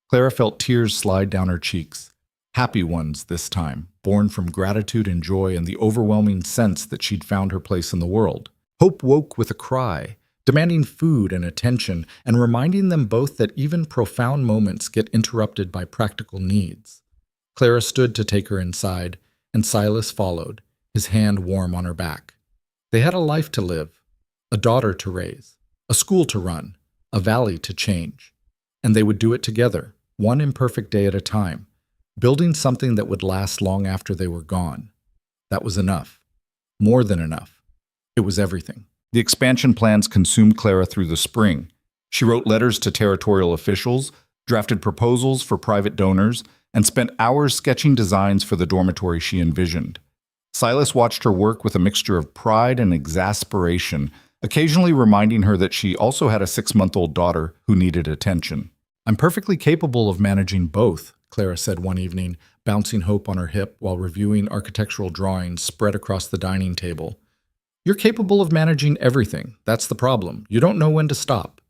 Clara felt tears slide down her cheeks. Happy ones this time, born from gratitude and joy and the overwhelming sense that she'd found her place in the world. Hope woke with a cry, demanding food and attention, and reminding them both that even profound moments get interrupted by practical needs. Clara stood to take her inside, and Silas followed, his hand warm on her back. They had a life to live, a daughter to raise, a school to run, a valley to change. And they would do it together, one imperfect day at a time, building something that would last long after they were gone. That was enough. More than enough. It was everything. The expansion plans consumed Clara through the spring. She wrote letters to territorial officials, drafted proposals for private donors, and spent hours sketching designs for the dormitory she envisioned. Silas watched her work with a mixture of pride and exasperation, occasionally reminding her that she also had a 6-month-old daughter who needed attention. "I'm perfectly capable of managing both," Clara said one evening, bouncing Hope on her hip while reviewing architectural drawings spread across the dining table. "You're capable of managing everything. That's the problem. You don't know when to stop,"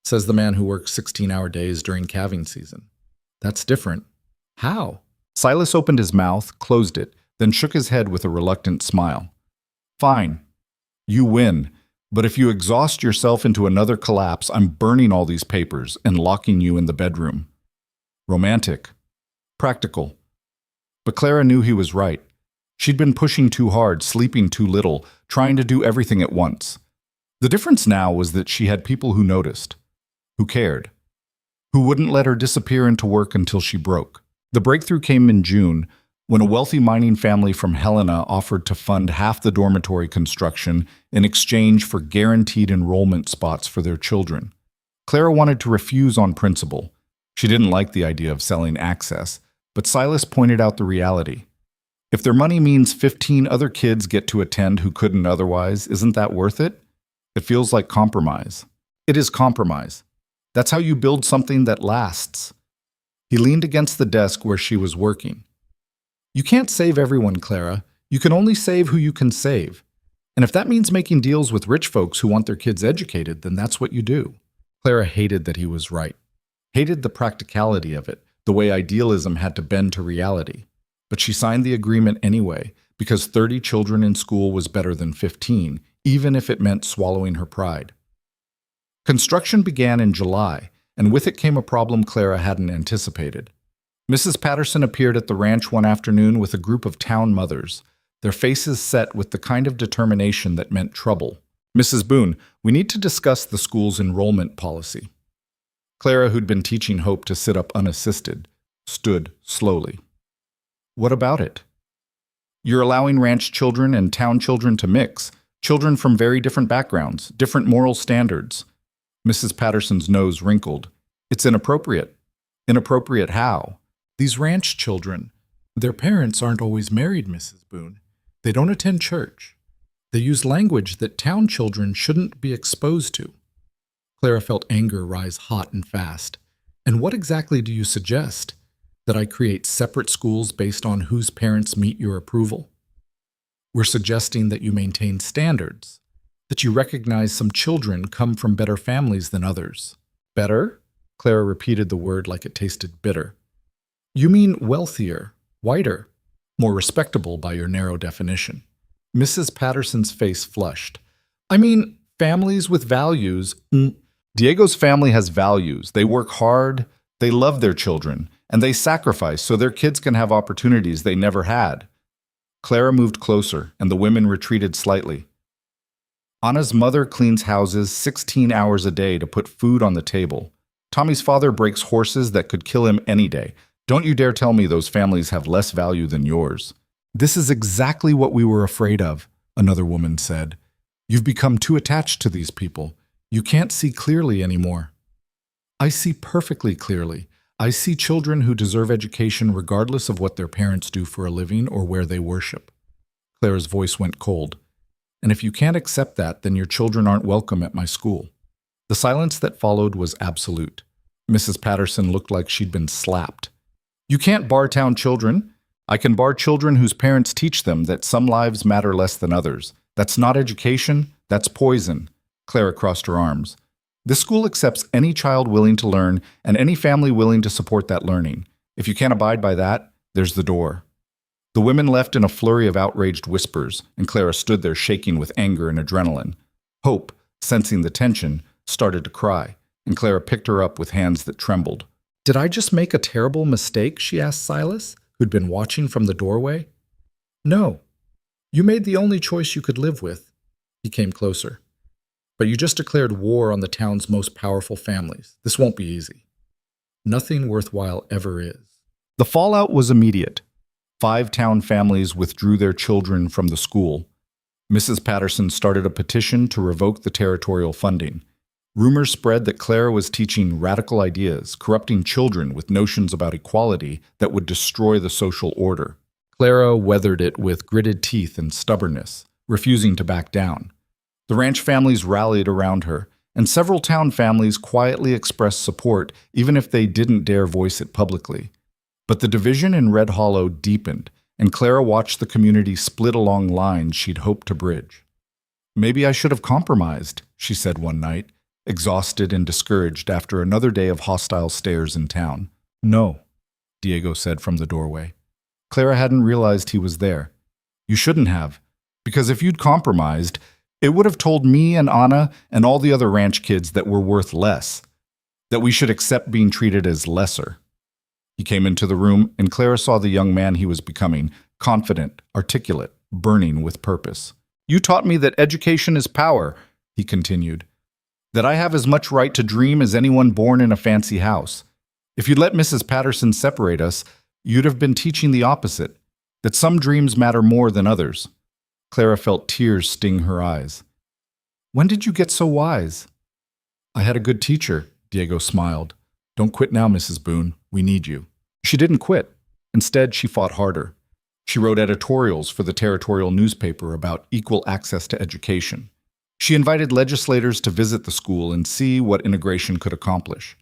says the man who works 16-hour days during calving season. "That's different." "How?" Silas opened his mouth, closed it, then shook his head with a reluctant smile. "Fine. You win. But if you exhaust yourself into another collapse, I'm burning all these papers and locking you in the bedroom." Romantic. Practical. But Clara knew he was right. She'd been pushing too hard, sleeping too little, trying to do everything at once. The difference now was that she had people who noticed, who cared, who wouldn't let her disappear into work until she broke. The breakthrough came in June, when a wealthy mining family from Helena offered to fund half the dormitory construction in exchange for guaranteed enrollment spots for their children. Clara wanted to refuse on principle. She didn't like the idea of selling access, but Silas pointed out the reality. If their money means 15 other kids get to attend who couldn't otherwise, isn't that worth it? It feels like compromise. It is compromise. That's how you build something that lasts. He leaned against the desk where she was working. "You can't save everyone, Clara. You can only save who you can save. And if that means making deals with rich folks who want their kids educated, then that's what you do." Clara hated that he was right. Hated the practicality of it, the way idealism had to bend to reality. But she signed the agreement anyway, because 30 children in school was better than 15, even if it meant swallowing her pride. Construction began in July, and with it came a problem Clara hadn't anticipated. Mrs. Patterson appeared at the ranch one afternoon with a group of town mothers, their faces set with the kind of determination that meant trouble. "Mrs. Boone, we need to discuss the school's enrollment policy." Clara, who'd been teaching Hope to sit up unassisted, stood slowly. "What about it?" "You're allowing ranch children and town children to mix, children from very different backgrounds, different moral standards." Mrs. Patterson's nose wrinkled. "It's inappropriate." "Inappropriate how?" "These ranch children, their parents aren't always married, Mrs. Boone. They don't attend church. They use language that town children shouldn't be exposed to." Clara felt anger rise hot and fast. "And what exactly do you suggest? That I create separate schools based on whose parents meet your approval?" "We're suggesting that you maintain standards, that you recognize some children come from better families than others." "Better?" Clara repeated the word like it tasted bitter. "You mean wealthier, whiter, more respectable by your narrow definition." Mrs. Patterson's face flushed. "I mean, families with values." Diego's family has values. They work hard, they love their children, and they sacrifice so their kids can have opportunities they never had. Clara moved closer, and the women retreated slightly. "Anna's mother cleans houses 16 hours a day to put food on the table. Tommy's father breaks horses that could kill him any day. Don't you dare tell me those families have less value than yours." "This is exactly what we were afraid of," another woman said. "You've become too attached to these people. You can't see clearly anymore." "I see perfectly clearly. I see children who deserve education regardless of what their parents do for a living or where they worship." Clara's voice went cold. "And if you can't accept that, then your children aren't welcome at my school." The silence that followed was absolute. Mrs. Patterson looked like she'd been slapped. "You can't bar town children. I can bar children whose parents teach them that some lives matter less than others. That's not education, that's poison." Clara crossed her arms. "This school accepts any child willing to learn and any family willing to support that learning. If you can't abide by that, There's the door. The women left in a flurry of outraged whispers, and Clara stood there shaking with anger and adrenaline. Hope, sensing the tension, started to cry, and Clara picked her up with hands that trembled. "Did I just make a terrible mistake?" she asked Silas, who'd been watching from the doorway. "No. You made the only choice you could live with." He came closer. "But you just declared war on the town's most powerful families. This won't be easy." "Nothing worthwhile ever is." The fallout was immediate. 5 town families withdrew their children from the school. Mrs. Patterson started a petition to revoke the territorial funding. Rumors spread that Clara was teaching radical ideas, corrupting children with notions about equality that would destroy the social order. Clara weathered it with gritted teeth and stubbornness, refusing to back down. The ranch families rallied around her, and several town families quietly expressed support, even if they didn't dare voice it publicly. But the division in Red Hollow deepened, and Clara watched the community split along lines she'd hoped to bridge. "Maybe I should have compromised," she said one night, exhausted and discouraged after another day of hostile stares in town. "No," Diego said from the doorway. Clara hadn't realized he was there. "You shouldn't have, because if you'd compromised, it would have told me and Anna and all the other ranch kids that we're worth less, that we should accept being treated as lesser." He came into the room, and Clara saw the young man he was becoming, confident, articulate, burning with purpose. "You taught me that education is power," he continued, "that I have as much right to dream as anyone born in a fancy house. If you'd let Mrs. Patterson separate us, you'd have been teaching the opposite, that some dreams matter more than others." Clara felt tears sting her eyes. "When did you get so wise?" "I had a good teacher," Diego smiled. "Don't quit now, Mrs. Boone. We need you." She didn't quit. Instead, she fought harder. She wrote editorials for the territorial newspaper about equal access to education. She invited legislators to visit the school and see what integration could accomplish.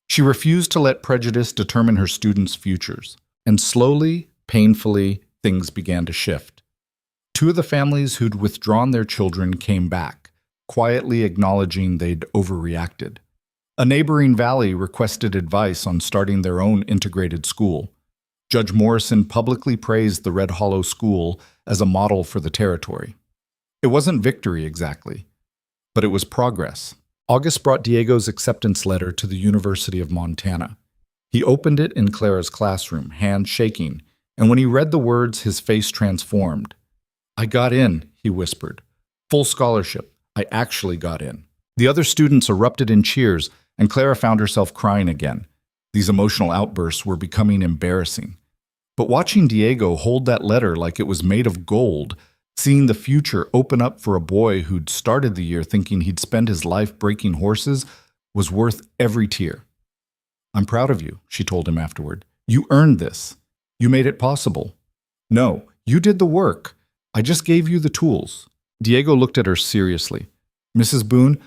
She refused to let prejudice determine her students' futures. And slowly, painfully, things began to shift. 2 of the families who'd withdrawn their children came back, quietly acknowledging they'd overreacted. A neighboring valley requested advice on starting their own integrated school. Judge Morrison publicly praised the Red Hollow School as a model for the territory. It wasn't victory exactly, but it was progress. August brought Diego's acceptance letter to the University of Montana. He opened it in Clara's classroom, hands shaking, and when he read the words, his face transformed. "I got in," he whispered. "Full scholarship. I actually got in." The other students erupted in cheers, and Clara found herself crying again. These emotional outbursts were becoming embarrassing. But watching Diego hold that letter like it was made of gold, seeing the future open up for a boy who'd started the year thinking he'd spend his life breaking horses, was worth every tear. "I'm proud of you," she told him afterward. "You earned this. You made it possible. No, you did the work. I just gave you the tools." Diego looked at her seriously. "Mrs. Boone,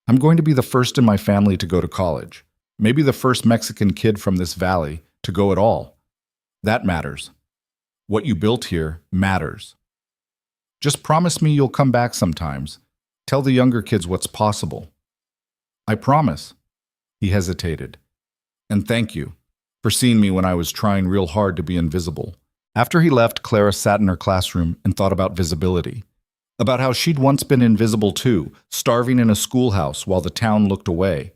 I'm going to be the first in my family to go to college. Maybe the first Mexican kid from this valley to go at all. That matters. What you built here matters. Just promise me you'll come back sometimes. Tell the younger kids what's possible." "I promise." He hesitated. "And thank you for seeing me when I was trying real hard to be invisible." After he left, Clara sat in her classroom and thought about visibility. About how she'd once been invisible too, starving in a schoolhouse while the town looked away.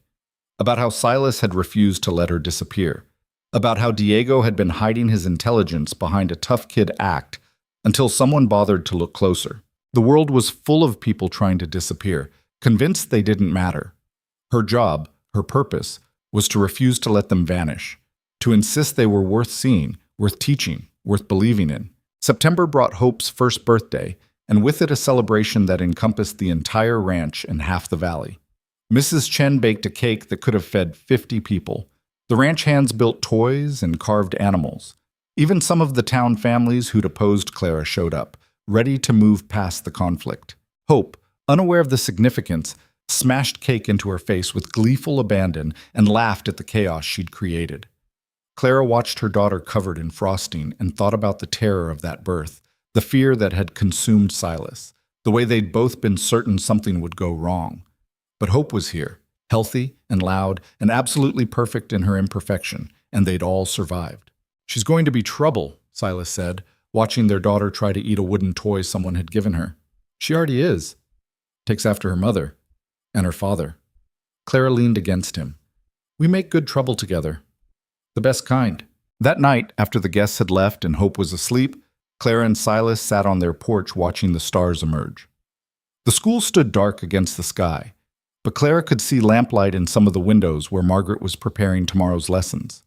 About how Silas had refused to let her disappear. About how Diego had been hiding his intelligence behind a tough kid act until someone bothered to look closer. The world was full of people trying to disappear, convinced they didn't matter. Her job, her purpose, was to refuse to let them vanish, to insist they were worth seeing, worth teaching, worth believing in. September brought Hope's first birthday, and with it a celebration that encompassed the entire ranch and half the valley. Mrs. Chen baked a cake that could have fed 50 people. The ranch hands built toys and carved animals. Even some of the town families who'd opposed Clara showed up, ready to move past the conflict. Hope, unaware of the significance, smashed cake into her face with gleeful abandon and laughed at the chaos she'd created. Clara watched her daughter covered in frosting and thought about the terror of that birth, the fear that had consumed Silas, the way they'd both been certain something would go wrong. But Hope was here, healthy and loud and absolutely perfect in her imperfection, and they'd all survived. She's going to be trouble, Silas said, watching their daughter try to eat a wooden toy someone had given her. She already is. Takes after her mother and her father. Clara leaned against him. We make good trouble together. The best kind. That night, after the guests had left and Hope was asleep, Clara and Silas sat on their porch watching the stars emerge. The school stood dark against the sky, but Clara could see lamplight in some of the windows where Margaret was preparing tomorrow's lessons.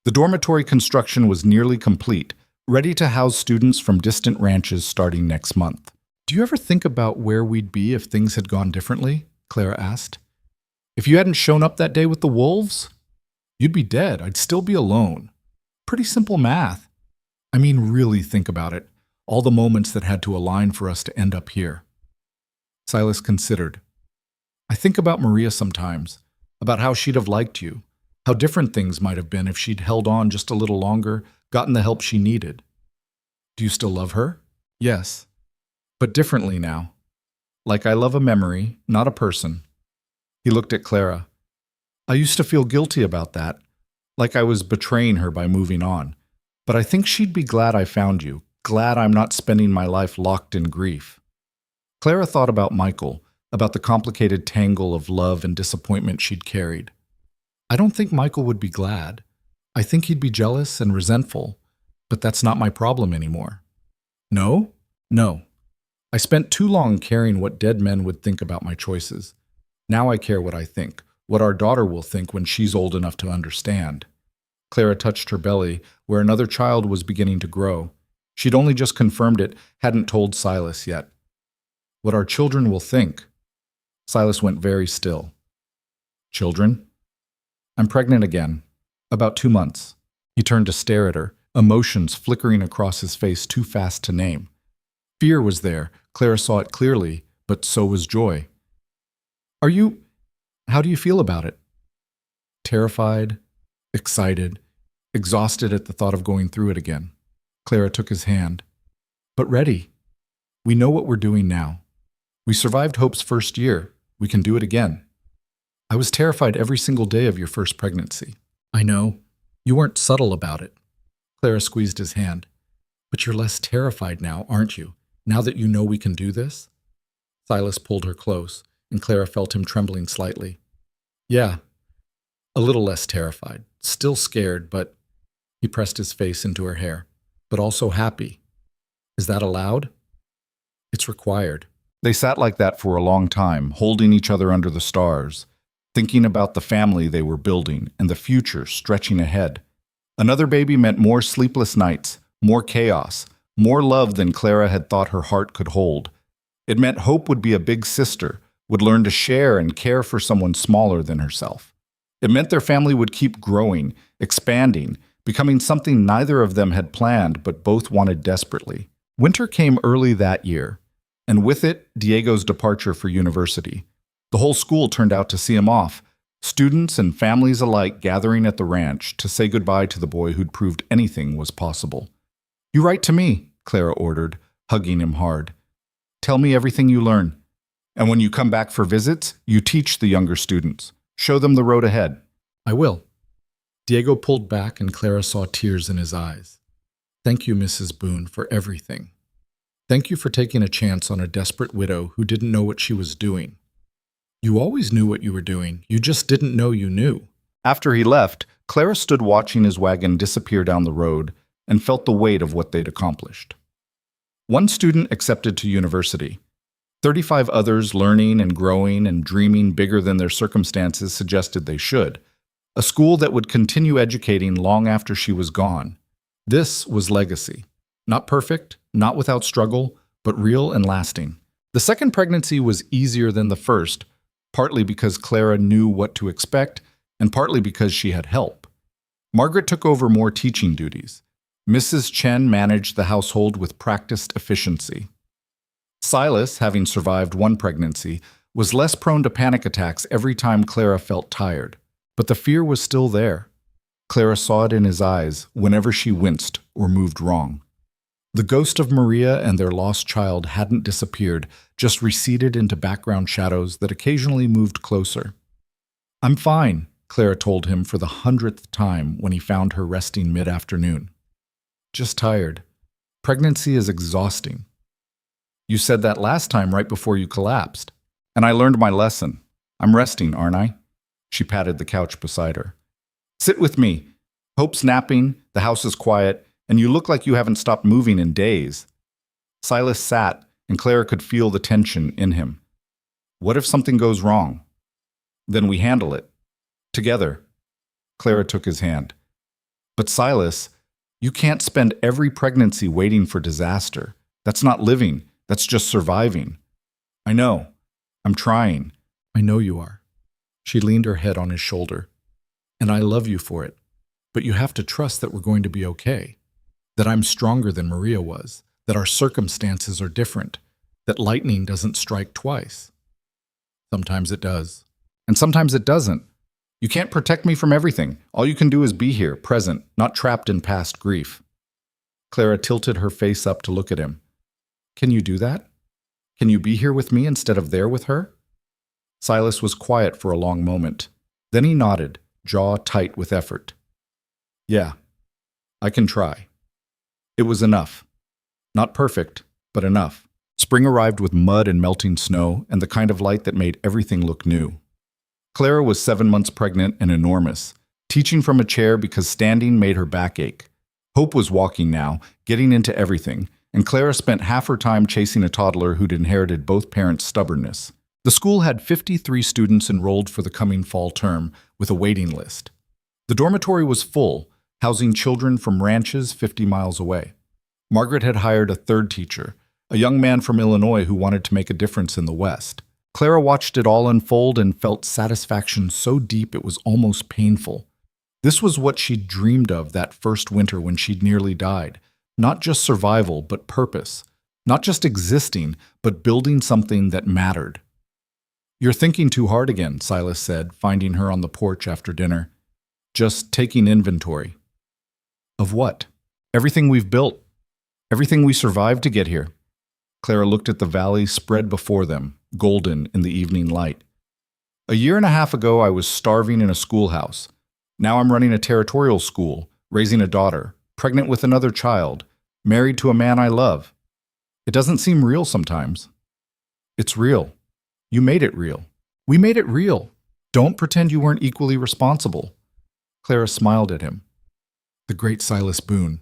The dormitory construction was nearly complete, ready to house students from distant ranches starting next month. Do you ever think about where we'd be if things had gone differently? Clara asked. If you hadn't shown up that day with the wolves? You'd be dead. I'd still be alone. Pretty simple math. I mean, really think about it. All the moments that had to align for us to end up here. Silas considered. I think about Maria sometimes, about how she'd have liked you, how different things might have been if she'd held on just a little longer, gotten the help she needed. Do you still love her? Yes, but differently now. Like I love a memory, not a person. He looked at Clara. I used to feel guilty about that, like I was betraying her by moving on. But I think she'd be glad I found you, glad I'm not spending my life locked in grief. Clara thought about Michael, about the complicated tangle of love and disappointment she'd carried. I don't think Michael would be glad. I think he'd be jealous and resentful, but that's not my problem anymore. No? No. I spent too long caring what dead men would think about my choices. Now I care what I think, what our daughter will think when she's old enough to understand. Clara touched her belly, where another child was beginning to grow. She'd only just confirmed it, hadn't told Silas yet. What our children will think. Silas went very still. Children? I'm pregnant again. About 2 months. He turned to stare at her, emotions flickering across his face too fast to name. Fear was there. Clara saw it clearly, but so was joy. How do you feel about it? Terrified, excited, exhausted at the thought of going through it again. Clara took his hand. But ready. We know what we're doing now. We survived Hope's first year. We can do it again. I was terrified every single day of your first pregnancy. I know. You weren't subtle about it. Clara squeezed his hand. But you're less terrified now, aren't you? Now that you know we can do this? Silas pulled her close, and Clara felt him trembling slightly. Yeah, a little less terrified. Still scared, but he pressed his face into her hair. But also happy. Is that allowed? It's required. They sat like that for a long time, holding each other under the stars, thinking about the family they were building and the future stretching ahead. Another baby meant more sleepless nights, more chaos, more love than Clara had thought her heart could hold. It meant Hope would be a big sister, would learn to share and care for someone smaller than herself. It meant their family would keep growing, expanding, becoming something neither of them had planned but both wanted desperately. Winter came early that year, and with it, Diego's departure for university. The whole school turned out to see him off, students and families alike gathering at the ranch to say goodbye to the boy who'd proved anything was possible. You write to me, Clara ordered, hugging him hard. Tell me everything you learn. And when you come back for visits, you teach the younger students. Show them the road ahead. I will. Diego pulled back and Clara saw tears in his eyes. Thank you, Mrs. Boone, for everything. Thank you for taking a chance on a desperate widow who didn't know what she was doing. You always knew what you were doing. You just didn't know you knew. After he left, Clara stood watching his wagon disappear down the road and felt the weight of what they'd accomplished. One student accepted to university. 35 others learning and growing and dreaming bigger than their circumstances suggested they should. A school that would continue educating long after she was gone. This was legacy. Not perfect, not without struggle, but real and lasting. The second pregnancy was easier than the first, partly because Clara knew what to expect, and partly because she had help. Margaret took over more teaching duties. Mrs. Chen managed the household with practiced efficiency. Silas, having survived one pregnancy, was less prone to panic attacks every time Clara felt tired. But the fear was still there. Clara saw it in his eyes whenever she winced or moved wrong. The ghost of Maria and their lost child hadn't disappeared, just receded into background shadows that occasionally moved closer. I'm fine, Clara told him for the 100th time when he found her resting mid-afternoon. Just tired. Pregnancy is exhausting. You said that last time right before you collapsed. And I learned my lesson. I'm resting, aren't I? She patted the couch beside her. Sit with me. Hope's napping, the house is quiet, and you look like you haven't stopped moving in days. Silas sat, and Clara could feel the tension in him. What if something goes wrong? Then we handle it. Together. Clara took his hand. But Silas, you can't spend every pregnancy waiting for disaster. That's not living. That's just surviving. I know. I'm trying. I know you are. She leaned her head on his shoulder. And I love you for it. But you have to trust that we're going to be okay. That I'm stronger than Maria was. That our circumstances are different. That lightning doesn't strike twice. Sometimes it does. And sometimes it doesn't. You can't protect me from everything. All you can do is be here, present, not trapped in past grief. Clara tilted her face up to look at him. Can you do that? Can you be here with me instead of there with her? Silas was quiet for a long moment. Then he nodded, jaw tight with effort. Yeah, I can try. It was enough. Not perfect, but enough. Spring arrived with mud and melting snow and the kind of light that made everything look new. Clara was 7 months pregnant and enormous, teaching from a chair because standing made her back ache. Hope was walking now, getting into everything, and Clara spent half her time chasing a toddler who'd inherited both parents' stubbornness. The school had 53 students enrolled for the coming fall term, with a waiting list. The dormitory was full, housing children from ranches 50 miles away. Margaret had hired a third teacher, a young man from Illinois who wanted to make a difference in the West. Clara watched it all unfold and felt satisfaction so deep it was almost painful. This was what she'd dreamed of that first winter when she'd nearly died. Not just survival, but purpose. Not just existing, but building something that mattered. You're thinking too hard again, Silas said, finding her on the porch after dinner. Just taking inventory. Of what? Everything we've built. Everything we survived to get here. Clara looked at the valley spread before them, golden in the evening light. A year and a half ago, I was starving in a schoolhouse. Now I'm running a territorial school, raising a daughter, pregnant with another child, married to a man I love. It doesn't seem real sometimes. It's real. You made it real. We made it real. Don't pretend you weren't equally responsible. Clara smiled at him. The great Silas Boone,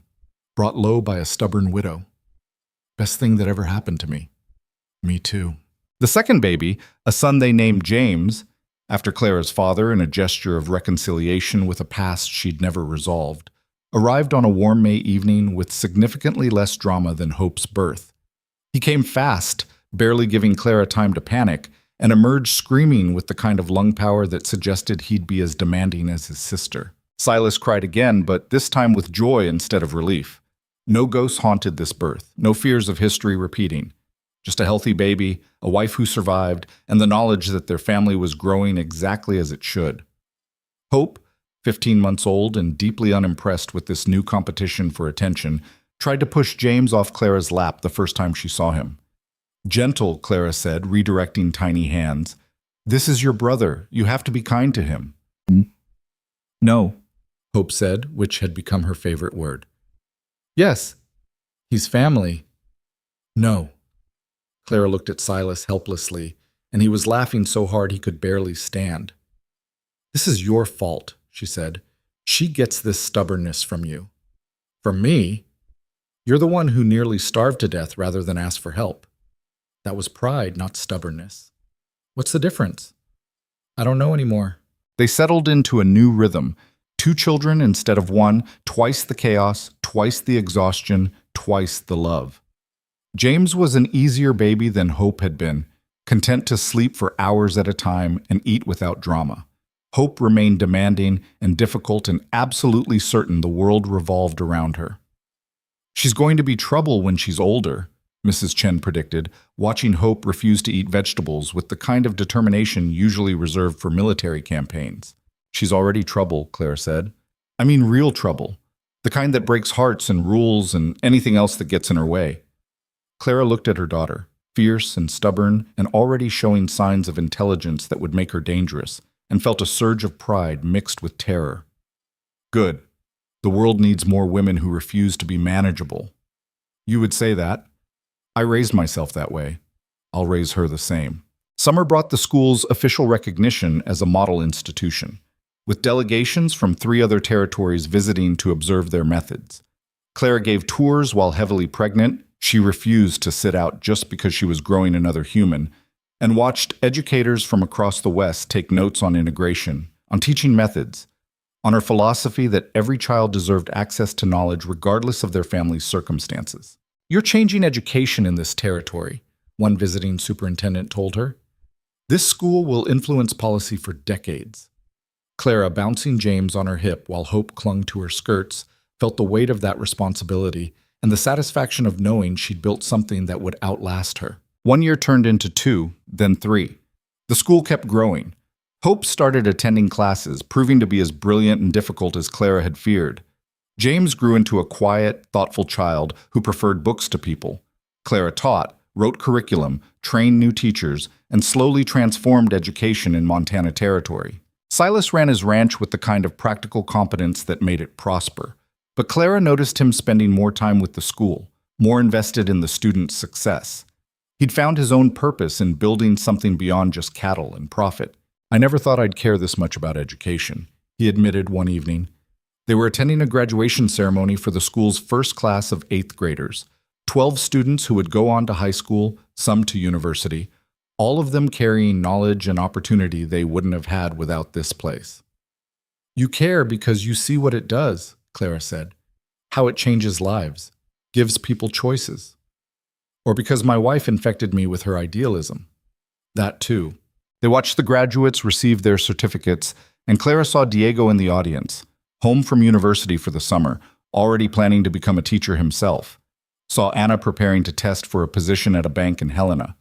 brought low by a stubborn widow. Best thing that ever happened to me. Me too. The second baby, a son they named James, after Clara's father in a gesture of reconciliation with a past she'd never resolved, arrived on a warm May evening with significantly less drama than Hope's birth. He came fast, barely giving Clara time to panic, and emerged screaming with the kind of lung power that suggested he'd be as demanding as his sister. Silas cried again, but this time with joy instead of relief. No ghosts haunted this birth, no fears of history repeating. Just a healthy baby, a wife who survived, and the knowledge that their family was growing exactly as it should. Hope, 15 months old and deeply unimpressed with this new competition for attention, tried to push James off Clara's lap the first time she saw him. Gentle, Clara said, redirecting tiny hands. This is your brother. You have to be kind to him. No, Hope said, which had become her favorite word. Yes, he's family. No. Clara looked at Silas helplessly, and he was laughing so hard he could barely stand. This is your fault, she said. She gets this stubbornness from you. From me? You're the one who nearly starved to death rather than ask for help. That was pride, not stubbornness. What's the difference? I don't know anymore. They settled into a new rhythm. 2 children instead of 1, twice the chaos, twice the exhaustion, twice the love. James was an easier baby than Hope had been, content to sleep for hours at a time and eat without drama. Hope remained demanding and difficult and absolutely certain the world revolved around her. She's going to be trouble when she's older, Mrs. Chen predicted, watching Hope refuse to eat vegetables with the kind of determination usually reserved for military campaigns. She's already trouble, Clara said. I mean real trouble. The kind that breaks hearts and rules and anything else that gets in her way. Clara looked at her daughter, fierce and stubborn and already showing signs of intelligence that would make her dangerous, and felt a surge of pride mixed with terror. Good. The world needs more women who refuse to be manageable. You would say that? I raised myself that way. I'll raise her the same. Summer brought the school's official recognition as a model institution, with delegations from 3 other territories visiting to observe their methods. Clara gave tours while heavily pregnant. She refused to sit out just because she was growing another human, and watched educators from across the West take notes on integration, on teaching methods, on her philosophy that every child deserved access to knowledge regardless of their family's circumstances. "You're changing education in this territory," one visiting superintendent told her. "This school will influence policy for decades." Clara, bouncing James on her hip while Hope clung to her skirts, felt the weight of that responsibility and the satisfaction of knowing she'd built something that would outlast her. 1 year turned into 2, then 3. The school kept growing. Hope started attending classes, proving to be as brilliant and difficult as Clara had feared. James grew into a quiet, thoughtful child who preferred books to people. Clara taught, wrote curriculum, trained new teachers, and slowly transformed education in Montana Territory. Silas ran his ranch with the kind of practical competence that made it prosper. But Clara noticed him spending more time with the school, more invested in the students' success. He'd found his own purpose in building something beyond just cattle and profit. "I never thought I'd care this much about education," he admitted one evening. They were attending a graduation ceremony for the school's first class of 8th graders, 12 students who would go on to high school, some to university, all of them carrying knowledge and opportunity they wouldn't have had without this place. "You care because you see what it does," Clara said. "How it changes lives, gives people choices. Or because my wife infected me with her idealism." That too. They watched the graduates receive their certificates, and Clara saw Diego in the audience, home from university for the summer, already planning to become a teacher himself. Saw Anna preparing to test for a position at a bank in Helena.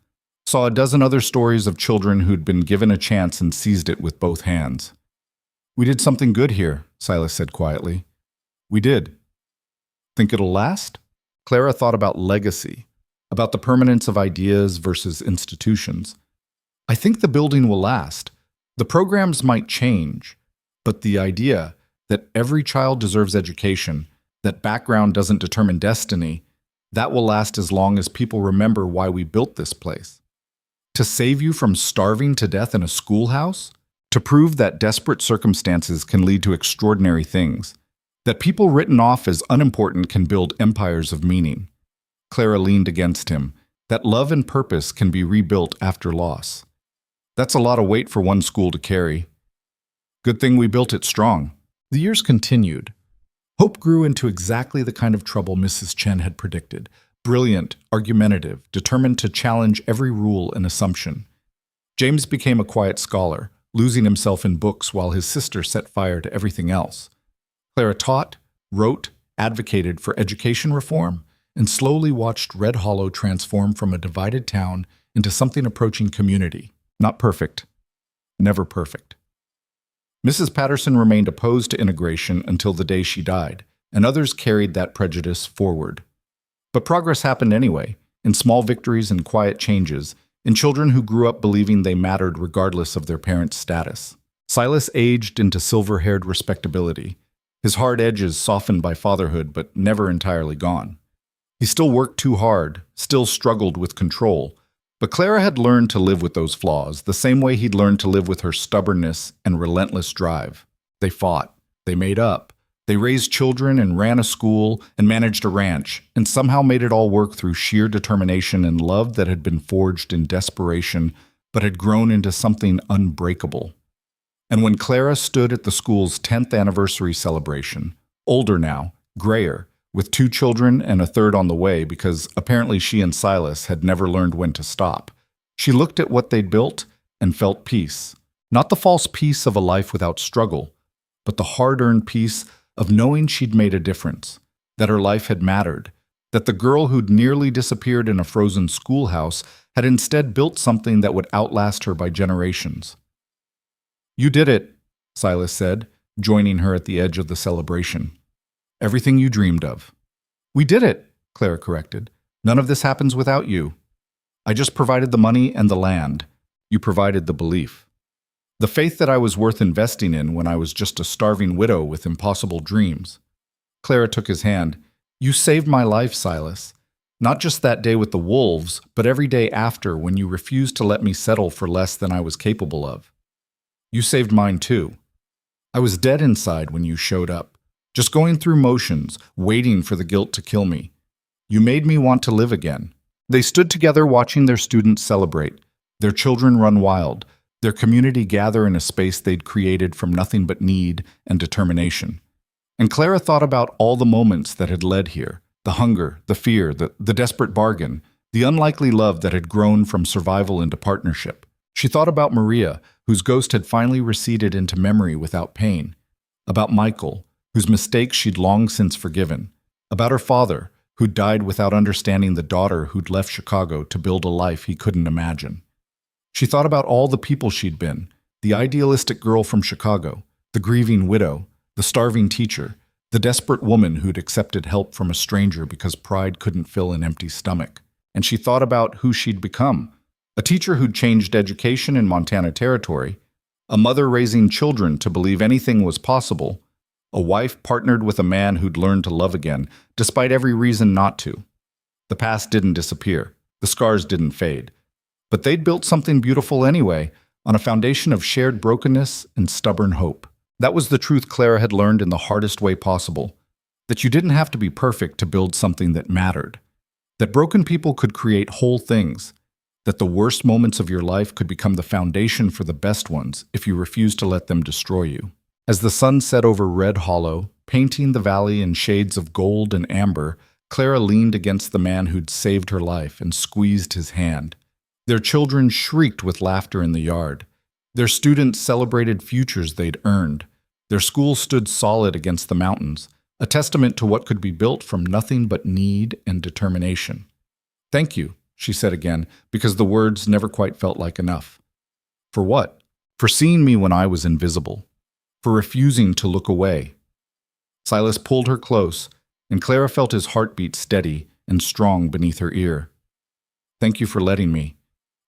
Saw a dozen other stories of children who'd been given a chance and seized it with both hands. "We did something good here," Silas said quietly. "We did." "Think it'll last?" Clara thought about legacy, about the permanence of ideas versus institutions. "I think the building will last. The programs might change, but the idea that every child deserves education, that background doesn't determine destiny, that will last as long as people remember why we built this place. To save you from starving to death in a schoolhouse? To prove that desperate circumstances can lead to extraordinary things. That people written off as unimportant can build empires of meaning." Clara leaned against him. "That love and purpose can be rebuilt after loss. That's a lot of weight for one school to carry. Good thing we built it strong." The years continued. Hope grew into exactly the kind of trouble Mrs. Chen had predicted. Brilliant, argumentative, determined to challenge every rule and assumption. James became a quiet scholar, losing himself in books while his sister set fire to everything else. Clara taught, wrote, advocated for education reform, and slowly watched Red Hollow transform from a divided town into something approaching community. Not perfect. Never perfect. Mrs. Patterson remained opposed to integration until the day she died, and others carried that prejudice forward. But progress happened anyway, in small victories and quiet changes, in children who grew up believing they mattered regardless of their parents' status. Silas aged into silver-haired respectability, his hard edges softened by fatherhood but never entirely gone. He still worked too hard, still struggled with control, but Clara had learned to live with those flaws, the same way he'd learned to live with her stubbornness and relentless drive. They fought, they made up, they raised children and ran a school and managed a ranch, and somehow made it all work through sheer determination and love that had been forged in desperation, but had grown into something unbreakable. And when Clara stood at the school's 10th anniversary celebration, older now, grayer, with 2 children and a third on the way because apparently she and Silas had never learned when to stop, she looked at what they'd built and felt peace. Not the false peace of a life without struggle, but the hard-earned peace of knowing she'd made a difference, that her life had mattered, that the girl who'd nearly disappeared in a frozen schoolhouse had instead built something that would outlast her by generations. "You did it," Silas said, joining her at the edge of the celebration. "Everything you dreamed of." "We did it," Clara corrected. "None of this happens without you. I just provided the money and the land. You provided the belief. The faith that I was worth investing in when I was just a starving widow with impossible dreams." Clara took his hand. You saved my life, Silas. Not just that day with the wolves, but every day after when you refused to let me settle for less than I was capable of. You saved mine too. I was dead inside when you showed up, just going through motions, waiting for the guilt to kill me. You made me want to live again. They stood together watching their students celebrate, their children run wild, their community gather in a space they'd created from nothing but need and determination. And Clara thought about all the moments that had led here, the hunger, the fear, the desperate bargain, the unlikely love that had grown from survival into partnership. She thought about Maria, whose ghost had finally receded into memory without pain, about Michael, whose mistakes she'd long since forgiven, about her father, who'd died without understanding the daughter who'd left Chicago to build a life he couldn't imagine. She thought about all the people she'd been, the idealistic girl from Chicago, the grieving widow, the starving teacher, the desperate woman who'd accepted help from a stranger because pride couldn't fill an empty stomach. And she thought about who she'd become, a teacher who'd changed education in Montana Territory, a mother raising children to believe anything was possible, a wife partnered with a man who'd learned to love again, despite every reason not to. The past didn't disappear, the scars didn't fade, but they'd built something beautiful anyway, on a foundation of shared brokenness and stubborn hope. That was the truth Clara had learned in the hardest way possible, that you didn't have to be perfect to build something that mattered, that broken people could create whole things, that the worst moments of your life could become the foundation for the best ones if you refused to let them destroy you. As the sun set over Red Hollow, painting the valley in shades of gold and amber, Clara leaned against the man who'd saved her life and squeezed his hand. Their children shrieked with laughter in the yard. Their students celebrated futures they'd earned. Their school stood solid against the mountains, a testament to what could be built from nothing but need and determination. Thank you, she said again, because the words never quite felt like enough. For what? For seeing me when I was invisible. For refusing to look away. Silas pulled her close, and Clara felt his heartbeat steady and strong beneath her ear. Thank you for letting me,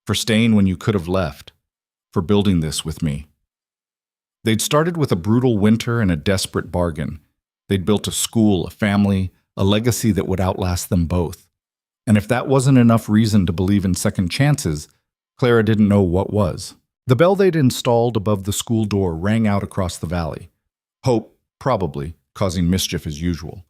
for staying when you could have left, for building this with me. They'd started with a brutal winter and a desperate bargain. They'd built a school, a family, a legacy that would outlast them both. And if that wasn't enough reason to believe in second chances, Clara didn't know what was. The bell they'd installed above the school door rang out across the valley. Hope, probably, causing mischief as usual.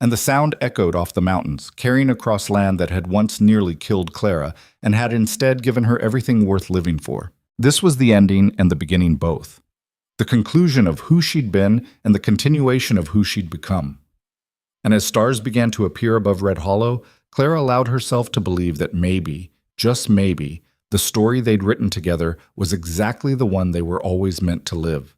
And the sound echoed off the mountains, carrying across land that had once nearly killed Clara and had instead given her everything worth living for. This was the ending and the beginning both. The conclusion of who she'd been and the continuation of who she'd become. And as stars began to appear above Red Hollow, Clara allowed herself to believe that maybe, just maybe, the story they'd written together was exactly the one they were always meant to live.